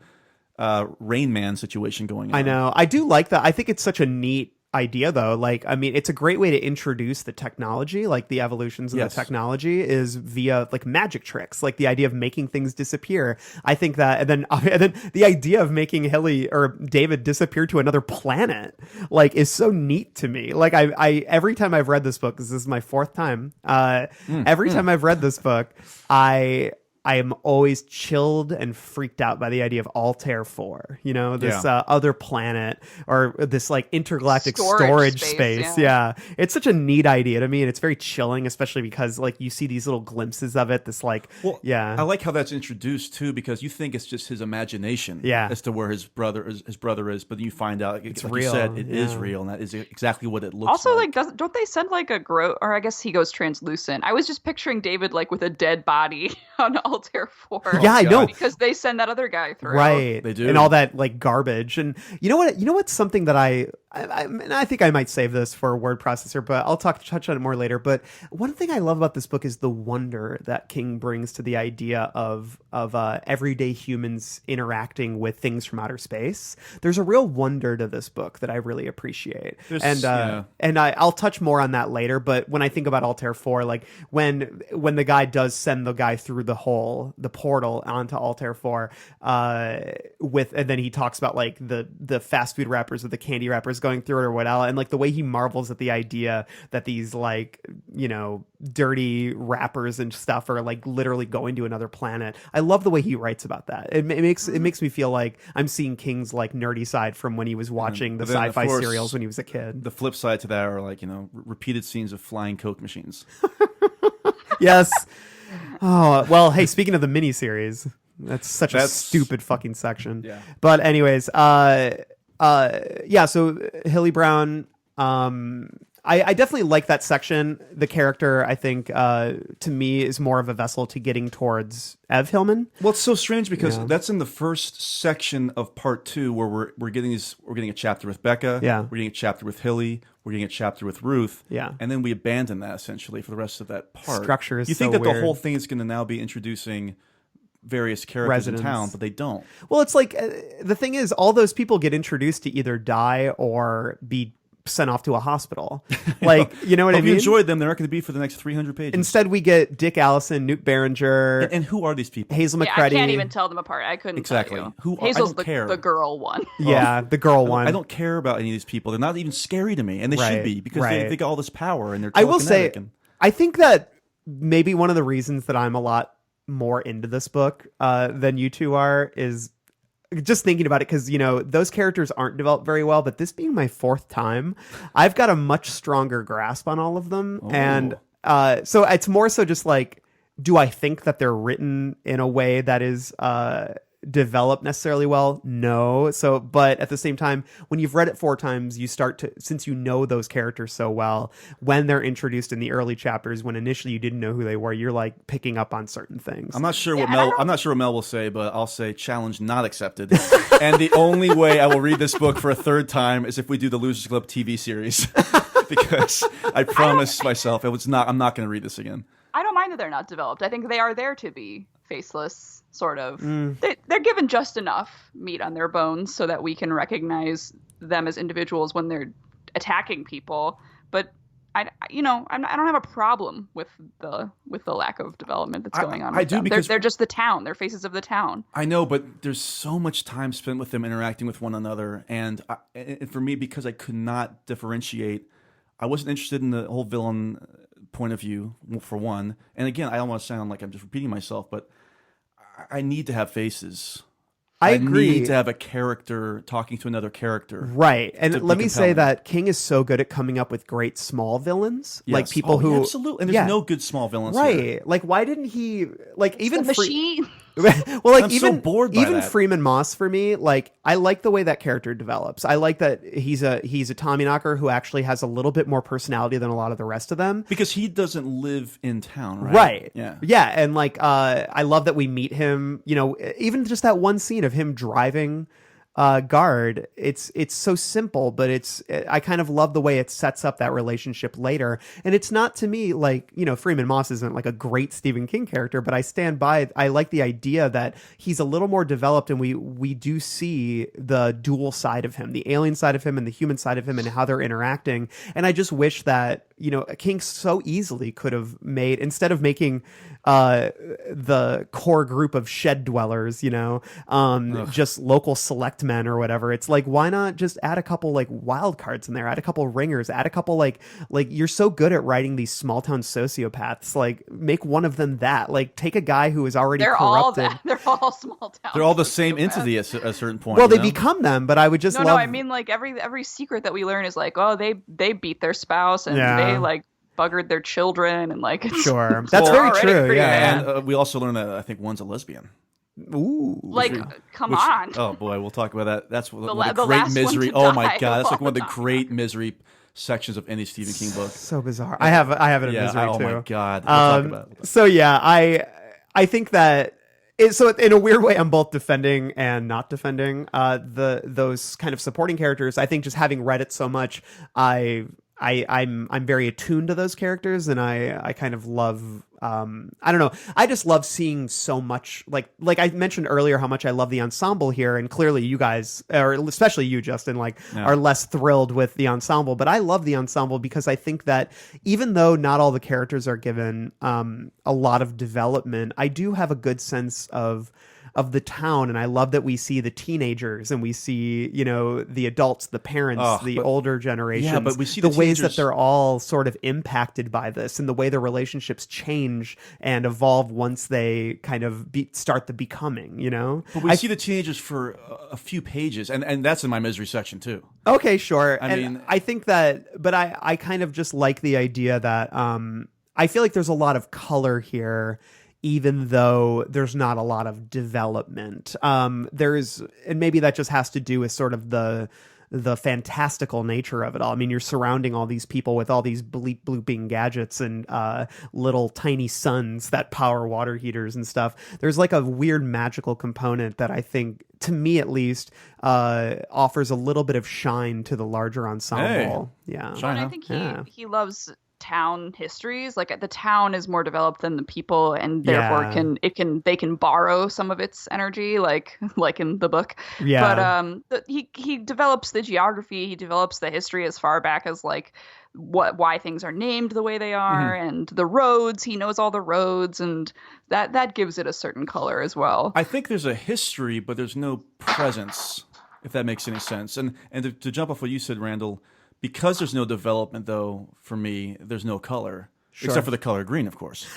Rain Man situation going on. I know. I do like that. I think it's such a neat idea though. Like, I mean, it's a great way to introduce the technology, like the evolutions of Yes. the technology is via like magic tricks, like the idea of making things disappear. I think that, and then the idea of making Hilly or David disappear to another planet, like, is so neat to me. Like, I every time I've read this book, this is my fourth time. Every time I've read this book, I am always chilled and freaked out by the idea of Altair 4, you know, this other planet or this like intergalactic storage space. Yeah. It's such a neat idea to me. And it's very chilling, especially because like you see these little glimpses of it. This like, I like how that's introduced too, because you think it's just his imagination as to where his brother is, but then you find out it's like real. You said, it is real. And that is exactly what it looks also, like. don't they send like a or I guess he goes translucent. I was just picturing David like with a dead body on Altair 4. Yeah, I know. Because they send that other guy through. Right. They do. And all that like garbage. And you know what's something that I think I might save this for a word processor, but I'll touch on it more later. But one thing I love about this book is the wonder that King brings to the idea of everyday humans interacting with things from outer space. There's a real wonder to this book that I really appreciate. And I'll touch more on that later. But when I think about Altair 4, like when the guy does send the guy through the portal onto Altair 4, and then he talks about like the fast food wrappers or the candy wrappers going through it or whatever, and like the way he marvels at the idea that these like, you know, dirty wrappers and stuff are like literally going to another planet. I love the way he writes about that. It makes me feel like I'm seeing King's like nerdy side from when he was watching the sci-fi serials when he was a kid. The flip side to that are like, you know, repeated scenes of flying Coke machines. Yes. Oh, well, hey, speaking of the miniseries, that's a stupid fucking section. Yeah. But anyways, so Hilly Brown, I definitely like that section. The character, I think, to me, is more of a vessel to getting towards Ev Hillman. Well, it's so strange because that's in the first section of part 2 where we're getting a chapter with Becca. Yeah. We're getting a chapter with Hilly. We're getting a chapter with Ruth. Yeah. And then we abandon that essentially for the rest of that part. Structure is You think so that weird. the whole thing is going to now be introducing various characters in town, but they don't. Well, it's like the thing is, all those people get introduced to either die or be sent off to a hospital. Like, you know what I mean? If you enjoyed them, they're not going to be for the next 300 pages. Instead, we get Dick Allison, Newt Barringer. And who are these people? Hazel Yeah, McCready. I can't even tell them apart. I couldn't Exactly. tell you. Who are, Hazel's I don't care. the girl one. Yeah, the girl one. I don't care about any of these people. They're not even scary to me, and they should be because they got all this power and they're I will say, telekinetic I think that maybe one of the reasons that I'm a lot more into this book than you two are is just thinking about it, because, you know, those characters aren't developed very well, but this being my 4th time, I've got a much stronger grasp on all of them. And so it's more so just like, do I think that they're written in a way that is developed necessarily well? No. So, but at the same time, when you've read it 4 times, you start to, since you know those characters so well, when they're introduced in the early chapters, when initially you didn't know who they were, you're like picking up on certain things. I'm not sure what Mel will say, but I'll say challenge not accepted. And the only way I will read this book for a 3rd time is if we do the Losers Club TV series, because I promised myself I'm not going to read this again. I don't mind that they're not developed. I think they are there to be faceless, sort of. They're given just enough meat on their bones so that we can recognize them as individuals when they're attacking people. But I don't have a problem with the lack of development that's going on. I do, because they're just the town. They're faces of the town. I know, but there's so much time spent with them interacting with one another, and for me, because I could not differentiate, I wasn't interested in the whole villain point of view, for one. And again, I don't want to sound like I'm just repeating myself, but I need to have faces. I agree. Need to have a character talking to another character. Right. And let me say that King is so good at coming up with great small villains. Yes. Like people who... Absolutely. And there's no good small villains Right. here. Like, why didn't he... Like, even... The machine. Well, like, I'm even, so bored by even that. Freeman Moss, for me, like, I like the way that character develops. I like that he's a Tommyknocker who actually has a little bit more personality than a lot of the rest of them. Because he doesn't live in town, right? Right. Yeah. Yeah. And like, I love that we meet him, you know, even just that one scene of him driving guard, it's so simple, but I kind of love the way it sets up that relationship later. And it's not, to me, like, Freeman Moss isn't like a great Stephen King character, but I stand by. I like the idea that he's a little more developed, and we do see the dual side of him, the alien side of him and the human side of him, and how they're interacting. And I just wish that King so easily could have made, instead of making the core group of shed dwellers, just local select men or whatever. It's like, why not just add a couple like wild cards in there, add a couple ringers, add a couple like you're so good at writing these small town sociopaths, like make one of them that, like take a guy who is already corrupted. They're all small town. They're all the same entity at a certain point. Well, they become them, but I would just No, I mean, like every secret that we learn is like, oh, they beat their spouse and they like buggered their children, and like it's, sure, that's very true. Yeah, and we also learned that I think one's a lesbian. Ooh, like come on. Oh boy, we'll talk about that. That's one of the the great last misery. one to Oh my die god, that's of like one of the all time. great misery sections of any Stephen King book. So bizarre. I have it in misery oh too. my god. We'll talk about it. So yeah, I think that. So in a weird way, I'm both defending and not defending those kind of supporting characters. I think just having read it so much, I'm very attuned to those characters, and I kind of love. I don't know. I just love seeing so much, like I mentioned earlier, how much I love the ensemble here, and clearly you guys, or especially you, Justin, are less thrilled with the ensemble. But I love the ensemble because I think that even though not all the characters are given a lot of development, I do have a good sense of the town, and I love that we see the teenagers and we see the adults, the parents, older generations, but we see the the ways that teenagers- they're all sort of impacted by this, and the way their relationships change and evolve once they kind of start the becoming. But we see the teenagers for a few pages, and that's in my misery section too. Okay, sure. I mean, I think that, but I kind of just like the idea that I feel like there's a lot of color here, even though there's not a lot of development. And maybe that just has to do with sort of the fantastical nature of it all. I mean, you're surrounding all these people with all these bleep blooping gadgets and little tiny suns that power water heaters and stuff. There's like a weird magical component that I think, to me at least, offers a little bit of shine to the larger ensemble. Hey. Yeah. Shine, And I think he loves town histories. Like the town is more developed than the people, and therefore they can borrow some of its energy, like in the book. Yeah. But he develops the geography, he develops the history as far back as like why things are named the way they are, and the roads. He knows all the roads, and that gives it a certain color as well. I think there's a history, but there's no presence, if that makes any sense. And to jump off what you said, Randall, because there's no development, though, for me, there's no color, except for the color green, of course.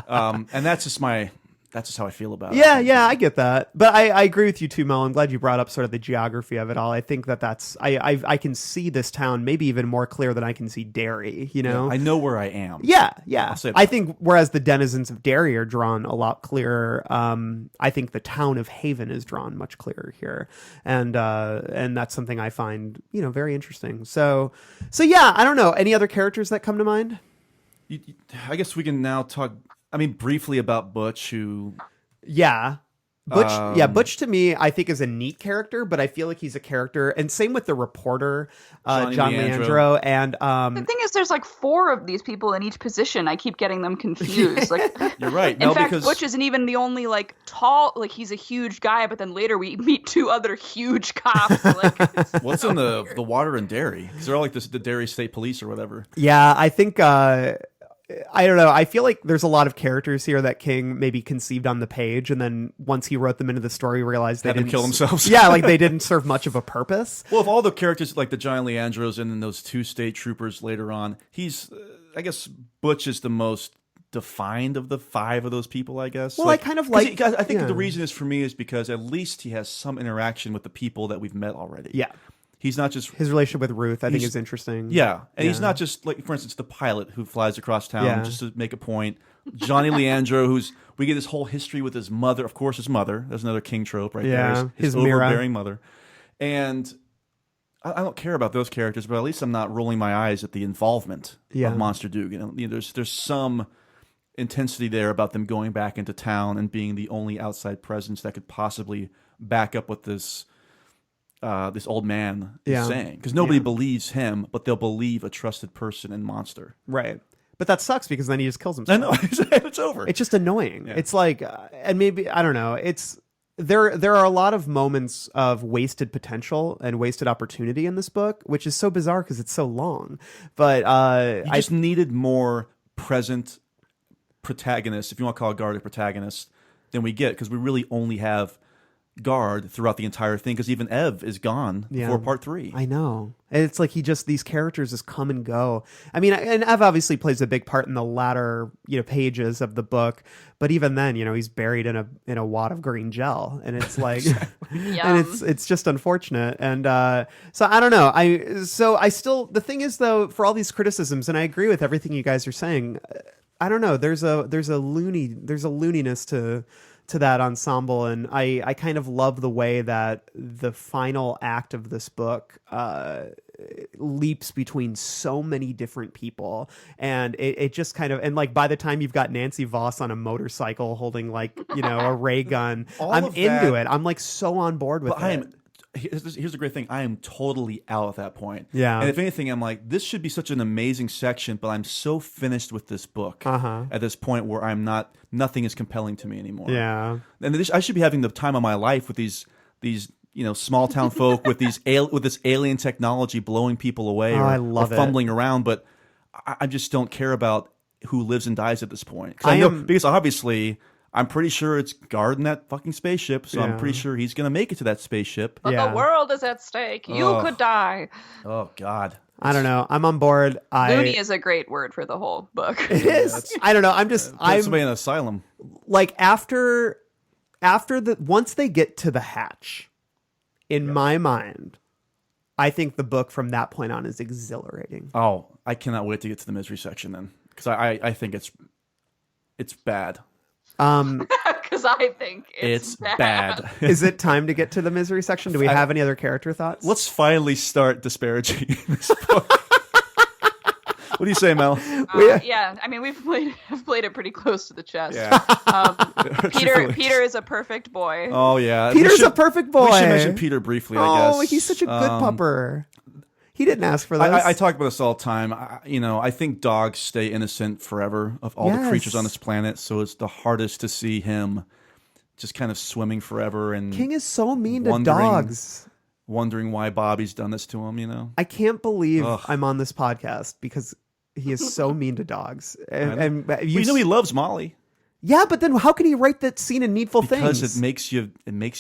And that's just how I feel about it. Yeah, I get that. But I agree with you too, Mel. I'm glad you brought up sort of the geography of it all. I think that's I can see this town maybe even more clear than I can see Derry, Yeah, I know where I am. Yeah. I'll say that. I think whereas the denizens of Derry are drawn a lot clearer, I think the town of Haven is drawn much clearer here, and that's something I find very interesting. So yeah, I don't know. Any other characters that come to mind? I guess we can now talk. I mean, briefly about Butch, who. Yeah. Butch to me, I think, is a neat character, but I feel like he's a character, and same with the reporter, John Leandro. And the thing is, there's like 4 of these people in each position. I keep getting them confused. Like, you're right. In fact, Butch isn't even the only like tall. Like he's a huge guy, but then later we meet 2 other huge cops. Like, what's in the water in Derry? Because they're all like the Derry State Police or whatever. Yeah, I think. I don't know. I feel like there's a lot of characters here that King maybe conceived on the page, and then once he wrote them into the story, realized they didn't kill themselves. Yeah, like they didn't serve much of a purpose. Well, if all the characters like the giant Leandros and then those 2 state troopers later on, he's I guess Butch is the most defined of the 5 of those people, I guess. Well, I kind of like. I think that the reason is for me is because at least he has some interaction with the people that we've met already. Yeah. He's not just his relationship with Ruth. I think is interesting. Yeah, and he's not just like, for instance, the pilot who flies across town just to make a point. Johnny Leandro, we get this whole history with his mother. Of course, his mother. There's another King trope right there. His overbearing mother. And I don't care about those characters, but at least I'm not rolling my eyes at the involvement of Monster Dugan. There's some intensity there about them going back into town and being the only outside presence that could possibly back up what this this old man Yeah. is saying, because nobody Yeah. believes him, but they'll believe a trusted person and monster. Right. But that sucks because then he just kills I himself. know. It's over. It's just annoying. It's like, and maybe I don't know. It's there are a lot of moments of wasted potential and wasted opportunity in this book, which is so bizarre because it's so long. But you just needed more present protagonists, if you want to call Guard a protagonist, than we get, because we really only have Guard throughout the entire thing, because even Ev is gone before part 3. I know. And it's like these characters just come and go. I mean, and Ev obviously plays a big part in the latter, pages of the book, but even then, he's buried in a wad of green gel, and it's like, and it's just unfortunate. And so I don't know. The thing is though, for all these criticisms, and I agree with everything you guys are saying, I don't know. There's a looniness to that ensemble, and I kind of love the way that the final act of this book leaps between so many different people, and it just kind of, and like by the time you've got Nancy Voss on a motorcycle holding a ray gun, I'm into it. I'm like so on board with it. Here's the great thing. I am totally out at that point. Yeah. And if anything, I'm like, this should be such an amazing section, but I'm so finished with this book at this point where nothing is compelling to me anymore. Yeah. And I should be having the time of my life with these small town folk with this alien technology blowing people away or fumbling around, but I just don't care about who lives and dies at this point. Because obviously I'm pretty sure it's Guard in that fucking spaceship, so I'm pretty sure he's going to make it to that spaceship. But the world is at stake. You could die. Oh, God. I don't know. I'm on board. Loony is a great word for the whole book. It is. I don't know. I'm somebody in an asylum. Like after once they get to the hatch, in my mind, I think the book from that point on is exhilarating. Oh, I cannot wait to get to the misery section then, because I think it's bad. Because I think it's bad. Is it time to get to the misery section? Do we have any other character thoughts? Let's finally start disparaging this book. What do you say, Mel? Yeah, I mean, we've played it pretty close to the chest. Yeah. Peter is a perfect boy. Oh yeah, Peter's a perfect boy. We should mention Peter briefly. I guess. Oh, he's such a good pupper. He didn't ask for this. I talk about this all the time. I think dogs stay innocent forever of all the creatures on this planet, so it's the hardest to see him just kind of swimming forever. And King is so mean to dogs. Wondering why Bobby's done this to him, I can't believe I'm on this podcast because he is so mean to dogs. And he loves Molly. Yeah, but then how can he write that scene in Needful Things? Because it makes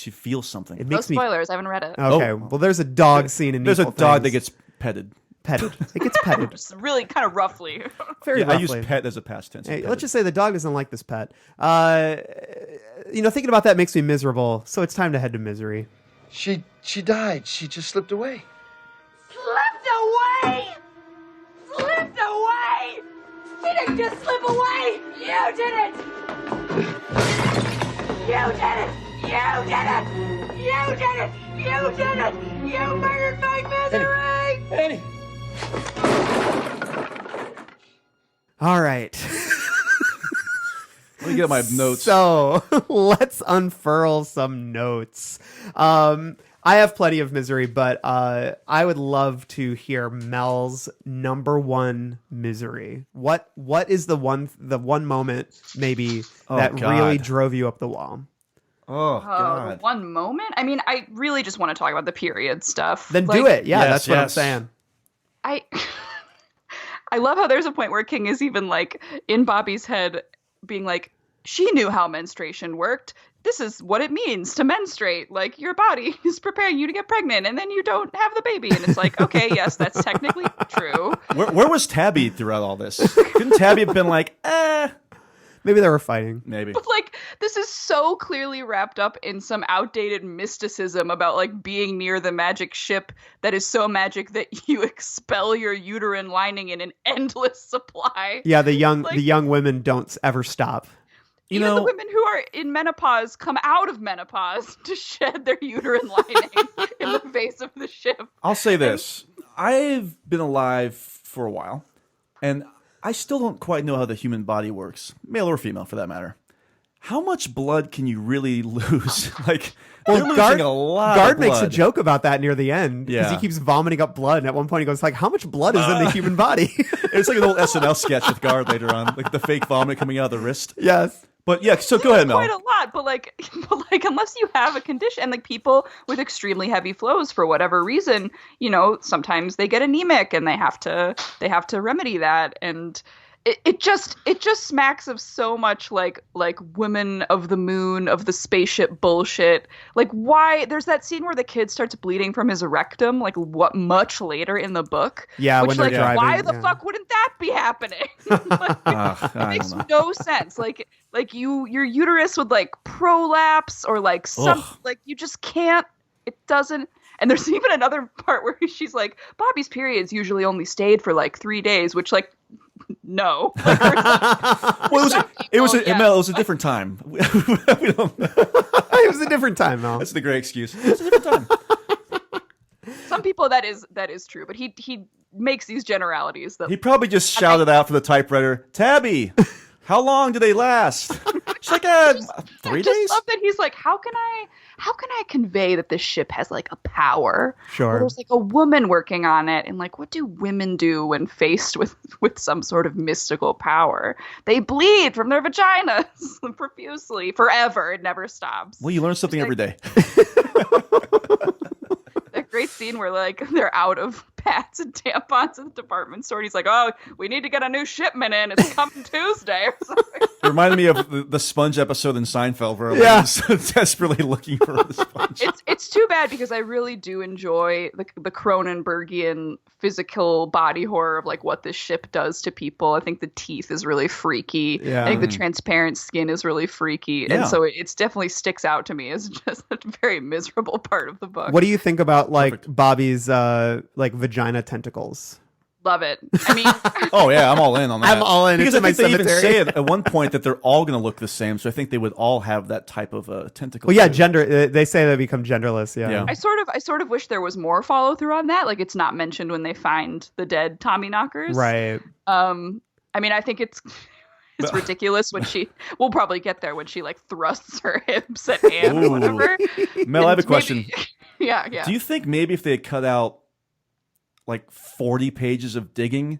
you feel something. No spoilers. I haven't read it. Okay, well, there's a dog scene in Needful Things. There's a dog that gets petted. It gets petted. Just really kind of roughly. Very roughly. I use pet as a past tense. Hey, let's just say the dog doesn't like this pet. Thinking about that makes me miserable. So it's time to head to misery. She died. She just slipped away. Slipped away! Slipped away! She didn't just slip away! You did it! You did it! You did it! You did it! You did it! You murdered my misery! Annie! All right. Let me get my notes. So let's unfurl some notes. I have plenty of misery, but I would love to hear Mel's number one misery. What is the one moment maybe that really drove you up the wall? Oh, God. One moment? I mean, I really just want to talk about the period stuff. Then do it. Yeah, that's what I'm saying. I love how there's a point where King is even like in Bobby's head being like, she knew how menstruation worked. This is what it means to menstruate. Like, your body is preparing you to get pregnant, and then you don't have the baby. And it's like, okay, yes, that's technically true. Where was Tabby throughout all this? Couldn't Tabby have been like, Maybe they were fighting. Maybe. But like, this is so clearly wrapped up in some outdated mysticism about like being near the magic ship that is so magic that you expel your uterine lining in an endless supply. Yeah, the young women don't ever stop. Even the women who are in menopause come out of menopause to shed their uterine lining in the face of the ship. I'll say this. I've been alive for a while, and I still don't quite know how the human body works, male or female for that matter. how much blood can you really lose? Like, Well, they're losing a lot Guard of makes a blood. joke about that near the end because he Yeah. keeps vomiting up blood, and at one point he goes like, "How much blood is in the human body?" It's like an old SNL sketch with Guard later on, like the fake vomit coming out of the wrist. Yes. But yeah, so go ahead, Mel. Quite a lot, but like unless you have a condition, and like people with extremely heavy flows for whatever reason, sometimes they get anemic and they have to remedy that, and it just smacks of so much like women of the moon, of the spaceship bullshit. Like, why there's that scene where the kid starts bleeding from his rectum, like what much later in the book. Yeah, which, when they're like, driving, why the yeah. fuck wouldn't that be happening? Like, I it makes don't know. no sense. Like your uterus would like prolapse or like some Ugh. like you just can't. It doesn't. And there's even another part where she's like, Bobby's periods usually only stayed for like 3 days, which like no. Like, Well, it was yeah. Mel, it was a different time. We don't, It was a different time, Mel. that's the great excuse. It was a different time. some people that is true, but he makes these generalities that He probably just shouted out from the typewriter, "Tabby, how long do they last?" She's like, 3 I days? just love that he's like, how can I convey that this ship has like a power? Sure. Or there's like a woman working on it, and like, what do women do when faced with some sort of mystical power? They bleed from their vaginas profusely forever. It never stops. Well, you learn something every day. That great scene where like they're out of pads and tampons at the department store, and he's like, "Oh, we need to get a new shipment in. It's coming Tuesday." Or something. It reminded me of the Sponge episode in Seinfeld where Yeah. everyone's desperately looking for the sponge. It's too bad because I really do enjoy the Cronenbergian physical body horror of like what this ship does to people. I think the teeth is really freaky. Yeah. I think the transparent skin is really freaky, Yeah. and so it's definitely sticks out to me as just a very miserable part of the book. What do you think about like Bobby's like vagina tentacles? Love it. I mean, Oh yeah, I'm all in on that. I'm all in. Because It's I in think my they even cemetery. say at one point that they're all going to look the same. So I think they would all have that type of tentacle. Well, yeah, too. gender. They say they become genderless. Yeah. Yeah. I sort of wish there was more follow through on that. Like, it's not mentioned when they find the dead Tommyknockers. Right. I mean, I think it's ridiculous when we'll probably get there when she like thrusts her hips at Anne or Ooh. whatever. Mel, I have a And question. Yeah. Do you think maybe if they had cut out like 40 pages of digging,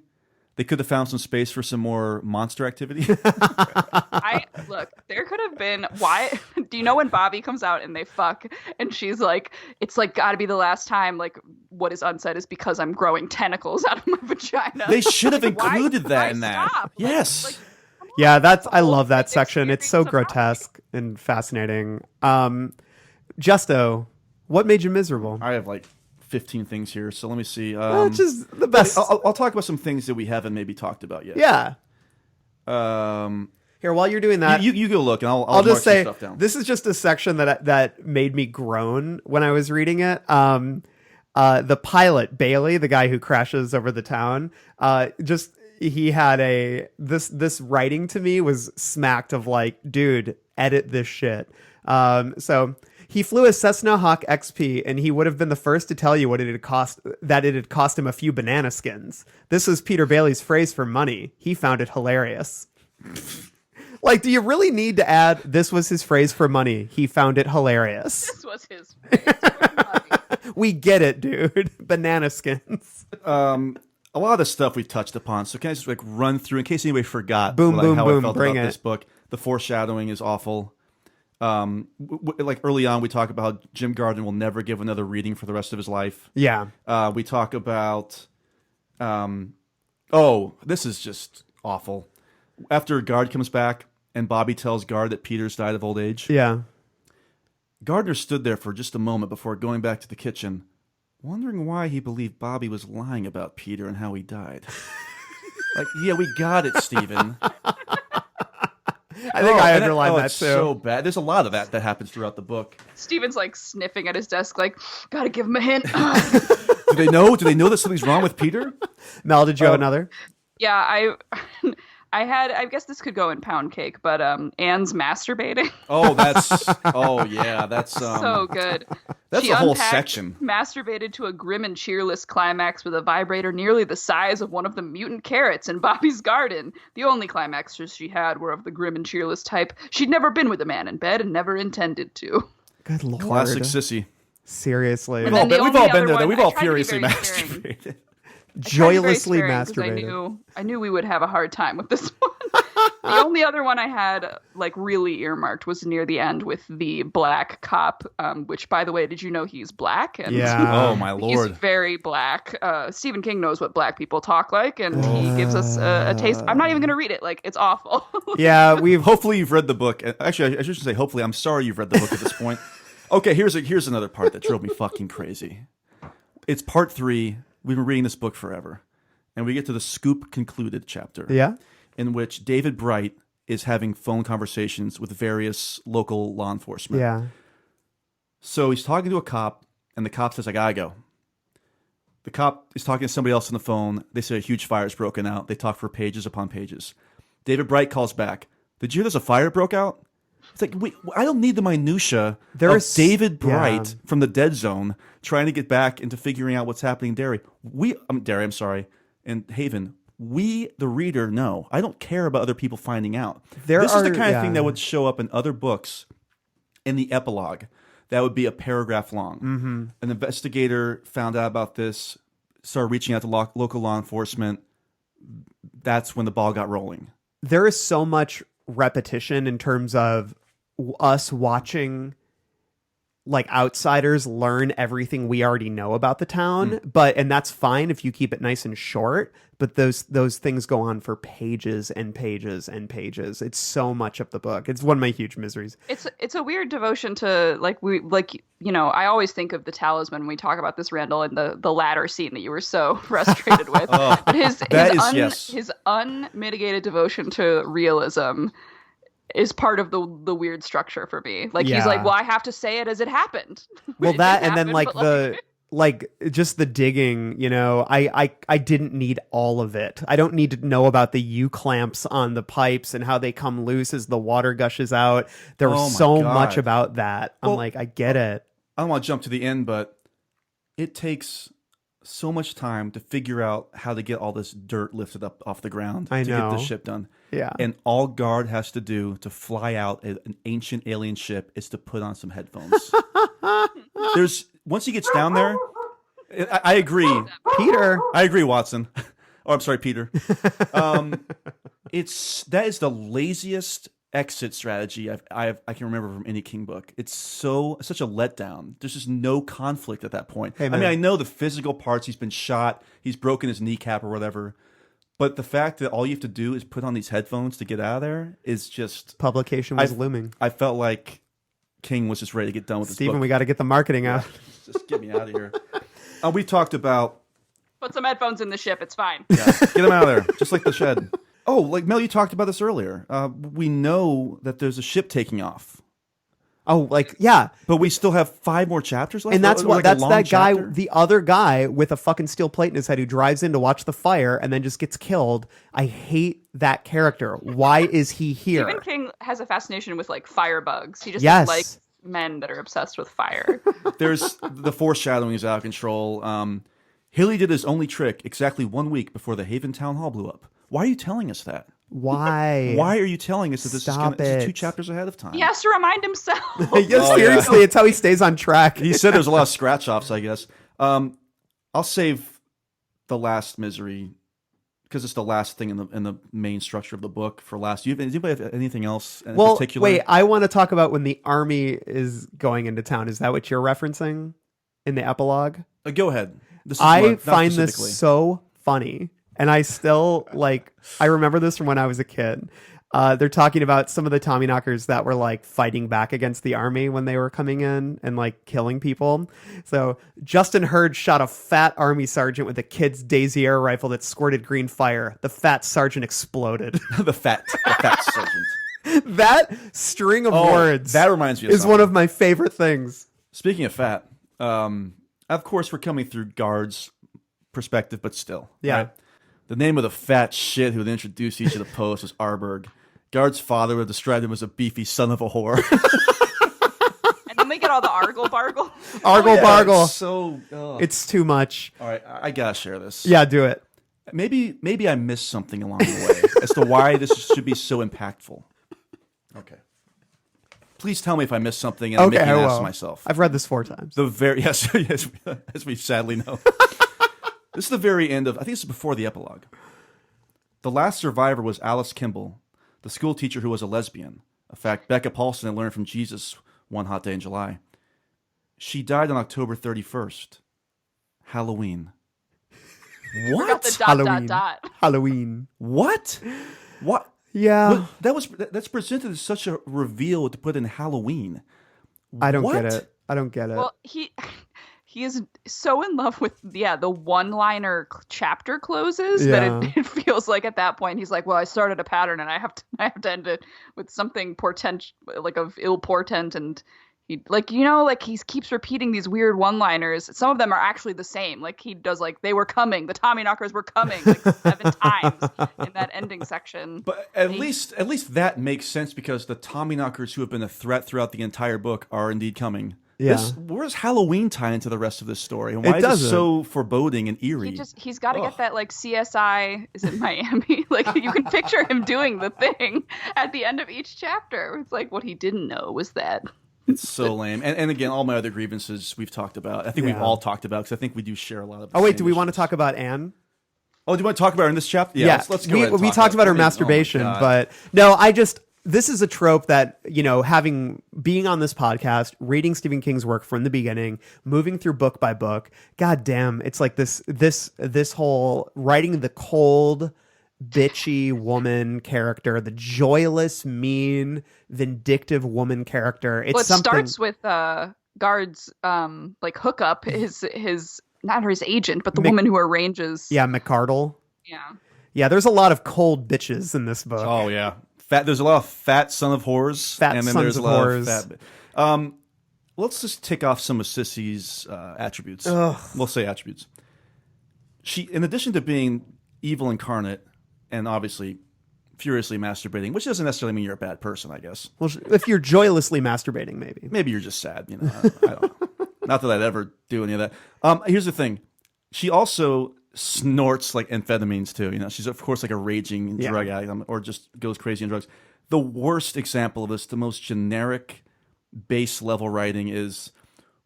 they could have found some space for some more monster activity? Look, there could have been why do you know when Bobby comes out and they fuck and she's like, it's like gotta be the last time, like what is unsaid is because I'm growing tentacles out of my vagina. They should have Like, why- included that why in that. stop? Yes. Like, come on. Yeah, that's. I whole love that physics section. It's so theories about grotesque and fascinating. Justo, what made you miserable? I have like 15 things here, so let me see. Which is the best. I'll talk about some things that we haven't maybe talked about yet. Yeah. Um, Here, while you're doing that, you go look, and I'll I'll just mark some say stuff down. this is just a section that made me groan when I was reading it. The pilot Bailey, the guy who crashes over the town, he had this writing to me was smacked of like, dude, edit this shit. So he flew a Cessna Hawk XP, and he would have been the first to tell you it had cost him a few banana skins. This was Peter Bailey's phrase for money. He found it hilarious. Like, do you really need to add, this was his phrase for money? He found it hilarious. This was his face. We get it, dude. Banana skins. A lot of the stuff we touched upon, so can I just like run through in case anybody forgot Boom, boom, how boom, I felt bring about it. this book? The foreshadowing is awful. Like early on, we talk about how Jim Garden will never give another reading for the rest of his life. Yeah. We talk about, this is just awful. After Guard comes back and Bobby tells Guard that Peter's died of old age, Yeah. Gardner stood there for just a moment before going back to the kitchen, wondering why he believed Bobby was lying about Peter and how he died. Like, yeah, we got it, Stephen. I think I underlined that it's too. so bad. There's a lot of that happens throughout the book. Steven's like sniffing at his desk, like, gotta give him a hint. Do they know? Do they know that something's wrong with Peter? Mel, did you have another? Yeah, I guess this could go in pound cake, but Anne's masturbating. Oh, that's So good. That's She a whole unpacked, section. Masturbated to a grim and cheerless climax with a vibrator nearly the size of one of the mutant carrots in Bobby's garden. The only climaxes she had were of the grim and cheerless type. She'd never been with a man in bed and never intended to. Good lord. Classic sissy. Seriously. And then the We've all only been other there. one- We've I all tried to be furiously very sparing. masturbated. Joylessly I tried to be very sparing 'cause masturbated. I knew we would have a hard time with this one. The only other one I had like really earmarked was near the end with the black cop, which, by the way, did you know he's black? And Yeah. Oh my he's lord. very black. Stephen King knows what black people talk like, and he gives us a taste. I'm not even going to read it. Like, it's awful. Yeah, we've Hopefully you've read the book. Actually, I shouldn't say hopefully. I'm sorry you've read the book at this point. Okay, here's another part that drove me fucking crazy. It's part 3. We've been reading this book forever, and we get to the scoop concluded chapter. yeah. In which David Bright is having phone conversations with various local law enforcement. Yeah. So he's talking to a cop, and the cop says, "I gotta go." The cop is talking to somebody else on the phone. They say a huge fire's broken out. They talk for pages upon pages. David Bright calls back. "Did you hear there's a fire broke out?" It's like, wait, I don't need the minutia of David Bright from the Dead Zone trying to get back into figuring out what's happening in Derry. I'm sorry, in Haven. We, the reader, know. I don't care about other people finding out. This is the kind of thing that would show up in other books in the epilogue. That would be a paragraph long. Mm-hmm. An investigator found out about this, started reaching out to local law enforcement. That's when the ball got rolling. There is so much repetition in terms of us watching like outsiders learn everything we already know about the town, and that's fine if you keep it nice and short, but those things go on for pages and pages and pages. It's so much of the book. It's one of my huge miseries. It's a weird devotion to I always think of the talisman when we talk about this, Randall, and the latter scene that you were so frustrated with. But his unmitigated devotion to realism is part of the weird structure for me. Like, he's like, well, I have to say it as it happened. Well, It that, didn't and then happen, like just the digging, I didn't need all of it. I don't need to know about the U-clamps on the pipes and how they come loose as the water gushes out. There was so much about that. I'm like, I get it. I don't want to jump to the end, but it takes so much time to figure out how to get all this dirt lifted up off the ground to get this ship done. Yeah. And all Guard has to do to fly out an ancient alien ship is to put on some headphones. Once he gets down there, I agree. Peter. I agree, Watson. Oh, I'm sorry, Peter. That is the laziest exit strategy I can remember from any King book. It's such a letdown. There's just no conflict at that point. Hey, I mean, I know the physical parts. He's been shot. He's broken his kneecap or whatever. But the fact that all you have to do is put on these headphones to get out of there is just... Publication was looming. I felt like King was just ready to get done with this book. Stephen, we got to get the marketing out. Just get me out of here. We talked about... Put some headphones in the ship. It's fine. Yeah, get them out of there, just like the shed. Oh, like Mel, you talked about this earlier. We know that there's a ship taking off. Oh, yeah. But we still have 5 more chapters left? And that's Or like a that's long that guy, chapter? the other guy with a fucking steel plate in his head who drives in to watch the fire and then just gets killed. I hate that character. Why is he here? Stephen King has a fascination with firebugs. He just Yes. likes men that are obsessed with fire. There's the foreshadowing is out of control. Hilly did his only trick exactly 1 week before the Haven Town Hall blew up. Why are you telling us that? Why? Why are you telling us that this Stop is it. 2 chapters ahead of time? He has to remind himself. Yes, seriously, it's how he stays on track. He said there's a lot of scratch offs, I guess. I'll save the last misery because it's the last thing in the main structure of the book for last. Does anybody have anything else in particular? Wait, I want to talk about when the army is going into town. Is that what you're referencing in the epilogue? Go ahead. I find this so funny. And I still, I remember this from when I was a kid. They're talking about some of the Tommyknockers that were, fighting back against the army when they were coming in and, killing people. So, Justin Hurd shot a fat army sergeant with a kid's Daisy air rifle that squirted green fire. The fat sergeant exploded. the fat sergeant. That string of words that reminds me of is something. one of my favorite things. Speaking of fat, of course, we're coming through Guard's perspective, but still. Yeah. Right? The name of the fat shit who had introduced each of the posts was Arberg. Guard's father would have described him as a beefy son of a whore. And then we get all the argle bargle. Argle bargle. It's so It's too much. all right. I gotta share this. Yeah, do it. Maybe I missed something along the way as to why this should be so impactful. Okay. Please tell me if I missed something and I'm making an ass of myself. I've read this 4 times. Yes, as we sadly know. This is the very end of, I think this is before the epilogue. The last survivor was Alice Kimball, the school teacher who was a lesbian. A fact Becca Paulson had learned from Jesus one hot day in July. She died on October 31st. Halloween. What? The dot, Halloween. dot, dot. Halloween. What? What? Yeah. That's presented as such a reveal to put in Halloween. I don't What? get it. I don't get it. Well, he is so in love with the one-liner chapter closes that it feels like at that point he's like, well, I started a pattern and I have to end it with something like of ill portent, and he he keeps repeating these weird one-liners. Some of them are actually the same. Like he does, like they were coming, the Tommyknockers were coming, like 7 times in that ending section. But at least that makes sense because the Tommyknockers who have been a threat throughout the entire book are indeed coming. Yeah. Where's Halloween tie into the rest of this story? And why is it so foreboding and eerie? He's got to get that like CSI, is it Miami? Like you can picture him doing the thing at the end of each chapter. It's like what he didn't know was that. It's so lame. And again, all my other grievances we've talked about. I think we've all talked about because I think we do share a lot of. Oh wait, do we want to talk about Anne? Oh, do you want to talk about her in this chapter? Yeah. Let's go ahead and we talked about her masturbation, but no, this is a trope that, being on this podcast, reading Stephen King's work from the beginning, moving through book by book. God damn, it's like this whole writing the cold, bitchy woman character, the joyless, mean, vindictive woman character. It starts with Guard's hookup, his not his agent, but the woman who arranges. Yeah, McCardle. Yeah. Yeah, there's a lot of cold bitches in this book. Oh yeah. There's a lot of fat son of whores. Fat and then sons there's of a lot whores. Of fat. Let's just tick off some of Sissy's attributes. Ugh. We'll say attributes. She, in addition to being evil incarnate and obviously furiously masturbating, which doesn't necessarily mean you're a bad person, I guess. Well, if you're joylessly masturbating, maybe. Maybe you're just sad. I don't know. Not that I'd ever do any of that. Here's the thing. She also snorts like amphetamines too. She's of course like a raging drug addict or just goes crazy on drugs. The worst example of this, the most generic base level writing, is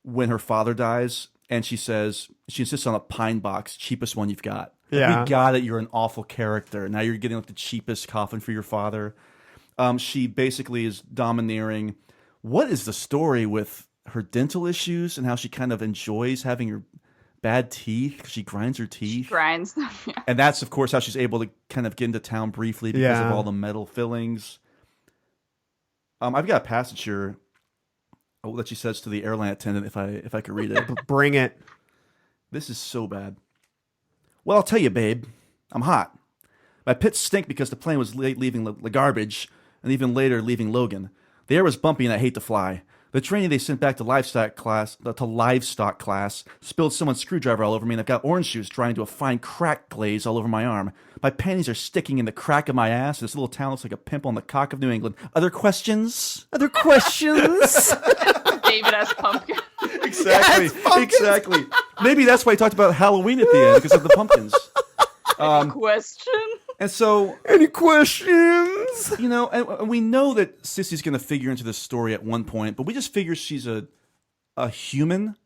when her father dies and she insists on a pine box, cheapest one you've got. Yeah. We got it. You're an awful character. Now you're getting like the cheapest coffin for your father. She basically is domineering. What is the story with her dental issues and how she kind of enjoys having her bad teeth because she grinds her teeth? She grinds them, yeah. And that's, of course, how she's able to kind of get into town briefly because of all the metal fillings. I've got a passage here that she says to the airline attendant, if I could read it. Bring it. This is so bad. Well, I'll tell you, babe, I'm hot. My pits stink because the plane was late leaving the garbage and even later leaving Logan. The air was bumpy and I hate to fly. The trainee they sent back to livestock class spilled someone's screwdriver all over me, and I've got orange juice drying to a fine crack glaze all over my arm. My panties are sticking in the crack of my ass, and this little town looks like a pimple on the cock of New England. Other questions? Other questions? David S. Pumpkin. Exactly. Exactly. Maybe that's why he talked about Halloween at the end, because of the pumpkins. Question? And so, any questions? And we know that Sissy's going to figure into this story at one point, but we just figure she's a human.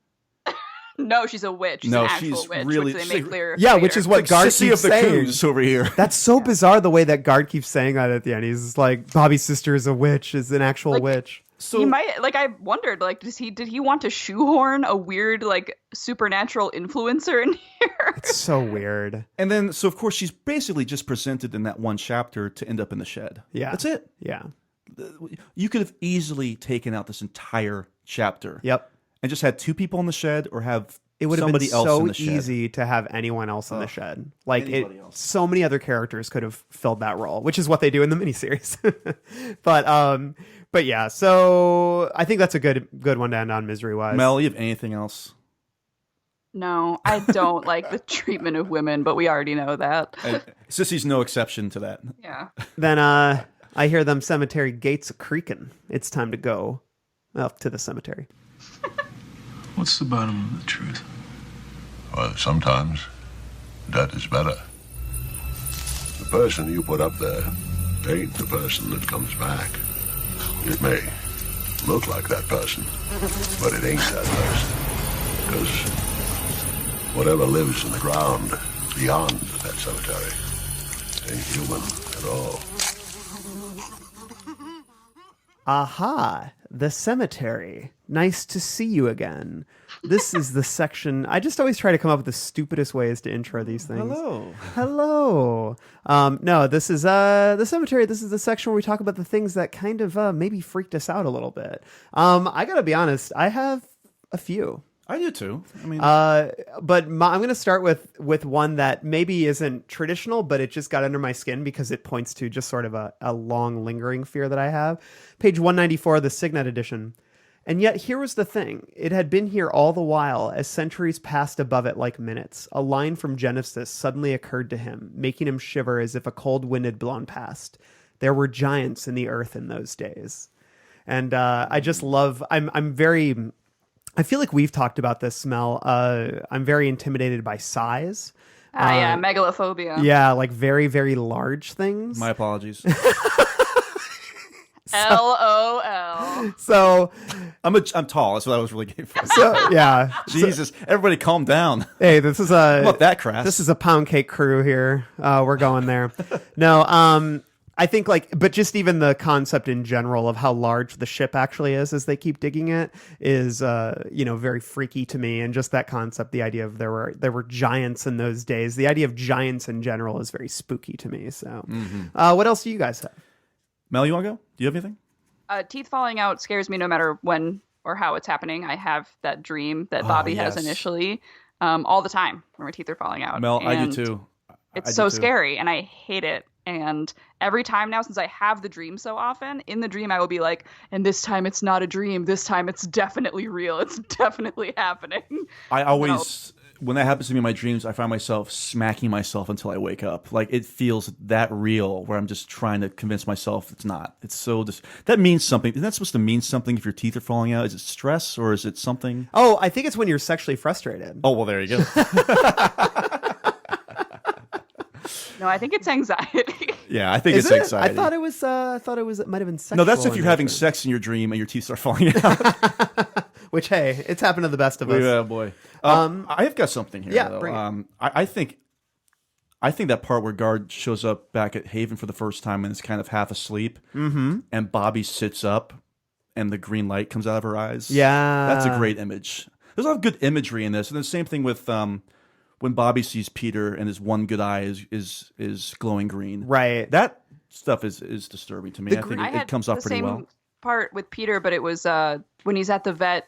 No, she's a witch. She's an actual witch, really, which they make clear. Yeah, which is what Guard Sissy keeps of the saying. Coos over here. That's so bizarre the way that Guard keeps saying that at the end. He's like, Bobby's sister is a witch, is an actual witch. So he might, I wondered, did he want to shoehorn a weird, supernatural influencer in here? It's so weird. And then, so of course, she's basically just presented in that one chapter to end up in the shed. Yeah. That's it. Yeah. You could have easily taken out this entire chapter. Yep. And just had 2 people in the shed or have it would have somebody been else so in the shed. easy to have anyone else in the shed. Anybody else. So many other characters could have filled that role, which is what they do in the miniseries. But yeah, so I think that's a good one to end on misery wise. Mel, you have anything else? No, I don't like the treatment of women, but we already know that. And Sissy's no exception to that. Yeah. Then I hear them cemetery gates creaking. It's time to go up to the cemetery. What's the bottom of the truth? Well, sometimes that is better. The person you put up there ain't the person that comes back. It may look like that person, but it ain't that person. Because whatever lives in the ground beyond that cemetery ain't human at all. Aha, the cemetery. Nice to see you again. This is the section. I just always try to come up with the stupidest ways to intro these things. Hello. No, this is the cemetery. This is the section where we talk about the things that kind of maybe freaked us out a little bit. I gotta be honest. I have a few. I do too. I mean, But I'm going to start with one that maybe isn't traditional, but it just got under my skin because it points to just sort of a long lingering fear that I have. Page 194, the Signet edition. And yet here was the thing. It had been here all the while as centuries passed above it like minutes. A line from Genesis suddenly occurred to him, making him shiver as if a cold wind had blown past. There were giants in the earth in those days. And I just love, I feel like we've talked about this, Mel. I'm very intimidated by size. Yeah, megalophobia. Yeah, like very, very large things. my apologies. LOL. So, I'm tall. That's what I was really getting for. yeah. Jesus, everybody calm down. Hey, this is How about that, crass? This is a pound cake crew here. We're going there. No, I think but just even the concept in general of how large the ship actually is as they keep digging it is, very freaky to me. And just that concept, the idea of there were giants in those days, the idea of giants in general is very spooky to me. So, what else do you guys have? Mel, you want to go? Do you have anything? Teeth falling out scares me no matter when or how it's happening. I have that dream that Bobby has yes. initially all the time when my teeth are falling out. Mel, I do And too. It's so scary and I hate it. And every time now, since I have the dream so often, in the dream I will be like, and this time it's not a dream. This time it's definitely real. It's definitely happening. I always, when that happens to me in my dreams, I find myself smacking myself until I wake up. Like it feels that real where I'm just trying to convince myself it's not. It's so that means something. Isn't that supposed to mean something if your teeth are falling out? Is it stress or is it something? Oh, I think it's when you're sexually frustrated. Oh, well, there you go. No, I think it's anxiety. Yeah, I think Is it's it? anxiety. I thought it was. It might have been sexual. No, that's if in you're having nature. sex in your dream and your teeth start falling out. Which, hey, it's happened to the best of us. Yeah, boy. I've got something here. Yeah, though. bring it. I think that part where Guard shows up back at Haven for the first time and is kind of half asleep, and Bobby sits up, and the green light comes out of her eyes. Yeah, that's a great image. There's a lot of good imagery in this, and the same thing with when Bobby sees Peter and his one good eye is glowing green. Right. That stuff is disturbing to me. I think it comes off pretty well. The same part with Peter, but it was when he's at the vet.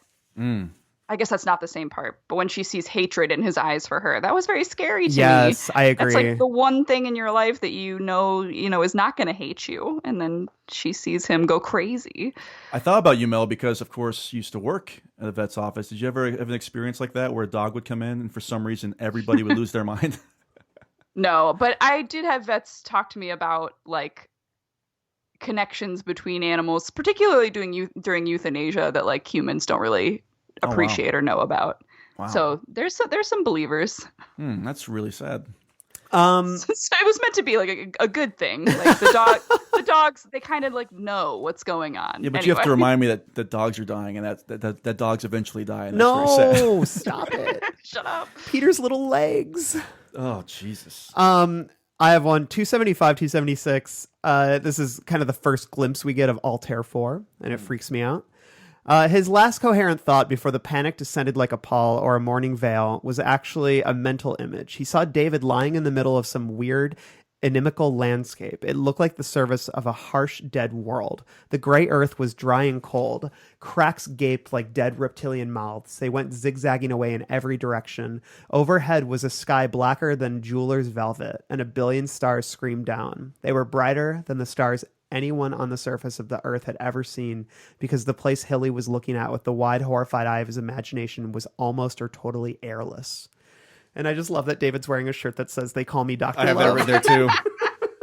I guess that's not the same part, but when she sees hatred in his eyes for her, that was very scary to me. Yes, I agree. That's like the one thing in your life that you know is not going to hate you, and then she sees him go crazy. I thought about you, Mel, because of course you used to work at a vet's office. Did you ever have an experience like that where a dog would come in and for some reason everybody would lose their mind? No, but I did have vets talk to me about like connections between animals, particularly during euthanasia that like humans don't really appreciate or know about. Wow. So there's some believers. That's really sad. So it was meant to be like a good thing. Like the dogs, they kind of like know what's going on. Yeah, but anyway. you have to remind me that the dogs are dying and that dogs eventually die. And that's very sad. No, stop it. Shut up. Peter's little legs. Oh, Jesus. I have one, 275, 276. This is kind of the first glimpse we get of Altair 4, and it freaks me out. His last coherent thought before the panic descended like a pall or a morning veil was actually a mental image. He saw David lying in the middle of some weird, inimical landscape. It looked like the surface of a harsh, dead world. The gray earth was dry and cold. Cracks gaped like dead reptilian mouths. They went zigzagging away in every direction. Overhead was a sky blacker than jeweler's velvet, and a billion stars screamed down. They were brighter than the stars anyone on the surface of the earth had ever seen, because the place Hilly was looking at with the wide, horrified eye of his imagination was almost or totally airless. And I just love that David's wearing a shirt that says, "They call me Dr. I have that Love." right there too.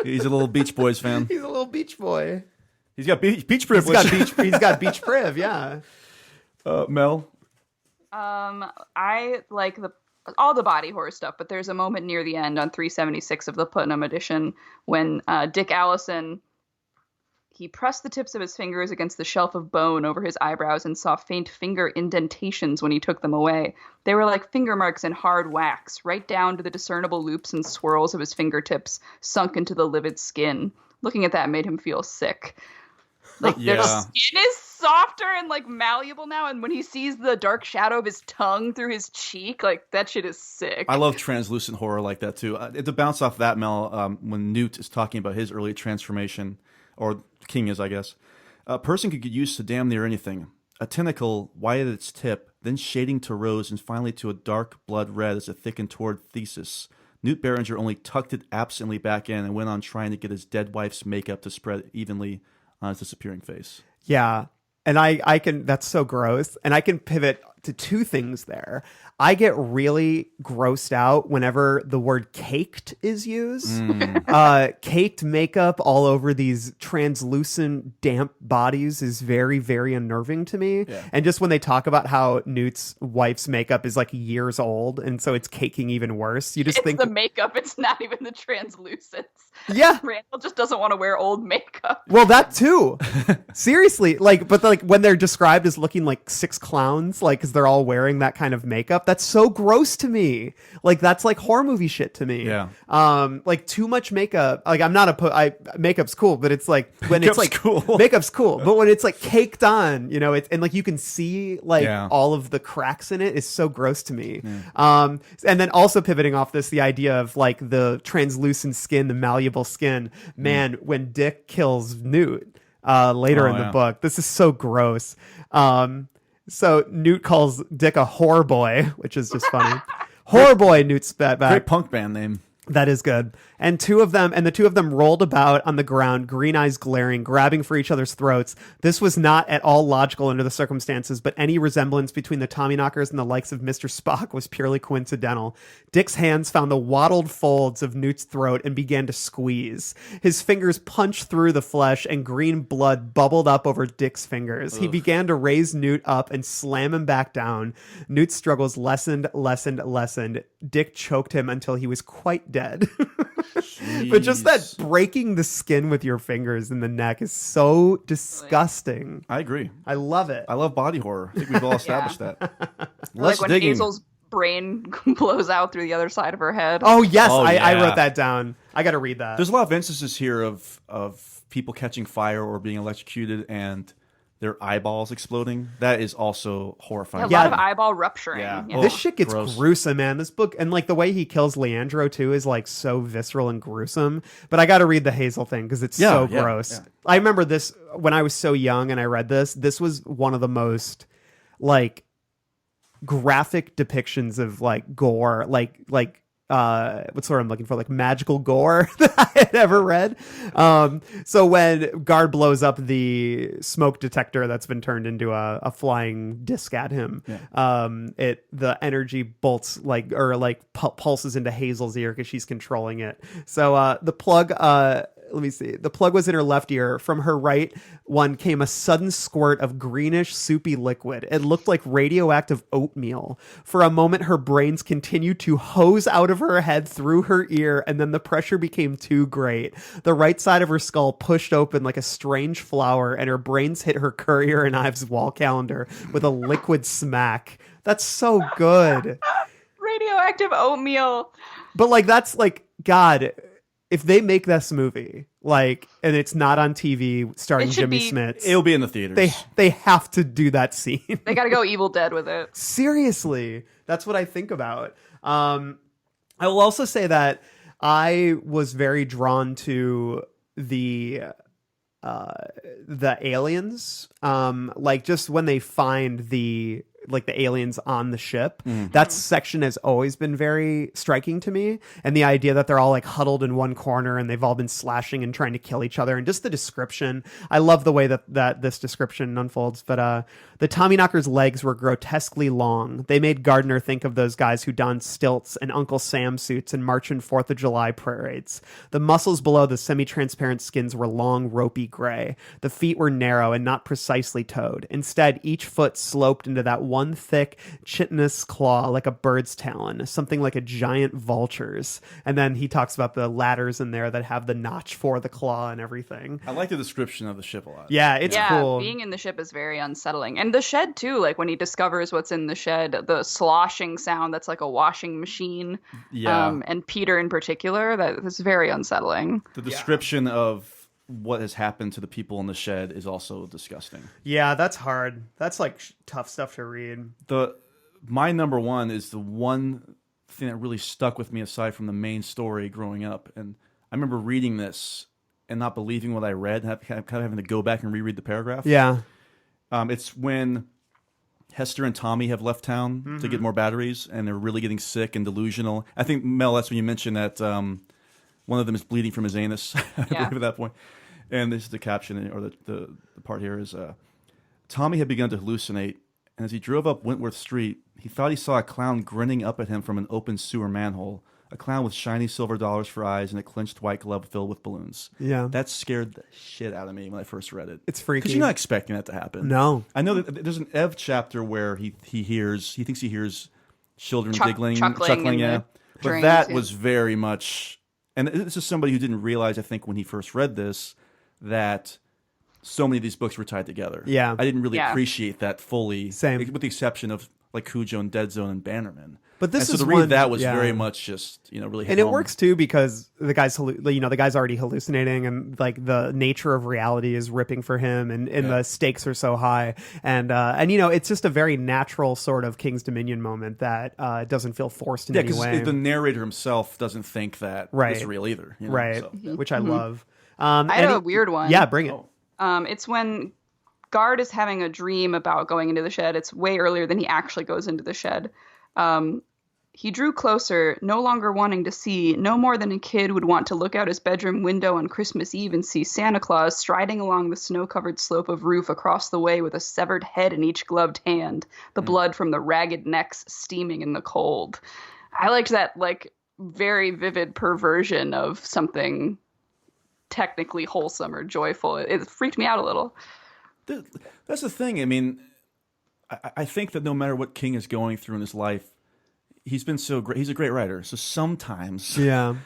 He's a little Beach Boys fan. He's a little beach boy. He's got beach privilege. He's got beach priv, yeah. Mel? I like all the body horror stuff, but there's a moment near the end on 376 of the Putnam edition when Dick Allison, he pressed the tips of his fingers against the shelf of bone over his eyebrows and saw faint finger indentations when he took them away. They were like finger marks in hard wax, right down to the discernible loops and swirls of his fingertips sunk into the livid skin. Looking at that made him feel sick. Like their skin is softer and like malleable now, and when he sees the dark shadow of his tongue through his cheek, like that shit is sick. I love translucent horror like that too. To bounce off that, Mel, when Newt is talking about his early transformation, or King is, I guess, a person could get used to damn near anything. A tentacle white at its tip, then shading to rose, and finally to a dark blood red as it thickened toward Thesis. Newt Behringer only tucked it absently back in and went on trying to get his dead wife's makeup to spread evenly on his disappearing face. Yeah. And I can, that's so gross. And I can pivot to two things there. I get really grossed out whenever the word caked is used. Caked makeup all over these translucent, damp bodies is very, very unnerving to me. Yeah. And just when they talk about how Newt's wife's makeup is like years old, and so it's caking even worse, you just it's think the makeup, it's not even the translucence. Yeah. Randall just doesn't want to wear old makeup. Well, that too. Seriously. But when they're described as looking like six clowns, like, because they're all wearing that kind of makeup, that's so gross to me. Like, that's like horror movie shit to me. Yeah. Like too much makeup. Like, I'm not makeup's cool, but it's like when it's like cool. Makeup's cool, but when it's like caked on, you know, it's, and like you can see like all of the cracks in it is so gross to me. And then also pivoting off this, the idea of like the translucent skin, the malleable skin, man, when Dick kills Newt later in the book, this is so gross. So Newt calls Dick a whore boy, which is just funny. Whore boy, Newt spat back. Great punk band name. That is good. And the two of them rolled about on the ground, green eyes glaring, grabbing for each other's throats. This was not at all logical under the circumstances, but any resemblance between the Tommyknockers and the likes of Mr. Spock was purely coincidental. Dick's hands found the waddled folds of Newt's throat and began to squeeze. His fingers punched through the flesh, and green blood bubbled up over Dick's fingers. Ugh. He began to raise Newt up and slam him back down. Newt's struggles lessened. Dick choked him until he was quite dead. But just that breaking the skin with your fingers in the neck is so disgusting. I agree. I love it. I love body horror. I think we've all established that. Like when Hazel's brain blows out through the other side of her head. Oh, yes. I wrote that down. I got to read that. There's a lot of instances here of people catching fire or being electrocuted and their eyeballs exploding. That is also horrifying. Yeah, a lot of eyeball rupturing. Yeah. This shit gets gruesome, man. This book, and like the way he kills Leandro too, is like so visceral and gruesome. But I got to read the Hazel thing because it's so gross. Yeah. I remember this when I was so young and I read this. This was one of the most like graphic depictions of like gore, like what's the word I'm looking for? Like magical gore that I had ever read. So when Guard blows up the smoke detector that's been turned into a flying disc at him, the energy bolts pulses into Hazel's ear because she's controlling it. So the plug, let me see. The plug was in her left ear. From her right one came a sudden squirt of greenish, soupy liquid. It looked like radioactive oatmeal. For a moment, her brains continued to hose out of her head through her ear, and then the pressure became too great. The right side of her skull pushed open like a strange flower, and her brains hit her Currier and Ives wall calendar with a liquid smack. That's so good. Radioactive oatmeal. But like, that's like, God, if they make this movie, like, and it's not on TV starring Jimmy Smits, it'll be in the theaters. They have to do that scene. They got to go Evil Dead with it. Seriously, that's what I think about. I will also say that I was very drawn to the aliens, like just when they find the like the aliens on the ship. That section has always been very striking to me, and the idea that they're all like huddled in one corner and they've all been slashing and trying to kill each other, and just the description. I love the way that this description unfolds. But the Tommyknockers' legs were grotesquely long. They made Gardner think of those guys who donned stilts and Uncle Sam suits and march in 4th of July parades. The muscles below the semi-transparent skins were long, ropey gray. The feet were narrow and not precisely toed. Instead, each foot sloped into that one thick, chitinous claw like a bird's talon, something like a giant vulture's. And then he talks about the ladders in there that have the notch for the claw and everything. I like the description of the ship a lot. Yeah, it's cool. Being in the ship is very unsettling. And the shed, too, like when he discovers what's in the shed, the sloshing sound that's like a washing machine. Yeah. And Peter in particular, that is very unsettling. The description of what has happened to the people in the shed is also disgusting. Yeah, that's hard. That's like tough stuff to read. My number one is the one thing that really stuck with me aside from the main story growing up. And I remember reading this and not believing what I read, kind of having to go back and reread the paragraph. Yeah. It's when Hester and Tommy have left town to get more batteries, and they're really getting sick and delusional. I think, Mel, that's when you mentioned that one of them is bleeding from his anus, I believe at that point. And this is the caption, or the part here is, Tommy had begun to hallucinate, and as he drove up Wentworth Street, he thought he saw a clown grinning up at him from an open sewer manhole. A clown with shiny silver dollars for eyes and a clenched white glove filled with balloons. Yeah. That scared the shit out of me when I first read it. It's freaky. Because you're not expecting that to happen. No. I know that there's an Ev chapter where he thinks he hears children giggling, chuckling yeah. But dreams, that was very much, and this is somebody who didn't realize, I think, when he first read this, that so many of these books were tied together. Yeah. I didn't really appreciate that fully. Same. With the exception of like Cujo and Dead Zone and Bannerman. But this and is so to read one, that was very much just, really hit and it home. works too because the guy's already hallucinating, and like the nature of reality is ripping for him, and the stakes are so high, and it's just a very natural sort of King's Dominion moment that doesn't feel forced in any way. The narrator himself doesn't think that it's real either, right? So. Which I love. I had a weird one. Yeah, bring it. It's when Guard is having a dream about going into the shed. It's way earlier than he actually goes into the shed. He drew closer, no longer wanting to see, no more than a kid would want to look out his bedroom window on Christmas Eve and see Santa Claus striding along the snow-covered slope of roof across the way with a severed head in each gloved hand, the blood from the ragged necks steaming in the cold. I liked that, like, very vivid perversion of something technically wholesome or joyful. It freaked me out a little. That's the thing. I mean, I think that no matter what King is going through in his life, he's been so great. He's a great writer. So sometimes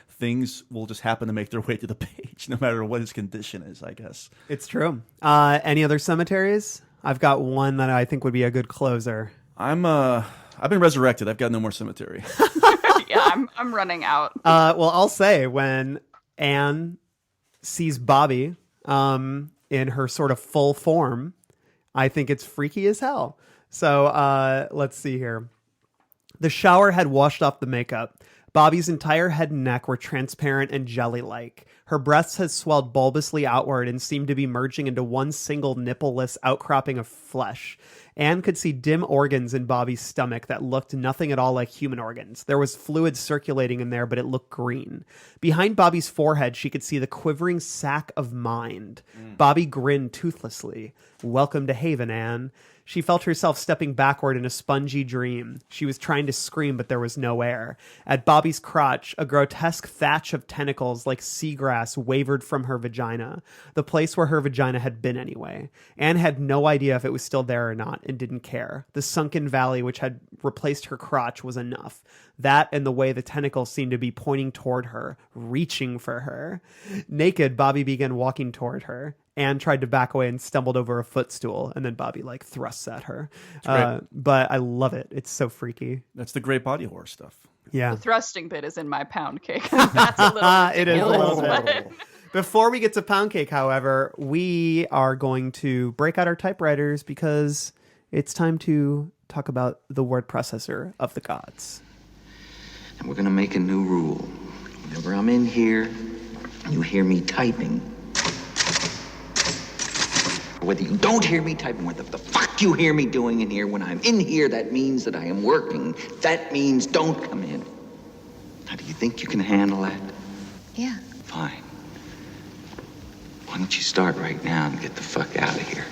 things will just happen to make their way to the page, no matter what his condition is, I guess. It's true. Any other cemeteries? I've got one that I think would be a good closer. I've been resurrected. I've got no more cemetery. Yeah, I'm running out. Well, I'll say when Anne sees Bobby in her sort of full form, I think it's freaky as hell. So let's see here. The shower had washed off the makeup. Bobby's entire head and neck were transparent and jelly-like. Her breasts had swelled bulbously outward and seemed to be merging into one single nipple-less outcropping of flesh. Anne could see dim organs in Bobby's stomach that looked nothing at all like human organs. There was fluid circulating in there, but it looked green. Behind Bobby's forehead, she could see the quivering sac of mind. Bobby grinned toothlessly. "Welcome to Haven, Anne." She felt herself stepping backward in a spongy dream. She was trying to scream, but there was no air. At Bobby's crotch, a grotesque thatch of tentacles like seagrass wavered from her vagina, the place where her vagina had been anyway. Anne had no idea if it was still there or not and didn't care. The sunken valley which had replaced her crotch was enough. That and the way the tentacles seemed to be pointing toward her, reaching for her. Naked, Bobby began walking toward her. Anne tried to back away and stumbled over a footstool, and then Bobby thrusts at her. But I love it. It's so freaky. That's the great body horror stuff. Yeah. The thrusting bit is in my pound cake. That's a little ridiculous. It is a little bit. Before we get to pound cake, however, we are going to break out our typewriters because it's time to talk about the word processor of the gods. And we're going to make a new rule. Whenever I'm in here, you hear me typing. Whether you don't hear me typing, what the fuck you hear me doing in here, when I'm in here, that means that I am working. That means don't come in. Now, do you think you can handle that? Yeah. Fine. Why don't you start right now and get the fuck out of here?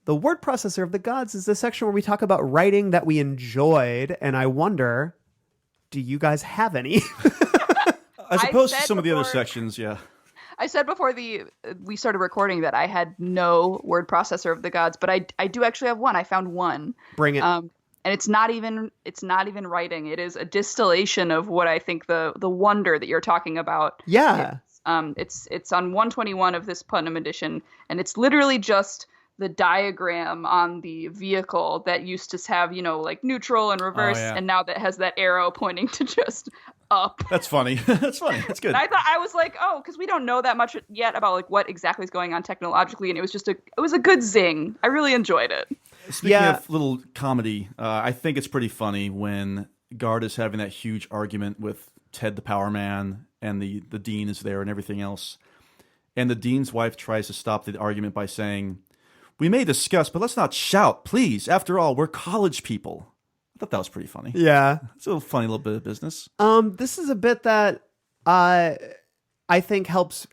The word processor of the gods is the section where we talk about writing that we enjoyed, and I wonder, do you guys have any? As opposed to said some of the other before- sections, yeah. I said before we started recording that I had no word processor of the gods, but I do actually have one. I found one. Bring it. And it's not even writing. It is a distillation of what I think the wonder that you're talking about. Yeah. It's on 121 of this Putnam edition, and it's literally just the diagram on the vehicle that used to have, like neutral and reverse, and now that has that arrow pointing to just up. That's funny. That's funny. That's good. And I was like, oh, because we don't know that much yet about like what exactly is going on technologically, and it was a good zing. I really enjoyed it. Speaking of little comedy, I think it's pretty funny when Guard is having that huge argument with Ted the Power Man, and the dean is there and everything else. And the dean's wife tries to stop the argument by saying, "We may discuss, but let's not shout, please. After all, we're college people." I thought that was pretty funny. Yeah. It's a funny little bit of business. This is a bit that I think helps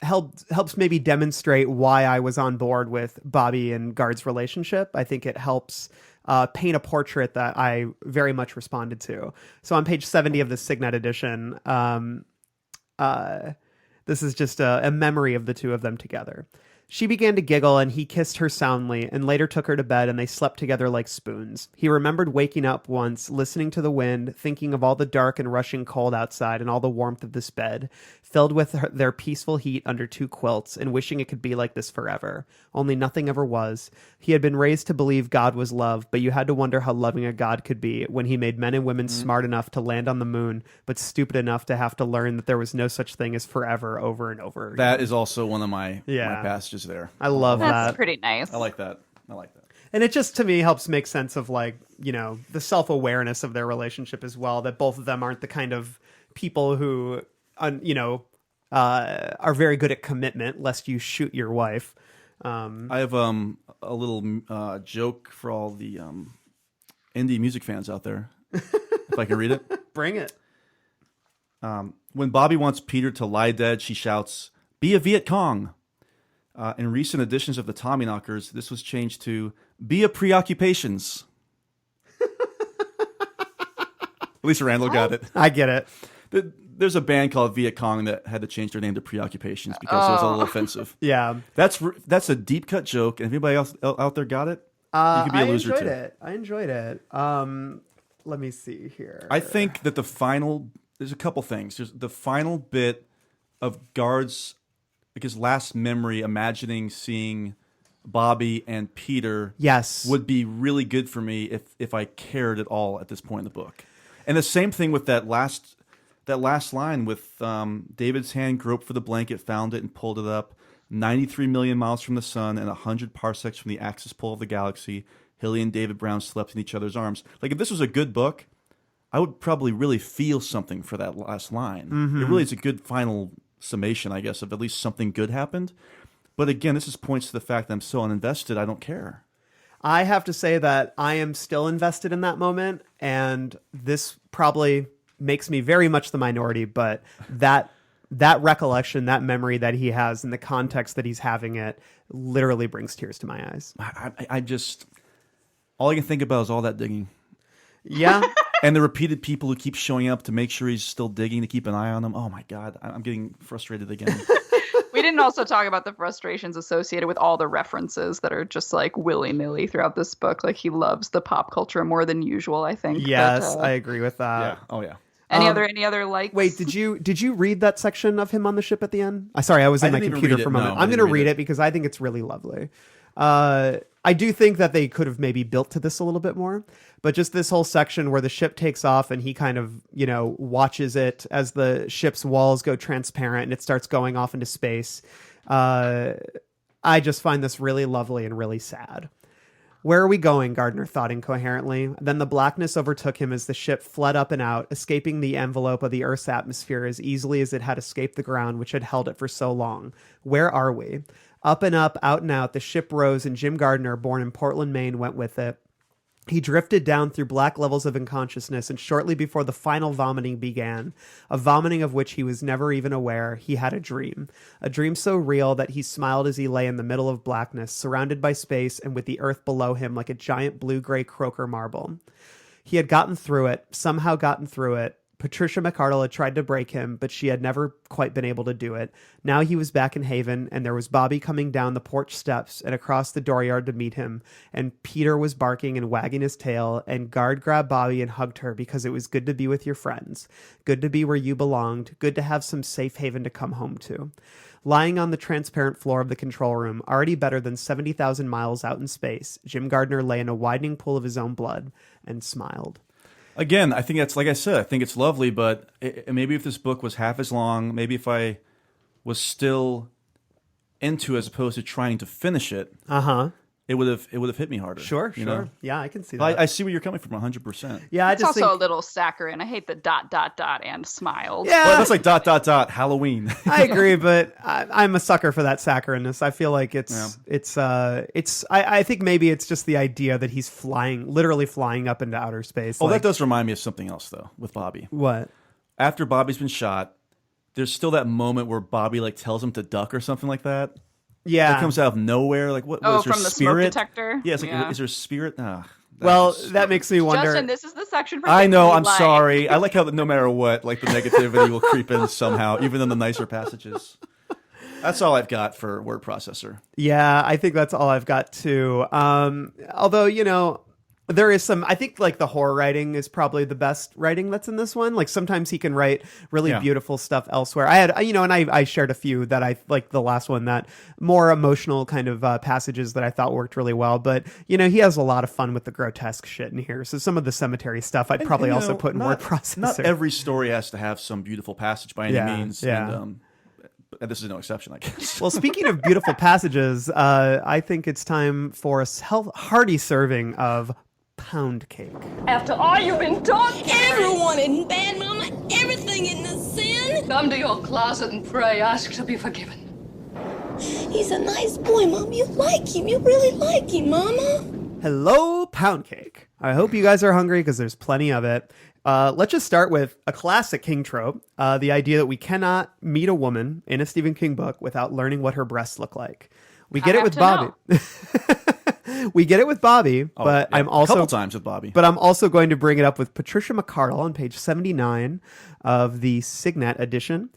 maybe demonstrate why I was on board with Bobby and Guard's relationship. I think it helps paint a portrait that I very much responded to. So on page 70 of the Signet edition, this is just a memory of the two of them together. She began to giggle, and he kissed her soundly, and later took her to bed, and they slept together like spoons. He remembered waking up once, listening to the wind, thinking of all the dark and rushing cold outside and all the warmth of this bed, filled with their peaceful heat under two quilts, and wishing it could be like this forever. Only nothing ever was. He had been raised to believe God was love, but you had to wonder how loving a God could be when he made men and women smart enough to land on the moon, but stupid enough to have to learn that there was no such thing as forever over and over again. That is also one of my passages there. I love that. That's pretty nice. I like that. And it just, to me, helps make sense of, like, the self-awareness of their relationship as well, that both of them aren't the kind of people who, are very good at commitment, lest you shoot your wife. I have a little joke for all the indie music fans out there, if I can read it. Bring it. When Bobby wants Peter to lie dead, she shouts, "Be a Viet Cong." In recent editions of the Tommyknockers, this was changed to "Be a Preoccupations." At least Randall got it. I get it. There's a band called Viet Cong that had to change their name to Preoccupations because it was a little offensive. Yeah. That's a deep cut joke, and if anybody else out there got it, you could be a loser too. I enjoyed it. Let me see here. I think that there's a couple things. There's the final bit of Guard's, like, his last memory, imagining seeing Bobby and Peter, would be really good for me if I cared at all at this point in the book. And the same thing with that last line with David's hand groped for the blanket, found it, and pulled it up. 93 million miles from the sun and 100 parsecs from the axis pole of the galaxy, Hilly and David Brown slept in each other's arms. Like, if this was a good book, I would probably really feel something for that last line. It really is a good final summation, I guess, of at least something good happened. But again, this points to the fact that I'm so uninvested, I don't care. I have to say that I am still invested in that moment, and this probably makes me very much the minority, but that recollection, that memory that he has, and the context that he's having it, literally brings tears to my eyes. I just, all I can think about is all that digging. Yeah. And the repeated people who keep showing up to make sure he's still digging, to keep an eye on him. Oh my God, I'm getting frustrated again. We didn't also talk about the frustrations associated with all the references that are just like willy-nilly throughout this book. Like, he loves the pop culture more than usual, I think. Yes, I agree with that. Yeah. Oh yeah. Any other likes? Wait, did you read that section of him on the ship at the end? Sorry, I was in my computer for a moment. No, I'm going to read it because I think it's really lovely. I do think that they could have maybe built to this a little bit more, but just this whole section where the ship takes off and he kind of, watches it as the ship's walls go transparent and it starts going off into space. I just find this really lovely and really sad. Where are we going? Gardner thought incoherently. Then the blackness overtook him as the ship fled up and out, escaping the envelope of the Earth's atmosphere as easily as it had escaped the ground which had held it for so long. Where are we? Up and up, out and out, the ship rose, and Jim Gardner, born in Portland, Maine, went with it. He drifted down through black levels of unconsciousness, and shortly before the final vomiting began, a vomiting of which he was never even aware, he had a dream so real that he smiled as he lay in the middle of blackness, surrounded by space and with the earth below him like a giant blue-gray croaker marble. He had gotten through it, somehow gotten through it. Patricia McArdle had tried to break him, but she had never quite been able to do it. Now he was back in Haven, and there was Bobby coming down the porch steps and across the dooryard to meet him, and Peter was barking and wagging his tail, and Guard grabbed Bobby and hugged her because it was good to be with your friends, good to be where you belonged, good to have some safe haven to come home to. Lying on the transparent floor of the control room, already better than 70,000 miles out in space, Jim Gardner lay in a widening pool of his own blood and smiled. Again, I think that's, like I said, I think it's lovely, but maybe if this book was half as long, maybe if I was still into it as opposed to trying to finish it, it would have hit me harder. Sure. You know? Yeah, I can see that. I see where you're coming from 100%. Yeah, It's also a little saccharine. I hate the ... and smiled. Yeah. Well, that's like ... Halloween. I agree, but I'm a sucker for that saccharine-ness. I feel like I think maybe it's just the idea that he's literally flying up into outer space. Oh, that does remind me of something else, though, with Bobby. What? After Bobby's been shot, there's still that moment where Bobby tells him to duck or something like that. Yeah. It comes out of nowhere. Like, what Oh, is there from the spirit? smoke detector? Yeah, it's like, Yeah. is there spirit? That makes me wonder. Justin, this is the section for I know, things you I'm like. sorry. I like how no matter what, the negativity will creep in somehow, even in the nicer passages. That's all I've got for word processor. Yeah, I think that's all I've got too. Although, there is some, I think the horror writing is probably the best writing that's in this one. Sometimes he can write really beautiful stuff elsewhere. I had, and I shared a few that I like the last one, that more emotional kind of passages that I thought worked really well. But, he has a lot of fun with the grotesque shit in here. So some of the cemetery stuff I'd probably also put in word processor. Not every story has to have some beautiful passage by any means. Yeah. And this is no exception, I guess. Well, speaking of beautiful passages, I think it's time for a hearty serving of pound cake. After all you've been taught, everyone isn't bad, Mama. Everything isn't a sin. Come to your closet and pray. Ask to be forgiven. He's a nice boy, Mom. You like him. You really like him, Mama. Hello, pound cake. I hope you guys are hungry because there's plenty of it. Let's just start with a classic King trope, the idea that we cannot meet a woman in a Stephen King book without learning what her breasts look like. We get it with Bobby. We get it with Bobby, but I'm also a couple times with Bobby. But I'm also going to bring it up with Patricia McArdle on page 79 of the Signet edition.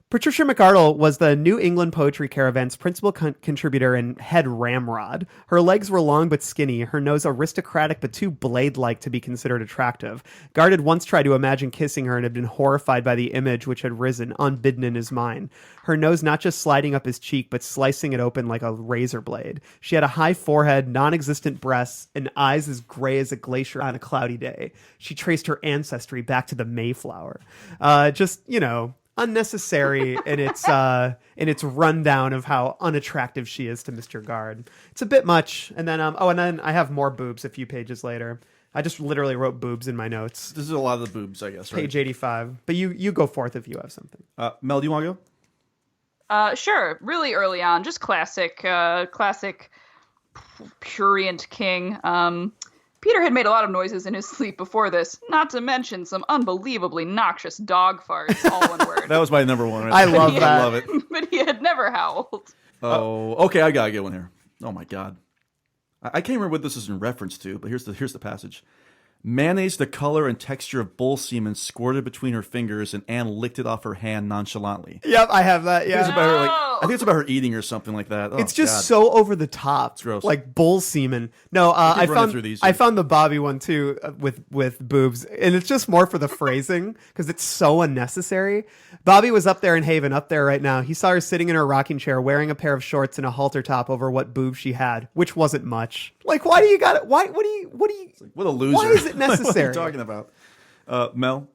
Patricia McArdle was the New England Poetry Caravan's principal contributor and head ramrod. Her legs were long but skinny, her nose aristocratic but too blade-like to be considered attractive. Guard had once tried to imagine kissing her and had been horrified by the image which had risen, unbidden in his mind. Her nose not just sliding up his cheek, but slicing it open like a razor blade. She had a high forehead, non-existent breasts, and eyes as gray as a glacier on a cloudy day. She traced her ancestry back to the Mayflower. Unnecessary in its rundown of how unattractive she is to Mr. Guard. It's a bit much. And then I have more boobs a few pages later. I just literally wrote boobs in my notes. This is a lot of the boobs, I guess, right? Page 85. But you go forth if you have something. Mel, do you want to go? Sure. Really early on, just classic prurient King. Peter had made a lot of noises in his sleep before this, not to mention some unbelievably noxious dog farts, all one word. That was my number one. Right I love that. I love it. But he had never howled. Oh, okay, I gotta get one here. Oh my god. I can't remember what this is in reference to, but here's the passage. Mayonnaise the color and texture of bull semen squirted between her fingers, and Anne licked it off her hand nonchalantly. Yep, I have that. Yeah, I think it's about her eating or something like that. Oh, it's just so over the top. It's gross. Like bull semen. No, I found the Bobby one too with boobs, and it's just more for the phrasing because it's so unnecessary. Bobby was up there in Haven, up there right now. He saw her sitting in her rocking chair, wearing a pair of shorts and a halter top over what boobs she had, which wasn't much. Like, why do you got it? Why? What do you? Like, what a loser! Why is it necessary? What are you talking about, Mel?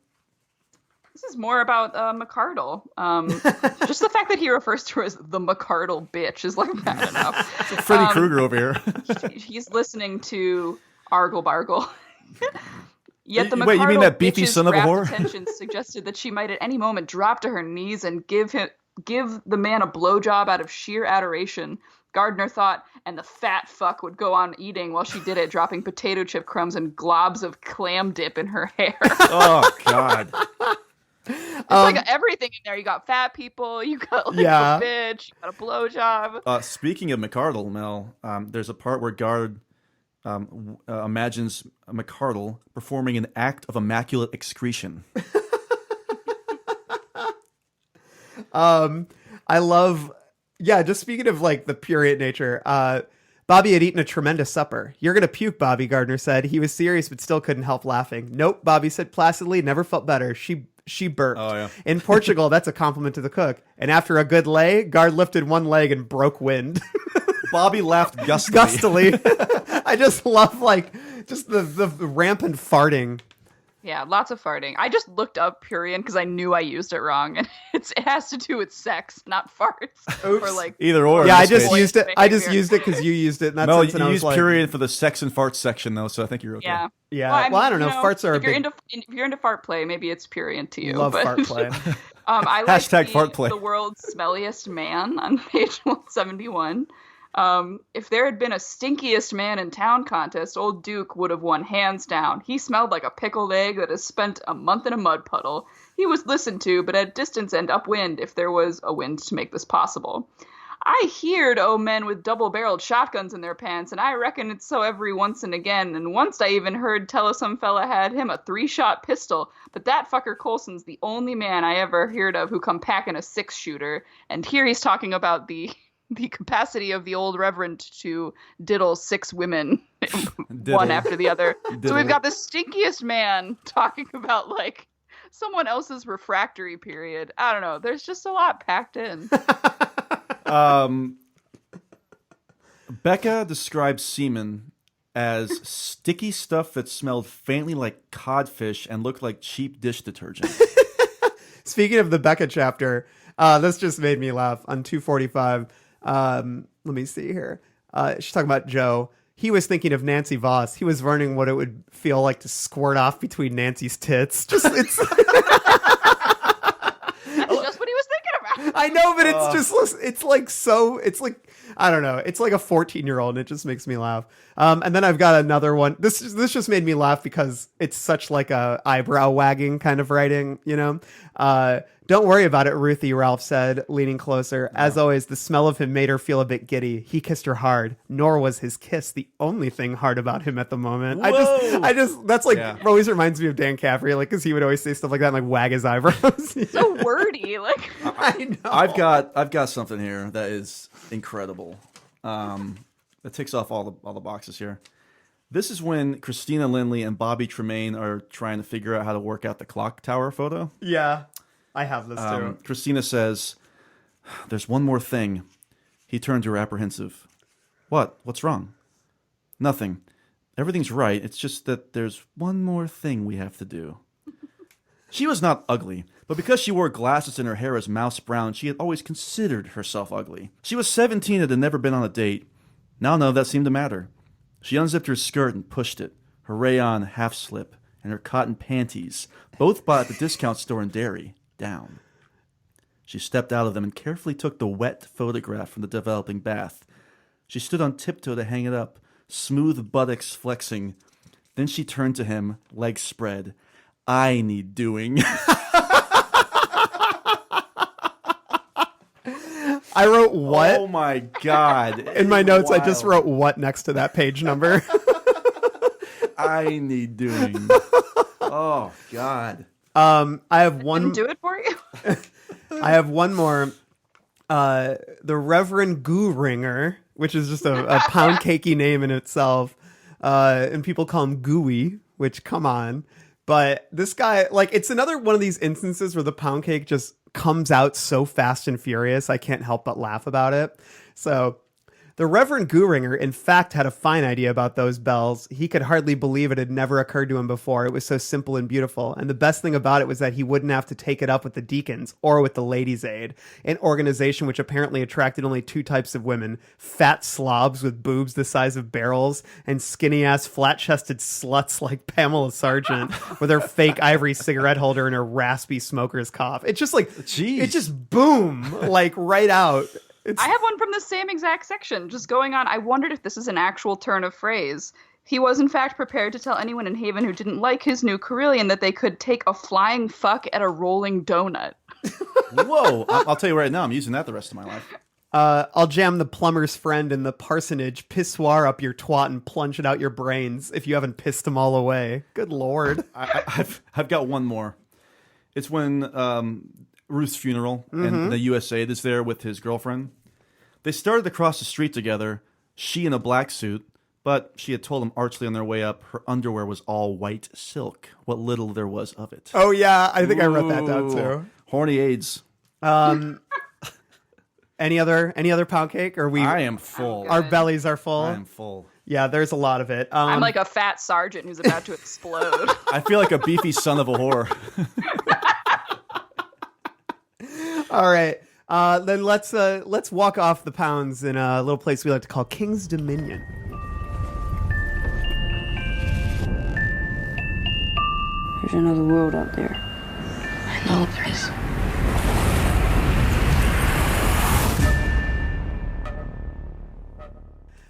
This is more about McArdle. Just the fact that he refers to her as the McArdle bitch is like bad enough. Freddy Krueger over here. He's listening to Argle Bargle. Yet the Wait, you mean that beefy bitch's son of a rapt whore? attention suggested that she might at any moment drop to her knees and give give the man a blowjob out of sheer adoration. Gardner thought, and the fat fuck would go on eating while she did it, dropping potato chip crumbs and globs of clam dip in her hair. Oh, God. It's like everything in there. You got fat people, you got like a bitch, you got a blowjob. Speaking of McArdle, Mel, there's a part where Gard imagines McArdle performing an act of immaculate excretion. I love, just speaking of like the purient nature, Bobby had eaten a tremendous supper. You're going to puke, Bobby, Gardner said. He was serious, but still couldn't help laughing. Nope, Bobby said placidly, never felt better. She burped. Oh, yeah. In Portugal, that's a compliment to the cook. And after a good lay, Gard lifted one leg and broke wind. Bobby laughed gustily. I just love just the rampant farting. Yeah, lots of farting. I just looked up purient because I knew I used it wrong, and it has to do with sex, not farts. Oops. Or like either or. Yeah, I just used it. I just used it because you used it. In that sense, you used purient for the sex and farts section though, so I think you're okay. Yeah. Yeah. Well, I don't know. Farts are if you're into fart play, maybe it's purient to you. Love fart play. I like Hashtag fart play. The world's smelliest man on page 171. If there had been a stinkiest man in town contest, old Duke would have won hands down. He smelled like a pickled egg that has spent a month in a mud puddle. He was listened to, but at distance and upwind if there was a wind to make this possible. I heerd men with double-barreled shotguns in their pants, and I reckon it's so every once and again. And once I even heard tell of some fella had him a 3-shot pistol, but that fucker Colson's the only man I ever heard of who come packing a 6-shooter. And here he's talking about the capacity of the old reverend to diddle 6 women, one after the other. So we've got the stinkiest man talking about like someone else's refractory period. I don't know. There's just a lot packed in. Becca describes semen as sticky stuff that smelled faintly like codfish and looked like cheap dish detergent. Speaking of the Becca chapter, this just made me laugh on 245. Let me see here. She's talking about Joe. He was thinking of Nancy Voss. He was learning what it would feel like to squirt off between Nancy's tits. That's just what he was thinking about. I know, but it's like I don't know. It's like a 14-year-old and it just makes me laugh. And then I've got another one. This just made me laugh because it's such like a eyebrow wagging kind of writing, you know? Don't worry about it, Ruthie, Ralph said, leaning closer. No. As always, the smell of him made her feel a bit giddy. He kissed her hard, nor was his kiss the only thing hard about him at the moment. Whoa. I just that's like always reminds me of Dan Caffrey, like because he would always say stuff like that and like wag his eyebrows. So wordy, like I know. I've got something here that is incredible. That ticks off all the boxes here. This is when Christina Lindley and Bobby Tremaine are trying to figure out how to work out the clock tower photo. Yeah. I have this too. Christina says, "There's one more thing." He turned to her apprehensive. "What? What's wrong?" "Nothing. Everything's right. It's just that there's one more thing we have to do." She was not ugly, but because she wore glasses and her hair was mouse brown, she had always considered herself ugly. She was 17 and had never been on a date. Now none of that seemed to matter. She unzipped her skirt and pushed it, her rayon half-slip, and her cotton panties, both bought at the discount store in Derry, down. She stepped out of them and carefully took the wet photograph from the developing bath. She stood on tiptoe to hang it up, smooth buttocks flexing. Then she turned to him, legs spread. "I need doing." I wrote what? Oh my God. In my notes, wild. I just wrote what next to that page number. I need doing. Oh God. I have one. Didn't do it for you. I have one more. The Reverend Goo Ringer, which is just a pound cakey name in itself, and people call him Gooey. Which, come on, but this guy, like, it's another one of these instances where the pound cake just comes out so fast and furious. I can't help but laugh about it. So, The Reverend Gooringer, in fact, had a fine idea about those bells. He could hardly believe it had never occurred to him before. It was so simple and beautiful. And the best thing about it was that he wouldn't have to take it up with the deacons or with the Ladies' Aid, an organization which apparently attracted only two types of women: fat slobs with boobs the size of barrels and skinny-ass, flat-chested sluts like Pamela Sargent with her fake ivory cigarette holder and her raspy smoker's cough. It's just like, it just boom, like right out. I have one from the same exact section, just going on. I wondered if this is an actual turn of phrase. He was, in fact, prepared to tell anyone in Haven who didn't like his new Carillion that they could take a flying fuck at a rolling donut. Whoa. I'll tell you right now, I'm using that the rest of my life. I'll jam the plumber's friend in the parsonage pissoir up your twat and plunge it out your brains if you haven't pissed them all away. Good Lord. I've got one more. It's when Ruth's funeral and the USAID is there with his girlfriend. They started across the street together, she in a black suit, but she had told him archly on their way up her underwear was all white silk, what little there was of it. Oh, yeah. I think I wrote that down, too. Horny AIDS. Any other pound cake? Or I am full. Our bellies are full? I am full. Yeah, there's a lot of it. I'm like a fat sergeant who's about to explode. I feel like a beefy son of a whore. All right. Then let's walk off the pounds in a little place we like to call King's Dominion. There's another world out there. I know there is.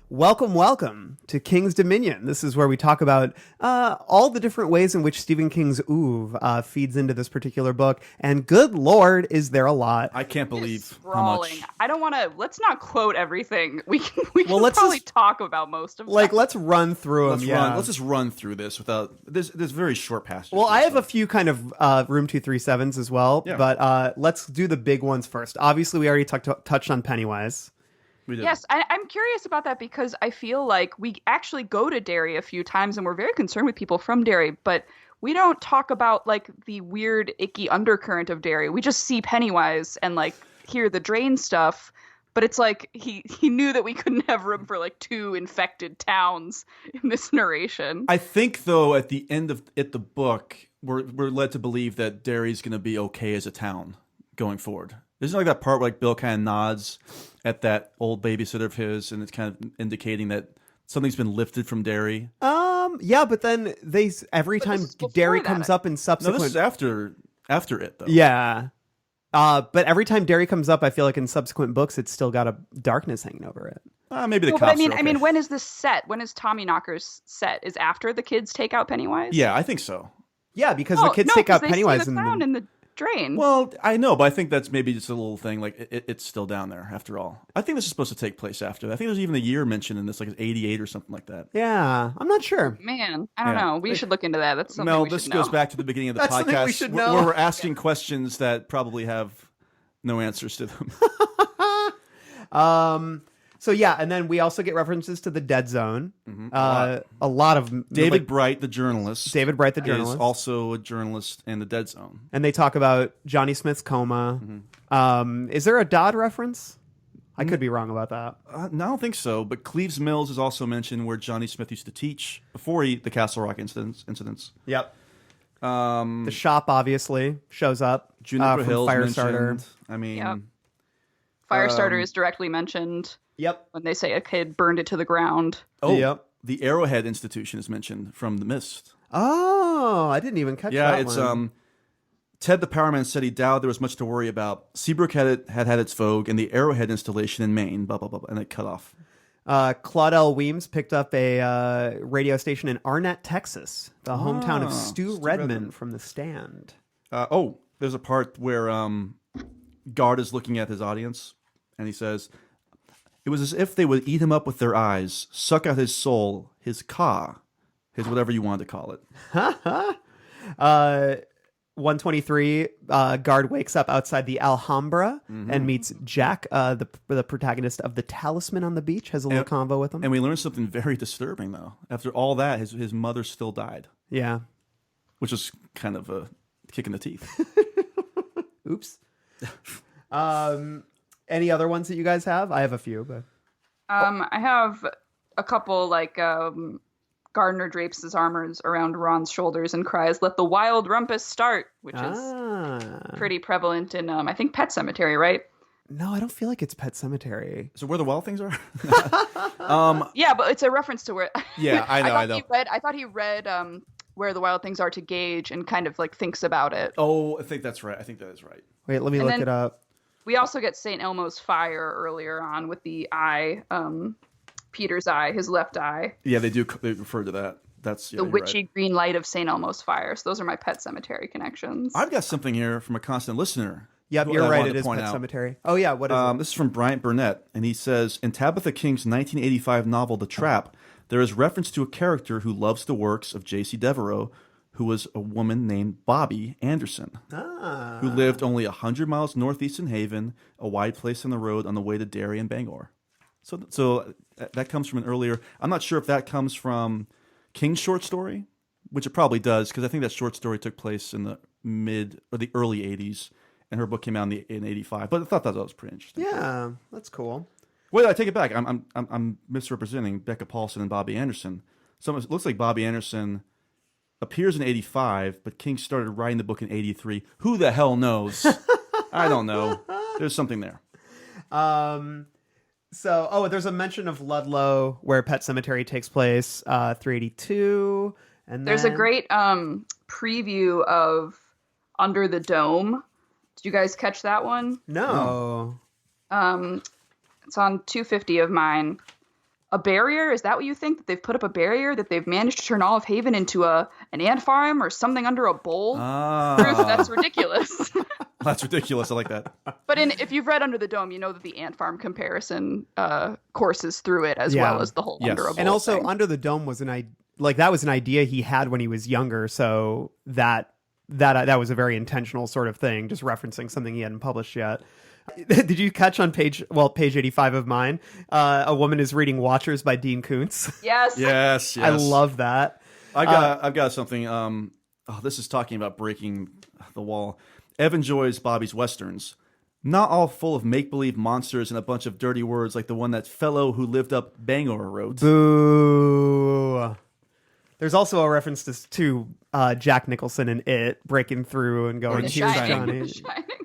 Welcome to King's Dominion. This is where we talk about all the different ways in which Stephen King's oeuvre feeds into this particular book. And good Lord, is there a lot. I can't believe how much. I don't want to, let's not quote everything. We can probably talk about most of them. Like, let's run through them. Let's just run through this without, there's very short passages. Well, I have a few kind of Room 237s as well, but let's do the big ones first. Obviously, we already touched on Pennywise. Yes, I'm curious about that because I feel like we actually go to Derry a few times and we're very concerned with people from Derry, but we don't talk about like the weird, icky undercurrent of Derry. We just see Pennywise and like hear the drain stuff, but it's like he knew that we couldn't have room for like two infected towns in this narration. I think though at the end of the book, we're led to believe that Derry's going to be okay as a town going forward. Isn't it like that part where like Bill kind of nods at that old babysitter of his, and it's kind of indicating that something's been lifted from Derry? Yeah, but then every time Derry comes up in subsequent. No, this is after it though. Yeah, but every time Derry comes up, I feel like in subsequent books, it's still got a darkness hanging over it. Maybe the cops. But are okay. I mean, when is this set? When is Tommyknockers set? Is after the kids take out Pennywise? Yeah, I think so. Yeah, because the kids take out Pennywise in the drain. Well, I know, but I think that's maybe just a little thing. Like it's still down there after all. I think this is supposed to take place after that. I think there's even a year mentioned in this, like it's 88 or something like that. Yeah, I'm not sure. Man, I don't know. We should look into that. That's something we this should know. goes back to the beginning of the That's something podcast we should know. where we're asking questions that probably have no answers to them. So yeah, and then we also get references to the Dead Zone. A lot of David Bright, the journalist. David Bright, the journalist, is also a journalist in the Dead Zone. And they talk about Johnny Smith's coma. Is there a Dodd reference? I could be wrong about that. No, I don't think so. But Cleves Mills is also mentioned, where Johnny Smith used to teach before the Castle Rock incidents. Yep. The shop obviously shows up. Juniper from Hills Firestarter. mentioned. I mean, Yep. Firestarter is directly mentioned. Yep. When they say a kid burned it to the ground. Oh, yep. The Arrowhead Institution is mentioned from The Mist. Oh, I didn't even catch that. Yeah, it's Ted the Powerman said he doubted there was much to worry about. Seabrook had its vogue, and the Arrowhead installation in Maine, blah blah blah, and it cut off. Claudel Weems picked up a radio station in Arnett, Texas, the hometown of Stu Redman from The Stand. There's a part where Guard is looking at his audience, and he says, "It was as if they would eat him up with their eyes, suck out his soul, his ka, his whatever you want to call it." 123, Guard wakes up outside the Alhambra and meets Jack, the protagonist of The Talisman on the Beach, has a little convo with him. And we learn something very disturbing, though. After all that, his mother still died. Yeah. Which is kind of a kick in the teeth. Oops. Any other ones that you guys have? I have a few, but... I have a couple like Gardner drapes his armors around Ron's shoulders and cries, "Let the wild rumpus start," which is pretty prevalent in I think Pet Cemetery, right? No, I don't feel like it's Pet Cemetery. So where the wild things are? Yeah, but it's a reference to where. Yeah, I know. I thought he read Where the Wild Things Are to Gage and kind of like thinks about it. Oh, I think that's right. I think that is right. Wait, let me look it up. We also get St. Elmo's fire earlier on with the eye, Peter's eye, his left eye. Yeah, they do. They refer to that. That's the witchy green light of St. Elmo's fire. So those are my Pet Cemetery connections. I've got something here from a constant listener. Yep, you're right. It is Pet Cemetery. Oh yeah, what is it? This is from Bryant Burnett, and he says, in Tabitha King's 1985 novel *The Trap*, there is reference to a character who loves the works of J.C. Devereaux, who was a woman named Bobby Anderson, who lived only 100 miles northeast in Haven, a wide place on the road on the way to Derry and Bangor. So that comes from an earlier. I'm not sure if that comes from King's short story, which it probably does, because I think that short story took place in the the early 80s. And her book came out in '85, but I thought that was pretty interesting. Yeah, that's cool. Wait, I take it back. I'm misrepresenting Becca Paulson and Bobby Anderson. So it looks like Bobby Anderson appears in '85, but King started writing the book in '83. Who the hell knows? I don't know. There's something there. There's a mention of Ludlow where Pet Cemetery takes place, 382, and there's a great preview of Under the Dome. Did you guys catch that one? No. It's on 250 of mine. A barrier? Is that what you think? That they've put up a barrier? That they've managed to turn Olive Haven into an ant farm or something under a bowl? Ruth, that's ridiculous. That's ridiculous. I like that. But if you've read Under the Dome, you know that the ant farm comparison courses through it as well as the whole under a bowl And also, thing. Under the Dome was that was an idea he had when he was younger, so that was a very intentional sort of thing, just referencing something he hadn't published yet. Did you catch on page 85 of mine? A woman is reading Watchers by Dean Koontz. Yes. I love that. I've got something. This is talking about breaking the wall. Ev enjoys Bobby's Westerns. Not all full of make-believe monsters and a bunch of dirty words like the one that fellow who lived up Bangor wrote. Boo. There's also a reference to Jack Nicholson in It breaking through and going, "Here's Johnny,"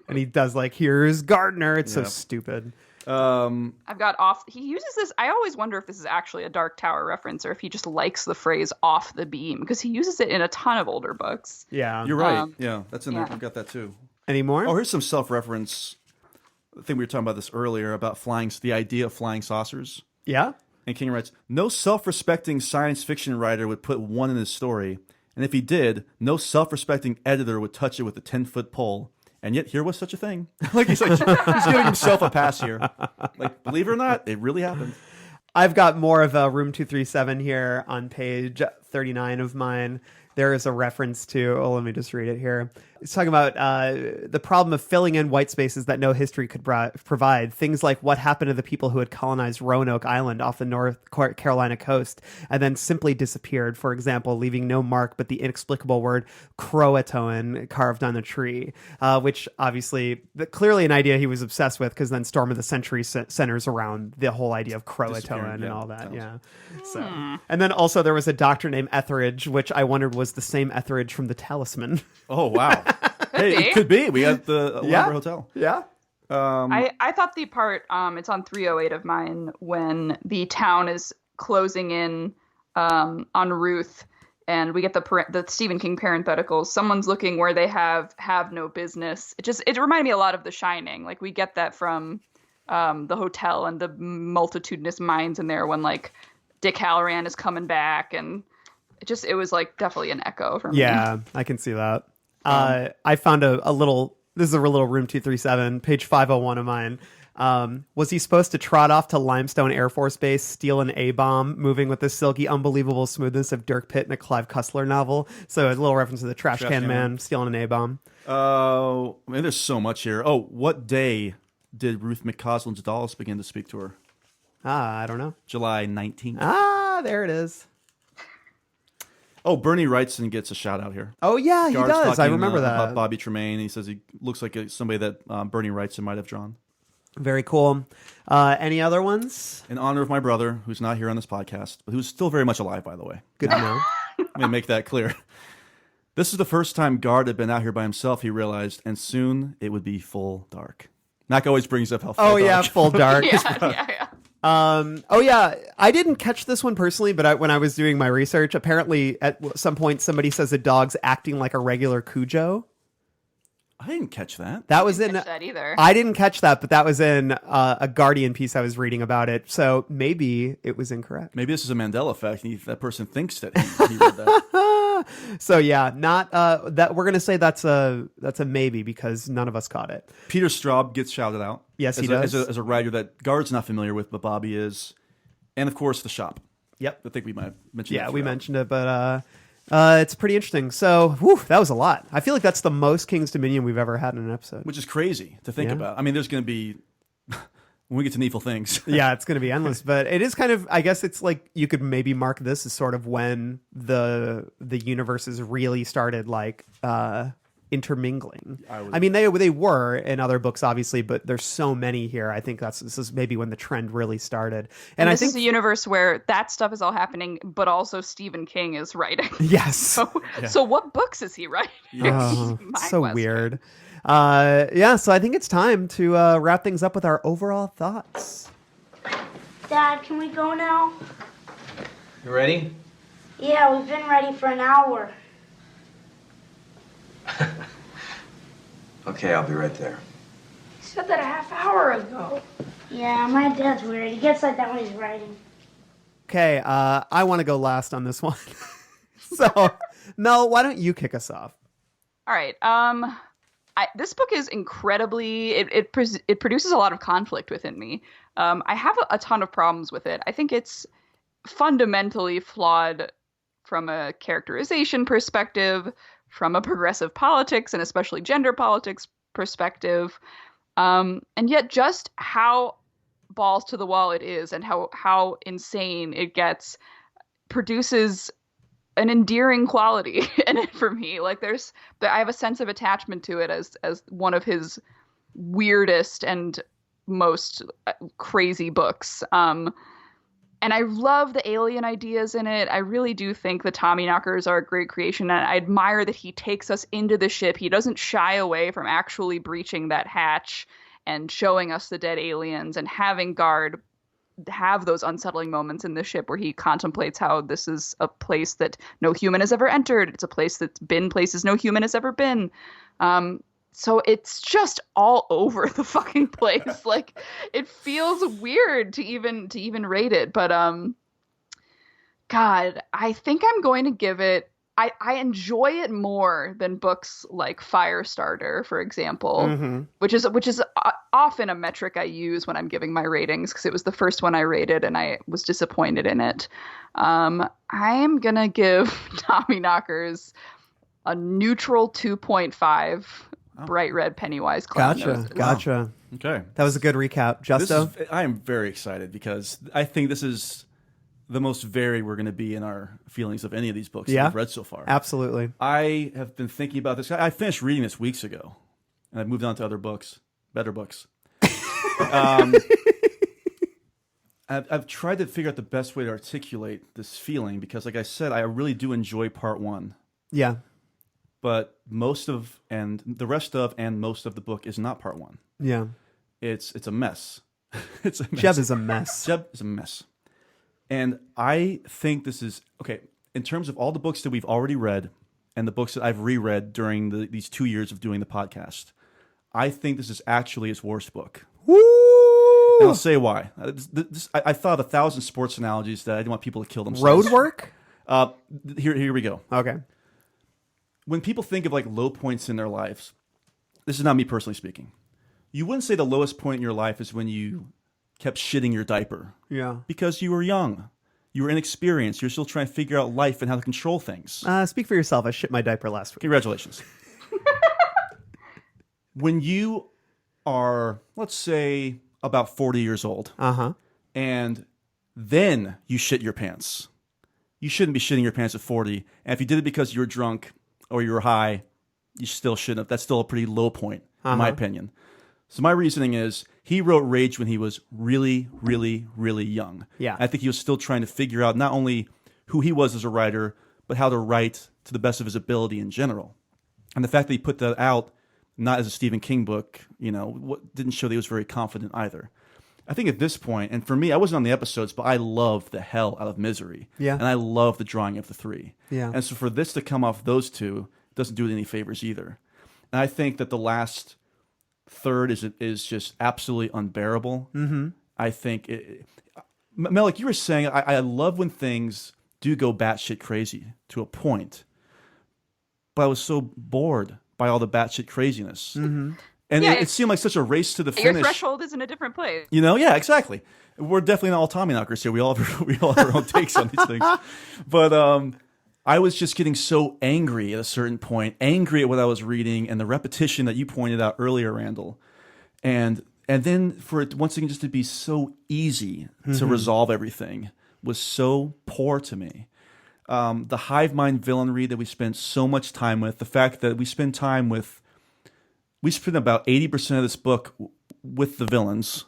and he does "Here's Gardner." It's so stupid. I've got off. He uses this. I always wonder if this is actually a Dark Tower reference or if he just likes the phrase "off the beam" because he uses it in a ton of older books. Yeah, you're right. Yeah, that's in there. I've got that too. Any more? Oh, here's some self-reference. I think we were talking about this earlier about the idea of flying saucers. Yeah. And King writes, no self-respecting science fiction writer would put one in his story. And if he did, no self-respecting editor would touch it with a 10-foot pole. And yet here was such a thing. He's giving himself a pass here. Believe it or not, it really happened. I've got more of Room 237 here on page 39 of mine. There is a reference to, let me just read it here. It's talking about the problem of filling in white spaces that no history could provide. Things like what happened to the people who had colonized Roanoke Island off the North Carolina coast and then simply disappeared, for example, leaving no mark but the inexplicable word Croatoan carved on a tree, which obviously, clearly an idea he was obsessed with because then Storm of the Century centers around the whole idea of Croatoan and all that. Yeah. So, and then also there was a doctor named Etheridge, which I wondered was the same Etheridge from The Talisman. Oh, wow. Hey, it could be. We got the Lumber Hotel. Yeah. I thought the part, it's on 308 of mine, when the town is closing in on Ruth, and we get the Stephen King parentheticals. Someone's looking where they have no business. It reminded me a lot of The Shining. We get that from the hotel and the multitudinous minds in there when Dick Halloran is coming back, and it was definitely an echo for me. Yeah, I can see that. I found a little, this is a little Room 237, page 501 of mine. Was he supposed to trot off to Limestone Air Force Base, steal an A-bomb, moving with the silky, unbelievable smoothness of Dirk Pitt in a Clive Cussler novel? So a little reference to the Trash Can Man stealing an A-bomb. Oh, man, there's so much here. Oh, what day did Ruth McCausland's dolls begin to speak to her? I don't know. July 19th. There it is. Oh, Bernie Wrightson gets a shout out here. Oh, yeah, he does. I remember that. About Bobby Tremaine. He says he looks like somebody that Bernie Wrightson might have drawn. Very cool. Any other ones? In honor of my brother, who's not here on this podcast, but who's still very much alive, by the way. Good to know. Let me make that clear. This is the first time Guard had been out here by himself, he realized, and soon it would be full dark. Mac always brings up how full dark. Yeah, full dark. yeah. I didn't catch this one personally, but when I was doing my research, apparently at some point somebody says a dog's acting like a regular Cujo. I didn't catch that. That was in. Catch that either. I didn't catch that, but that was in a Guardian piece I was reading about it. So maybe it was incorrect. Maybe this is a Mandela effect, and that person thinks that he read that. So yeah, not that we're gonna say that's a maybe because none of us caught it. Peter Straub gets shouted out. Yes, he does. As a writer that Guard's not familiar with, but Bobby is, and of course the shop. Yep, I think we might have mentioned. Yeah, we mentioned it, but it's pretty interesting. So, that was a lot. I feel like that's the most King's Dominion we've ever had in an episode. Which is crazy to think about. I mean, there's going to be, when we get to Needful Things. Yeah, it's going to be endless. But it is kind of, I guess it's like, you could maybe mark this as sort of when the universes really started like intermingling. I mean, they were in other books, obviously, but there's so many here. I think this is maybe when the trend really started. And this I think is a universe where that stuff is all happening, but also Stephen King is writing. Yes. So what books is he writing? Oh, so weird. So I think it's time to wrap things up with our overall thoughts. Dad, can we go now? You ready? Yeah, we've been ready for an hour. Okay, I'll be right there. You said that a half hour ago. Yeah, my dad's weird. He gets like that when he's writing. Okay, I want to go last on this one. So, Mel, why don't you kick us off? All right. This book is incredibly. It produces a lot of conflict within me. I have a ton of problems with it. I think it's fundamentally flawed from a characterization perspective, from a progressive politics and especially gender politics perspective, and yet just how balls to the wall it is and how insane it gets produces an endearing quality in it for me. Like I have a sense of attachment to it as one of his weirdest and most crazy books. And I love the alien ideas in it. I really do think the Tommyknockers are a great creation. And I admire that he takes us into the ship. He doesn't shy away from actually breaching that hatch and showing us the dead aliens and having Guard have those unsettling moments in the ship where he contemplates how this is a place that no human has ever entered. It's a place that's been places no human has ever been. So it's just all over the fucking place. Like, it feels weird to even rate it, but God, I think I'm going to give it. I enjoy it more than books like Firestarter, for example, which is often a metric I use when I'm giving my ratings because it was the first one I rated and I was disappointed in it. I am gonna give Tommyknockers a neutral 2.5. Bright red Pennywise clown noses. Gotcha. Okay. That was a good recap. Justo? I am very excited because I think this is the most varied we're going to be in our feelings of any of these books that we've read so far. Absolutely. I have been thinking about this. I finished reading this weeks ago, and I've moved on to other books, better books. I've tried to figure out the best way to articulate this feeling because, like I said, I really do enjoy part one. Yeah. But most of and most of the book is not part one. Yeah. It's a mess. It's a mess. Jeb is a mess. Jeb is a mess. And I think this is okay in terms of all the books that we've already read and the books that I've reread during these 2 years of doing the podcast. I think this is actually his worst book. Woo! And I'll say why. I thought 1,000 sports analogies that I didn't want people to kill themselves. Road work? Here we go. Okay. When people think of like low points in their lives, this is not me personally speaking. You wouldn't say the lowest point in your life is when you kept shitting your diaper. Yeah. Because you were young. You were inexperienced. You're still trying to figure out life and how to control things. Speak for yourself. I shit my diaper last week. Congratulations. When you are, let's say, about 40 years old, and then you shit your pants. You shouldn't be shitting your pants at 40. And if you did it because you were drunk or you were high, you still shouldn't have. That's still a pretty low point, in my opinion. So my reasoning is He wrote Rage when he was really, really, really young. Yeah. I think he was still trying to figure out not only who he was as a writer, but how to write to the best of his ability in general. And the fact that he put that out not as a Stephen King book, didn't show that he was very confident either. I think at this point, and for me, I wasn't on the episodes, but I love the hell out of Misery. Yeah. And I love the drawing of the three. Yeah. And so for this to come off those two doesn't do it any favors either. And I think that the last third is just absolutely unbearable. Mm-hmm. I think, Mel, like you were saying, I love when things do go batshit crazy to a point, but I was so bored by all the batshit craziness. Mm-hmm. And it seemed like such a race to the finish. Your threshold is in a different place. Yeah, exactly. We're definitely not all Tommyknockers here. We all have our own takes on these things. But I was just getting so angry at a certain point, angry at what I was reading and the repetition that you pointed out earlier, Randall. And then for it once again just to be so easy to resolve everything was so poor to me. The hive mind villainry that we spent so much time with, the fact that we spend about 80% of this book with the villains,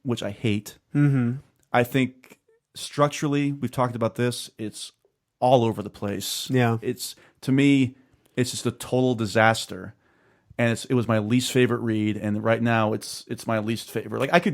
which I hate. Mm-hmm. I think structurally, we've talked about this, it's all over the place. Yeah. To me, it's just a total disaster. And it was my least favorite read, and right now it's my least favorite. Like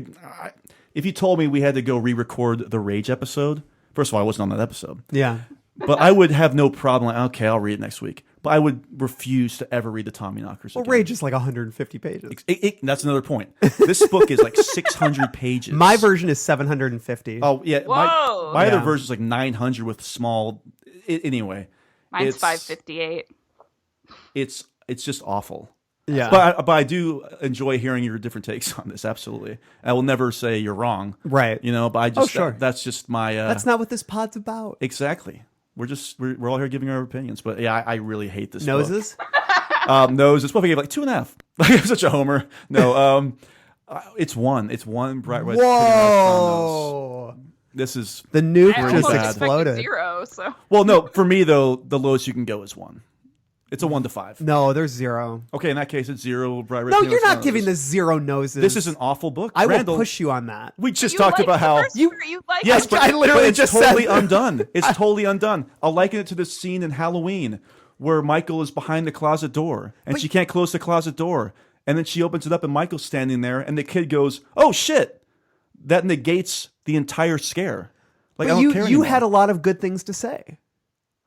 if you told me we had to go re-record the Rage episode, first of all, I wasn't on that episode. Yeah. But I would have no problem. Like, okay, I'll read it next week. But I would refuse to ever read the Tommyknockers again. Rage is like 150 pages. That's another point. This book is like 600 pages. My version is 750. Oh, yeah. Whoa. My other version is like 900 with small... Anyway. Mine's 558. It's just awful. Yeah. But I do enjoy hearing your different takes on this, absolutely. I will never say you're wrong. Right. But I just... sure. That's just my... That's not what this pod's about. Exactly. We're all here giving our opinions, but yeah, I really hate this Noses? book. Noses. Well, I gave like 2.5. I'm such a homer. No, it's 1. It's 1 bright red. Whoa! This is the nuke I just almost exploded. 0. So well, no, for me though, the lowest you can go is 1. It's a 1 to 5. No, there's 0. Okay, in that case, it's 0 bright red. No, you're not giving this 0 noses. This is an awful book. I Randall, will push you on that. We just talked about how you like yes, but I literally it's just totally said undone. It's totally undone. I'll liken it to this scene in Halloween where Michael is behind the closet door and she can't close the closet door, and then she opens it up and Michael's standing there, and the kid goes, "Oh shit!" That negates the entire scare. Like I don't care you anymore. had a lot of good things to say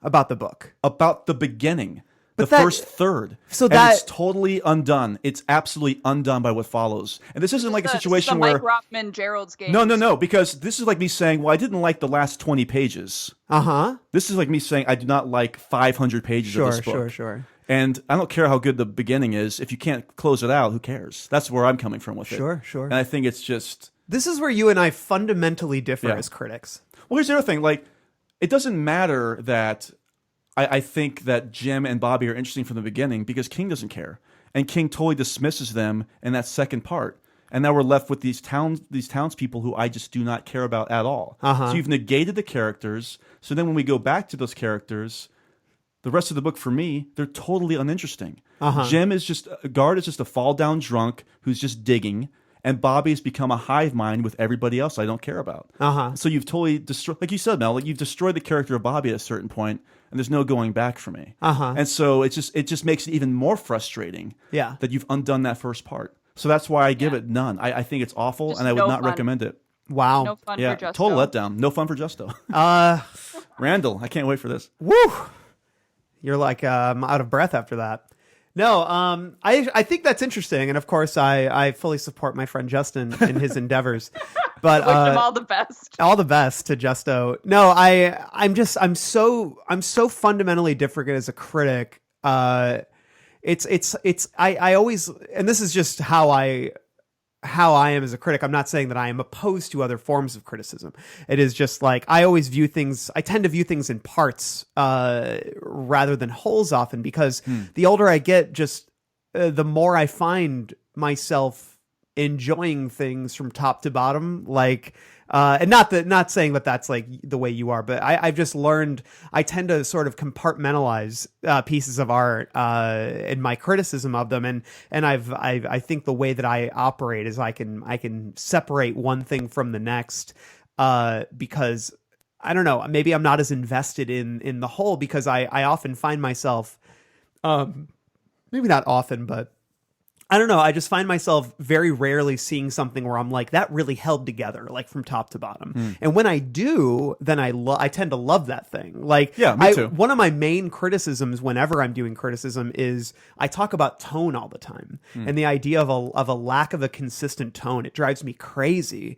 about the book, about the beginning. But the first third. So and it's totally undone. It's absolutely undone by what follows. And this isn't like a situation where... Mike Rothman, Gerald's game. No, because this is like me saying, well, I didn't like the last 20 pages. Uh-huh. This is like me saying, I do not like 500 pages of this book. Sure. And I don't care how good the beginning is. If you can't close it out, who cares? That's where I'm coming from with it. Sure. And I think it's just... This is where you and I fundamentally differ as critics. Well, here's the other thing. Like, it doesn't matter that... I think that Jim and Bobby are interesting from the beginning because King doesn't care, and King totally dismisses them in that second part. And now we're left with these townspeople who I just do not care about at all. Uh-huh. So you've negated the characters. So then when we go back to those characters, the rest of the book for me, they're totally uninteresting. Uh-huh. Guard is just a fall down drunk who's just digging. And Bobby's become a hive mind with everybody else I don't care about. Uh-huh. So you've totally destroyed, like you said, Mel, like you've destroyed the character of Bobby at a certain point, and there's no going back for me. Uh-huh. And so it just makes it even more frustrating that you've undone that first part. So that's why I give it none. I think it's awful, Just and I would no not fun. recommend it. Wow. No fun Yeah, for Justo. total letdown. No fun for Justo. Randall, I can't wait for this. Woo! You're like out of breath after that. No, I think that's interesting, and of course, I fully support my friend Justin in his endeavors. But wish him all the best. All the best to Justo. No, I'm so fundamentally different as a critic. I always, and this is just how I am as a critic. I'm not saying that I am opposed to other forms of criticism. It is just like I tend to view things in parts rather than wholes often, because the older I get, just the more I find myself enjoying things from top to bottom, like. And not saying that that's like the way you are, but I've just learned I tend to sort of compartmentalize pieces of art in my criticism of them, and I think the way that I operate is I can separate one thing from the next because I don't know, maybe I'm not as invested in the whole, because I often find myself maybe not often, but I don't know. I just find myself very rarely seeing something where I'm like, that really held together, like from top to bottom. And when I do, then I tend to love that thing. Like, yeah, me too. One of my main criticisms whenever I'm doing criticism is I talk about tone all the time, and the idea of a lack of a consistent tone. It drives me crazy.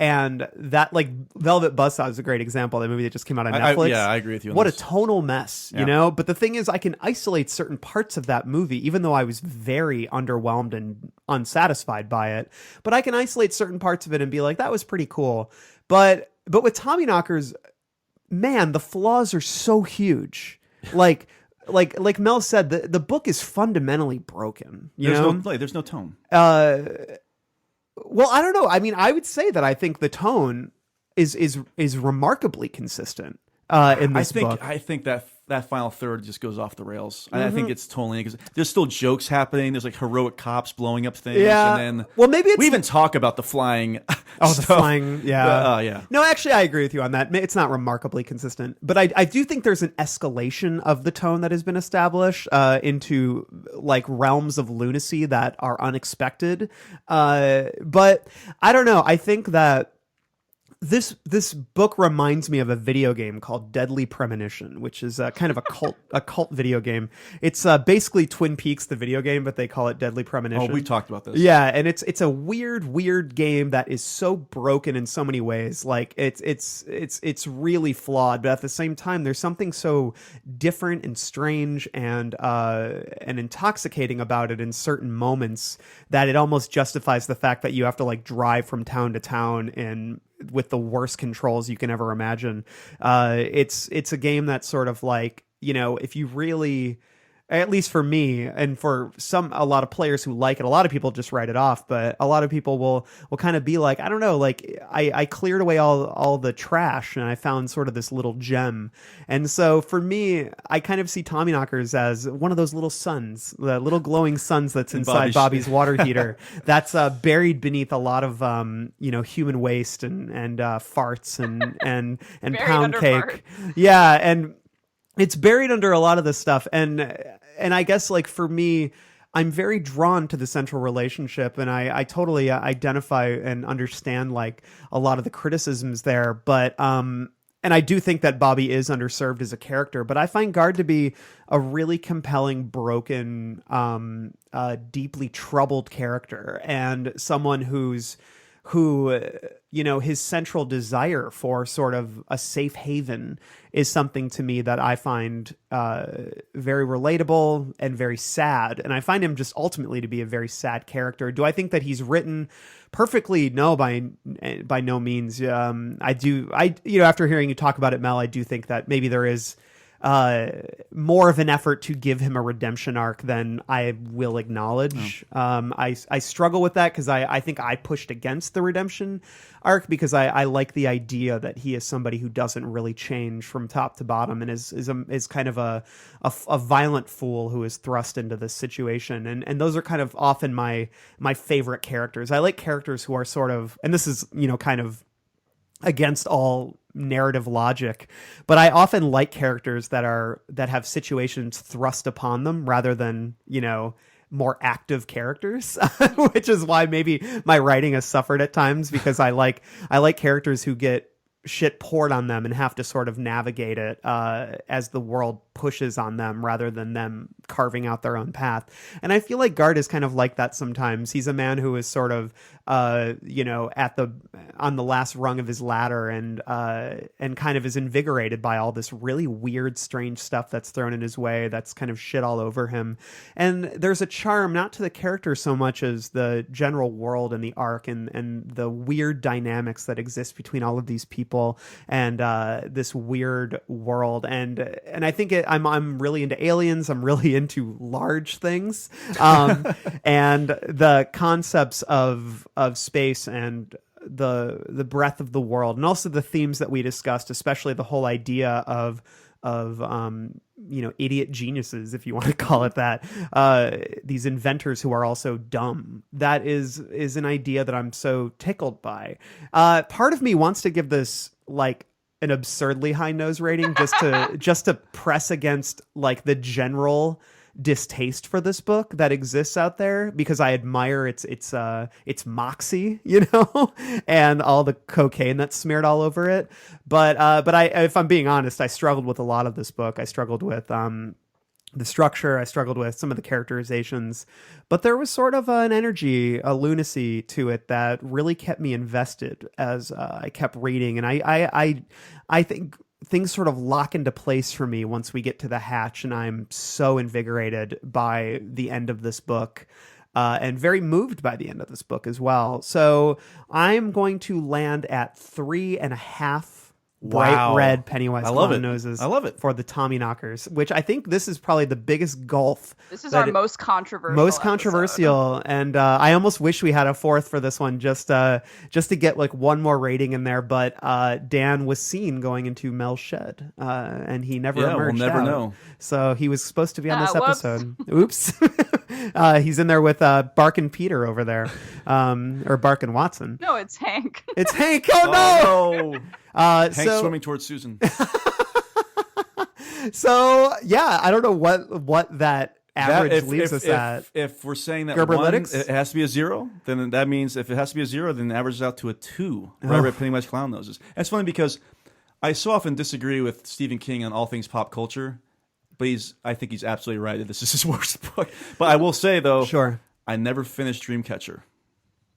And that, like, Velvet Buzzsaw is a great example. That movie that just came out on Netflix. I agree with you on What this. a tonal mess, you know? But the thing is, I can isolate certain parts of that movie, even though I was very underwhelmed and unsatisfied by it. But I can isolate certain parts of it and be like, that was pretty cool. But with Tommyknockers, man, the flaws are so huge. Like Mel said, the book is fundamentally broken. There's no tone. Well, I don't know. I mean, I would say that I think the tone is remarkably consistent in this book. I think that final third just goes off the rails. I think it's totally, because there's still jokes happening. There's like heroic cops blowing up things. Yeah. And then maybe we even talk about the flying. Oh, stuff. the flying. Yeah. Yeah. No, actually, I agree with you on that. It's not remarkably consistent, but I do think there's an escalation of the tone that has been established into like realms of lunacy that are unexpected. But I don't know. I think that this book reminds me of a video game called Deadly Premonition, which is kind of a cult video game. It's basically Twin Peaks, the video game, but they call it Deadly Premonition. Oh, we talked about this. Yeah, and it's a weird game that is so broken in so many ways. Like it's really flawed, but at the same time, there's something so different and strange and intoxicating about it in certain moments that it almost justifies the fact that you have to like drive from town to town and with the worst controls you can ever imagine. It's a game that's sort of like, you know, if you really, at least for me and for a lot of players who like it, a lot of people just write it off, but a lot of people will kind of be like, I don't know, like I cleared away all the trash and I found sort of this little gem. And so for me, I kind of see Tommyknockers as one of those little suns, the little glowing suns that's inside Bobby's water heater that's buried beneath a lot of human waste and farts and pound cake. Fart. Yeah, and it's buried under a lot of this stuff. And I guess, like, for me, I'm very drawn to the central relationship, and I totally identify and understand, like, a lot of the criticisms there. But, and I do think that Bobby is underserved as a character, but I find Guard to be a really compelling, broken, deeply troubled character, and someone who, his central desire for sort of a safe haven is something to me that I find very relatable and very sad. And I find him just ultimately to be a very sad character. Do I think that he's written perfectly? No, by no means. After hearing you talk about it, Mel, I do think that maybe there is more of an effort to give him a redemption arc than I will acknowledge. I struggle with that because I think I pushed against the redemption arc because I like the idea that he is somebody who doesn't really change from top to bottom and is kind of a violent fool who is thrust into this situation. And those are kind of often my favorite characters. I like characters who are sort of, and this is, kind of against all narrative logic, but I often like characters that have situations thrust upon them rather than, more active characters, which is why maybe my writing has suffered at times, because I like characters who get shit poured on them and have to sort of navigate it as the world pushes on them rather than them carving out their own path. And I feel like Guard is kind of like that sometimes. He's a man who is sort of on the last rung of his ladder and kind of is invigorated by all this really weird, strange stuff that's thrown in his way that's kind of shit all over him. And there's a charm not to the character so much as the general world and the arc and the weird dynamics that exist between all of these people. people and this weird world. And I think I'm really into aliens. I'm really into large things, and the concepts of space and the breadth of the world, and also the themes that we discussed, especially the whole idea of idiot geniuses, if you want to call it that, these inventors who are also dumb. That is an idea that I'm so tickled by. Part of me wants to give this like an absurdly high nose rating just to press against like the general distaste for this book that exists out there, because I admire its moxie, and all the cocaine that's smeared all over it. But if I'm being honest, I struggled with a lot of this book. I struggled with the structure. I struggled with some of the characterizations, but there was sort of an energy, a lunacy to it that really kept me invested as I kept reading. And I think things sort of lock into place for me once we get to the hatch, and I'm so invigorated by the end of this book, and very moved by the end of this book as well. So I'm going to land at 3.5 bright red Pennywise clown noses. I love it for the Tommyknockers, which I think this is probably the biggest gulf. This is our most controversial. Episode. And I almost wish we had a fourth for this one, just to get like one more rating in there. But Dan was seen going into Mel's shed, and he never emerged. We'll never out. know. So he was supposed to be on this episode. Oops. He's in there with Barkin' Peter over there, or Barkin' Watson. No, it's Hank. It's Hank. Oh no. Hank's swimming towards Susan. So yeah, I don't know what that average leaves us at. If we're saying that Gerberlytics? it has to be a 0, then that means if it has to be a 0, then it averages out to a 2. Right, Pennywise clown noses. And it's funny because I so often disagree with Stephen King on all things pop culture, but I think he's absolutely right that this is his worst book. But I will say though, sure, I never finished Dreamcatcher.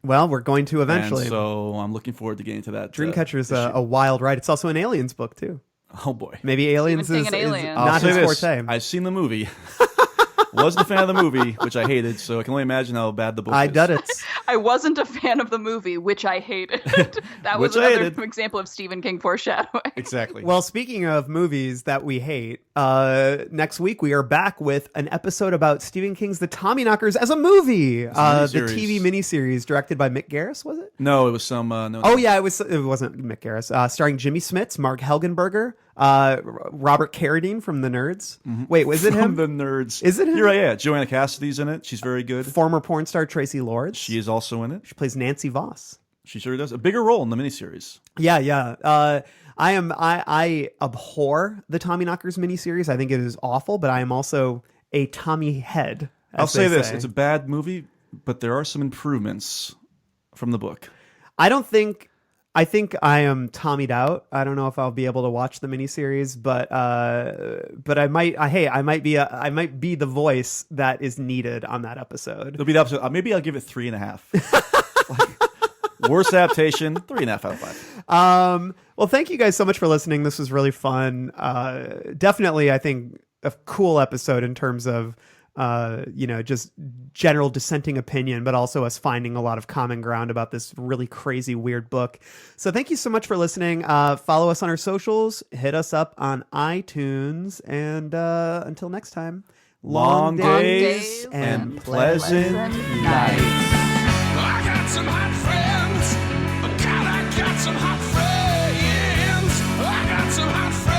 Well, we're going to eventually. And so I'm looking forward to getting to that. Dreamcatcher is a wild ride. It's also an Aliens book too. Oh boy, maybe Aliens is not his forte. I've seen the movie. Wasn't a fan of the movie, which I hated, so I can only imagine how bad the book is. I wasn't a fan of the movie, which I hated. That was another example of Stephen King foreshadowing. Exactly. Well, speaking of movies that we hate, next week we are back with an episode about Stephen King's The Tommyknockers as a movie. The TV miniseries directed by Mick Garris, was it? No, it was some... no. Oh, yeah, it wasn't Mick Garris. Starring Jimmy Smits, Mark Helgenberger, Robert Carradine from The Nerds. Mm-hmm. Wait, was it him? From The Nerds. Is it him? You're right, yeah. Joanna Cassidy's in it. She's very good. Former porn star Tracy Lords. She is also in it. She plays Nancy Voss. She sure does. A bigger role in the miniseries. Yeah. I abhor the Tommyknockers miniseries. I think it is awful, but I am also a Tommy head. I'll say this. It's a bad movie, but there are some improvements from the book. I think I am Tommied out. I don't know if I'll be able to watch the miniseries, but I might. I might be the voice that is needed on that episode. It'll be the episode. Maybe I'll give it 3.5. Worst adaptation, 3.5 out of 5. Well, thank you guys so much for listening. This was really fun. Definitely, I think a cool episode in terms of just general dissenting opinion, but also us finding a lot of common ground about this really crazy, weird book. So thank you so much for listening. Follow us on our socials, hit us up on iTunes, and until next time, long days and pleasant nights. I got some hot friends. God, I got some hot friends. I got some hot friends.